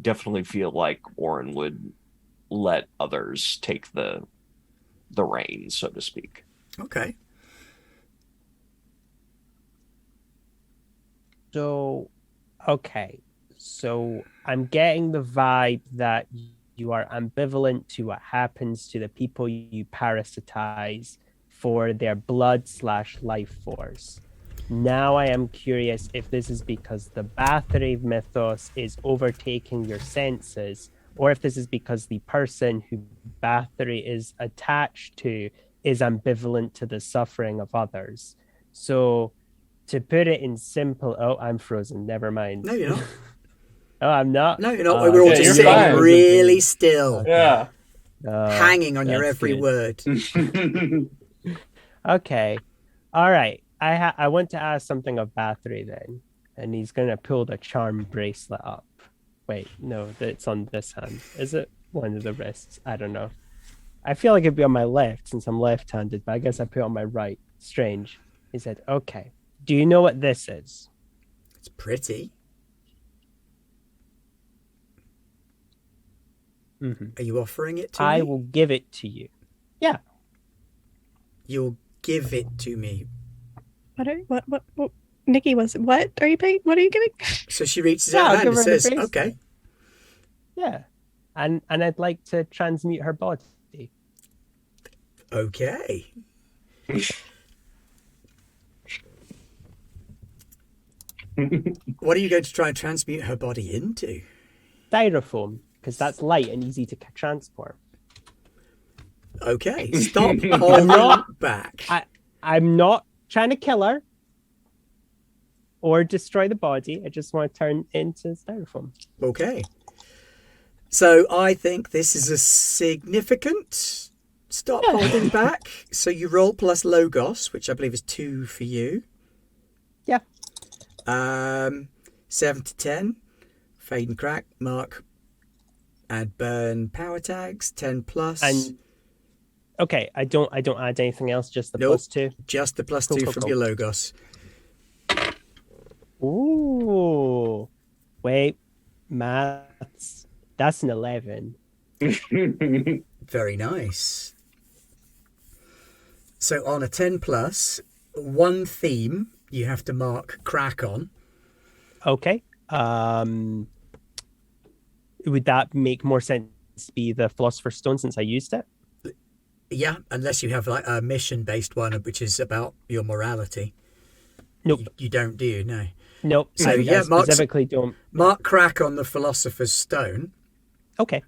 Speaker 2: definitely feel like Oren would let others take the reins, so to speak.
Speaker 1: Okay.
Speaker 3: So, okay. So I'm getting the vibe that you are ambivalent to what happens to the people you parasitize for their blood/life force. Now I am curious if this is because the Bathory mythos is overtaking your senses, or if this is because the person who Bathory is attached to is ambivalent to the suffering of others. So to put it in simple, I'm frozen. Never mind.
Speaker 1: No, you're not.
Speaker 3: Oh, I'm not.
Speaker 1: No, you're not. We're all
Speaker 4: yeah,
Speaker 1: just
Speaker 4: you're
Speaker 1: sitting
Speaker 4: fine.
Speaker 1: really still,
Speaker 4: Yeah.
Speaker 1: hanging on your
Speaker 3: that's
Speaker 1: every
Speaker 3: good.
Speaker 1: word.
Speaker 3: Okay. All right. I want to ask something of Bathory then. And he's going to pull the charm bracelet up. Wait, no, it's on this hand. Is it one of the wrists? I don't know. I feel like it'd be on my left since I'm left-handed, but I guess I put it on my right. Strange. He said, okay. Do you know what this is?
Speaker 1: It's pretty. Are you offering it to me?
Speaker 3: I will give it to you. Yeah.
Speaker 1: You'll give it to me.
Speaker 5: What? Nikki, what are you paying? What are you giving?
Speaker 1: So she reaches
Speaker 3: Yeah,
Speaker 1: out
Speaker 3: I'll
Speaker 1: her hand
Speaker 3: give
Speaker 1: and
Speaker 3: her the
Speaker 1: says,
Speaker 3: bracelet.
Speaker 1: okay.
Speaker 3: Yeah. And I'd like to transmute her body.
Speaker 1: Okay. What are you going to try and transmute her body into?
Speaker 3: Styrofoam, because that's light and easy to transport.
Speaker 1: Okay, stop holding back.
Speaker 3: I'm not trying to kill her or destroy the body. I just want to turn into styrofoam.
Speaker 1: Okay. So I think this is a significant stop holding back. So you roll plus Logos, which I believe is 2 for you.
Speaker 3: Yeah.
Speaker 1: 7 to 10, fade and crack, mark, add burn power tags, 10 plus.
Speaker 3: And okay, I don't add anything else, just the
Speaker 1: Nope.
Speaker 3: +2.
Speaker 1: Just the plus
Speaker 3: Cool,
Speaker 1: 2
Speaker 3: cool,
Speaker 1: from
Speaker 3: cool.
Speaker 1: your Logos.
Speaker 3: Ooh. Wait, maths. That's an 11.
Speaker 1: Very nice. So on a 10 plus, one theme you have to mark crack on.
Speaker 3: Okay. Would that make more sense to be the Philosopher's Stone since I used it?
Speaker 1: Yeah, unless you have like a mission-based one, which is about your morality.
Speaker 3: Nope.
Speaker 1: You don't, do you? No.
Speaker 3: Nope.
Speaker 1: So,
Speaker 3: I
Speaker 1: yeah, Mark's-
Speaker 3: specifically don't.
Speaker 1: Mark crack on the Philosopher's Stone,
Speaker 3: Okay.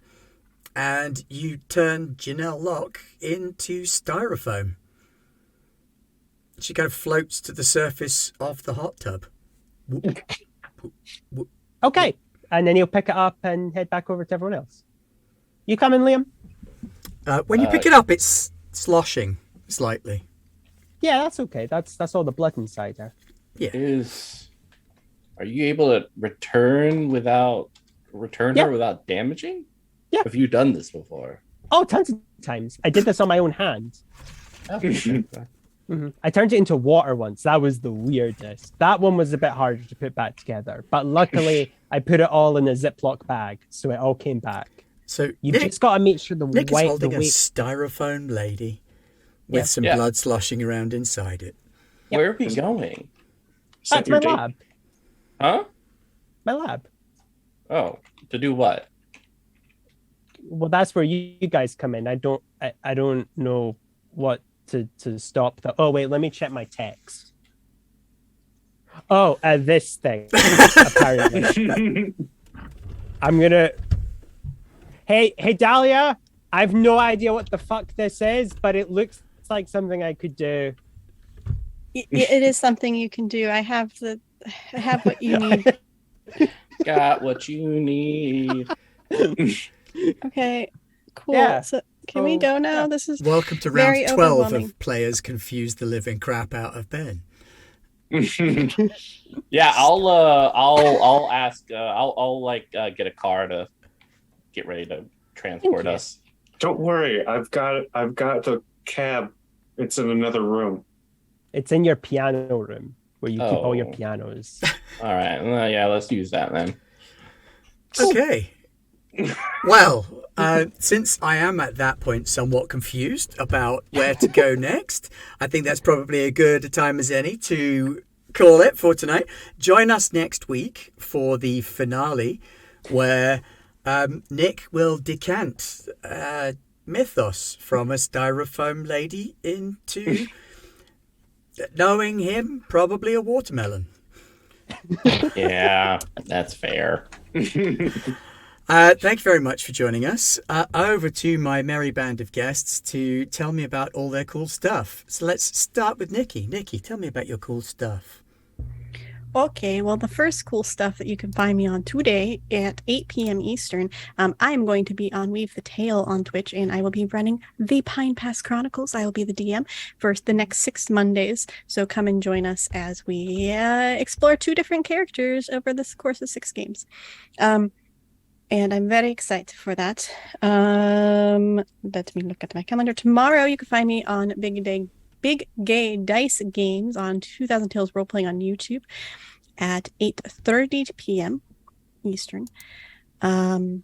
Speaker 1: and you turn Janelle Locke into styrofoam. She kind of floats to the surface of the hot tub. Whoop, whoop, whoop.
Speaker 3: Okay. And then you'll pick it up and head back over to everyone else. You coming, Liam?
Speaker 1: When you pick it up, it's sloshing slightly.
Speaker 3: Yeah, that's okay. That's all the blood inside there.
Speaker 4: Are you able to return
Speaker 3: Yeah.
Speaker 4: her without damaging?
Speaker 3: Yeah.
Speaker 4: Have you done this before?
Speaker 3: Oh, tons of times. I did this on my own hand. I turned it into water once. That was the weirdest. That one was a bit harder to put back together. But luckily, I put it all in a Ziploc bag, so it all came back.
Speaker 1: So
Speaker 3: You've
Speaker 1: Nick,
Speaker 3: just got to make sure the
Speaker 1: Nick is
Speaker 3: weight, the
Speaker 1: holding a
Speaker 3: weight.
Speaker 1: styrofoam lady with
Speaker 3: Yeah.
Speaker 1: some
Speaker 4: Yeah.
Speaker 1: blood sloshing around inside it.
Speaker 3: Yep.
Speaker 4: Where are we going?
Speaker 3: That's my lab.
Speaker 4: Huh?
Speaker 3: My lab.
Speaker 4: Oh, to do what?
Speaker 3: Well, that's where you guys come in. I don't know what to stop the. Oh wait, let me check my text. Oh, this thing. Apparently, I'm gonna. Hey, Dahlia. I've no idea what the fuck this is, but it looks like something I could do.
Speaker 5: It is something you can do. I have what you need.
Speaker 4: Got what you need.
Speaker 5: Okay, cool.
Speaker 3: Yeah.
Speaker 5: So can we go now?
Speaker 3: Yeah.
Speaker 5: This is
Speaker 1: Welcome to
Speaker 5: Very
Speaker 1: round 12
Speaker 5: overwhelming.
Speaker 1: of players confuse the living crap out of Ben.
Speaker 4: Yeah, I'll ask. I'll get a car to get ready to transport
Speaker 3: you.
Speaker 4: us.
Speaker 6: Don't worry, I've got the cab. It's in another room.
Speaker 3: It's in your piano room where you keep all your
Speaker 4: Oh.
Speaker 3: pianos.
Speaker 4: All right. Well, yeah, let's use that then.
Speaker 1: Okay. Well, since I am at that point somewhat confused about where to go next, I think that's probably a good time as any to call it for tonight. Join us next week for the finale where Nick will decant Mythos from a styrofoam lady into knowing him, probably a watermelon.
Speaker 4: Yeah, that's fair.
Speaker 1: Thank you very much for joining us. Over to my merry band of guests to tell me about all their cool stuff. So let's start with Nikki. Nikki, tell me about your cool stuff.
Speaker 5: Okay, well, the first cool stuff that you can find me on today at 8 p.m. Eastern, I'm going to be on Weave the Tale on Twitch, and I will be running the Pine Pass Chronicles. I will be the DM for the next 6 Mondays, so come and join us as we explore 2 different characters over the course of 6 games. And I'm very excited for that. Let me look at my calendar. Tomorrow, you can find me on Big Gay Dice Games on 2000 Tales Role Playing on YouTube at 8:30 p.m. Eastern. I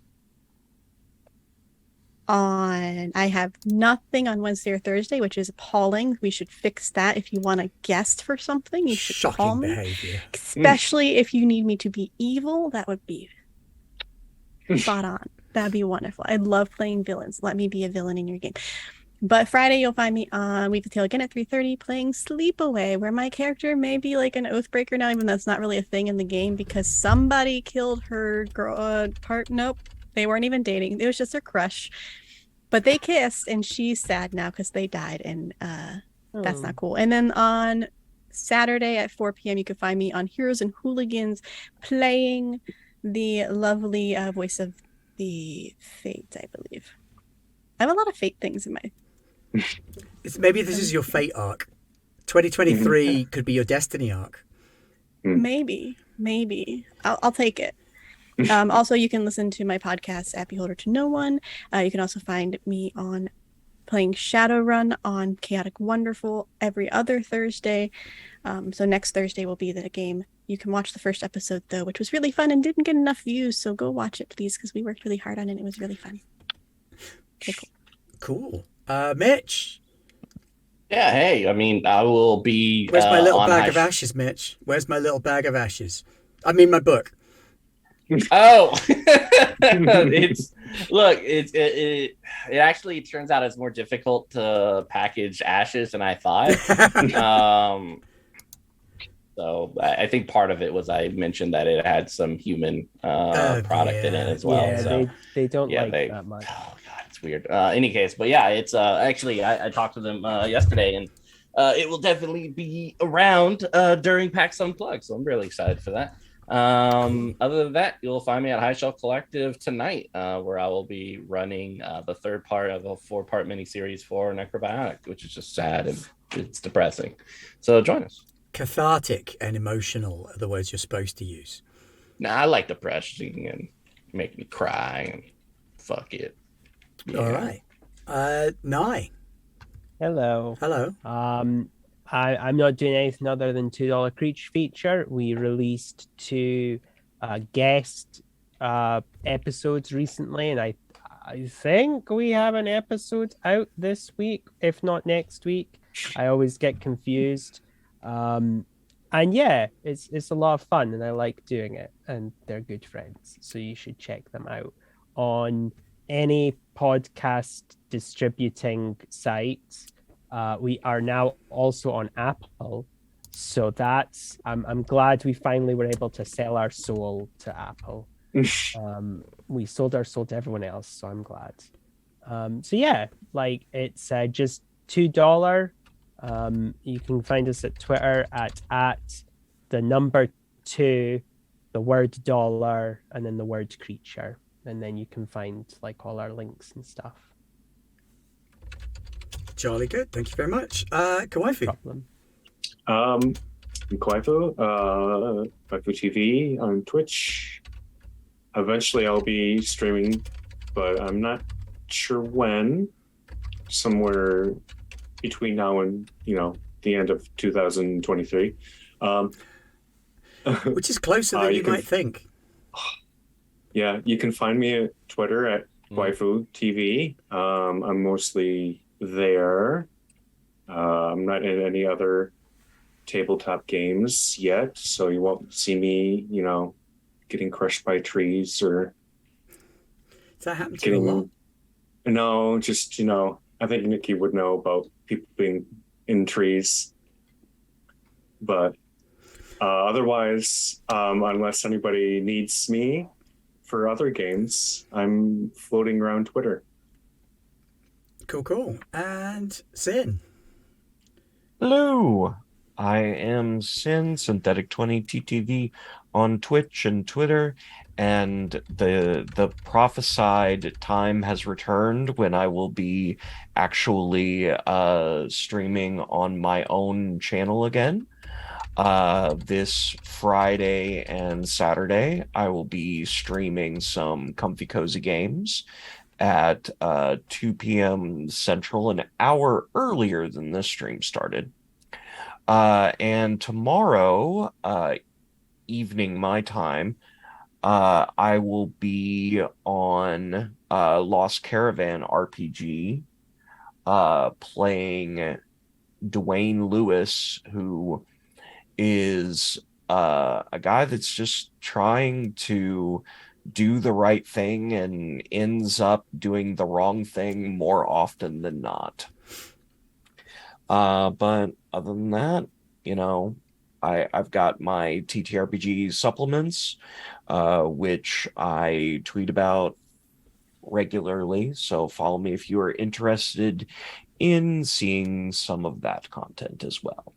Speaker 5: have nothing on Wednesday or Thursday, which is appalling. We should fix that. If you want a guest for something, you should call
Speaker 1: Shocking
Speaker 5: me.
Speaker 1: behavior.
Speaker 5: Especially if you need me to be evil, that would be spot on. That'd be wonderful. I love playing villains. Let me be a villain in your game. But Friday, you'll find me on Weave the Tale again at 3:30 playing Sleepaway, where my character may be like an Oathbreaker now, even though that's not really a thing in the game because somebody killed her girl Nope, they weren't even dating. It was just her crush. But they kissed, and she's sad now because they died, and that's not cool. And then on Saturday at 4 p.m., you can find me on Heroes and Hooligans playing the lovely voice of the Fate, I believe. I have a lot of Fate things in my...
Speaker 1: Maybe this is your fate arc. 2023 could be your destiny arc.
Speaker 5: Maybe. Maybe. I'll take it. Also, you can listen to my podcast, Appy Holder to No One. You can also find me on playing Shadowrun on Chaotic Wonderful every other Thursday. So next Thursday will be the game. You can watch the first episode, though, which was really fun and didn't get enough views. So go watch it, please, because we worked really hard on it. It was really fun. Okay, cool.
Speaker 1: Cool. Mitch,
Speaker 4: Yeah, hey, I mean, I will be.
Speaker 1: where's my little
Speaker 4: on
Speaker 1: bag
Speaker 4: High
Speaker 1: of ashes, Mitch? Where's my little bag of ashes? I mean, my book.
Speaker 4: Oh, it actually turns out it's more difficult to package ashes than I thought. So I think part of it was I mentioned that it had some human product in it as well.
Speaker 3: Yeah,
Speaker 4: so
Speaker 3: they don't
Speaker 4: yeah,
Speaker 3: like that much.
Speaker 4: oh god, it's weird. Any case, but yeah, it's actually I talked to them yesterday, and it will definitely be around during PAX Unplugged. So I'm really excited for that. Other than that, you'll find me at High Shelf Collective tonight, where I will be running the third part of a 4-part miniseries for Necrobiotic, which is just sad and it's depressing. So join us.
Speaker 1: Cathartic and emotional are the words you're supposed to use.
Speaker 4: Nah, I like depressing and make me cry and fuck it. Yeah.
Speaker 1: All right. Nye.
Speaker 3: Hello.
Speaker 1: Hello.
Speaker 3: I'm not doing anything other than $2 Creature feature. We released 2 guest episodes recently, and I think we have an episode out this week, if not next week. I always get confused. And yeah, it's a lot of fun, and I like doing it, and they're good friends, so you should check them out on any podcast distributing site. We are now also on Apple, so that's I'm glad we finally were able to sell our soul to Apple. We sold our soul to everyone else, so I'm glad. So yeah, like it's just $2. You can find us at Twitter at the number 2, the word dollar, and then the word creature, and then you can find like all our links and stuff.
Speaker 1: Jolly good. Thank you very much. Kawaifu.
Speaker 3: Problem.
Speaker 6: Kwaifu, Kwaifu TV on Twitch. Eventually I'll be streaming, but I'm not sure when. Somewhere between now and, the end of 2023.
Speaker 1: Which is closer than you might think.
Speaker 6: Yeah, you can find me at Twitter at Kwaifu TV. I'm mostly there. I'm not in any other tabletop games yet, so you won't see me, getting crushed by trees or
Speaker 1: Does that happen to you a lot?
Speaker 6: No, just, I think Nikki would know about people being in trees. But otherwise, unless anybody needs me for other games, I'm floating around Twitter.
Speaker 1: Cool. And Sin.
Speaker 2: Hello, I am Sin Synthetic 20 TTV on Twitch and Twitter, and the prophesied time has returned when I will be actually streaming on my own channel again. This Friday and Saturday, I will be streaming some Comfy Cozy Games at 2 p.m. Central, an hour earlier than this stream started. And tomorrow evening, my time, I will be on Lost Caravan RPG, playing Dwayne Lewis, who is a guy that's just trying to do the right thing and ends up doing the wrong thing more often than not. But other than that, I've got my TTRPG supplements, which I tweet about regularly. So follow me if you are interested in seeing some of that content as well.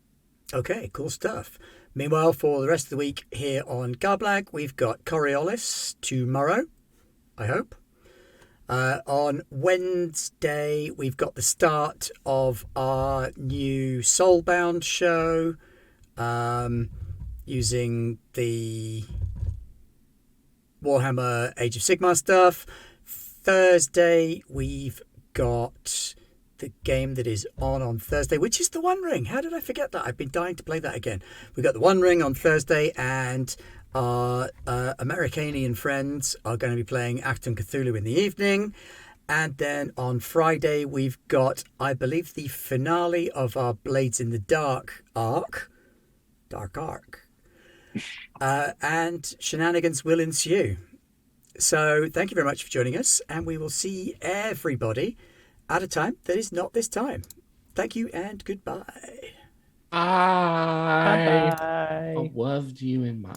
Speaker 1: Okay, cool stuff. Meanwhile, for the rest of the week here on Garblag, we've got Coriolis tomorrow, I hope. On Wednesday, we've got the start of our new Soulbound show. using the Warhammer Age of Sigmar stuff. Thursday, we've got the game that is on Thursday, which is the One Ring. How did I forget that? I've been dying to play that again. We've got the One Ring on Thursday, and our Americanian friends are going to be playing Actum Cthulhu in the evening. And then on Friday, we've got, I believe, the finale of our Blades in the Dark arc. Dark arc. And shenanigans will ensue. So thank you very much for joining us, and we will see everybody at a time that is not this time. Thank you and goodbye.
Speaker 4: I
Speaker 3: Bye.
Speaker 4: loved you in my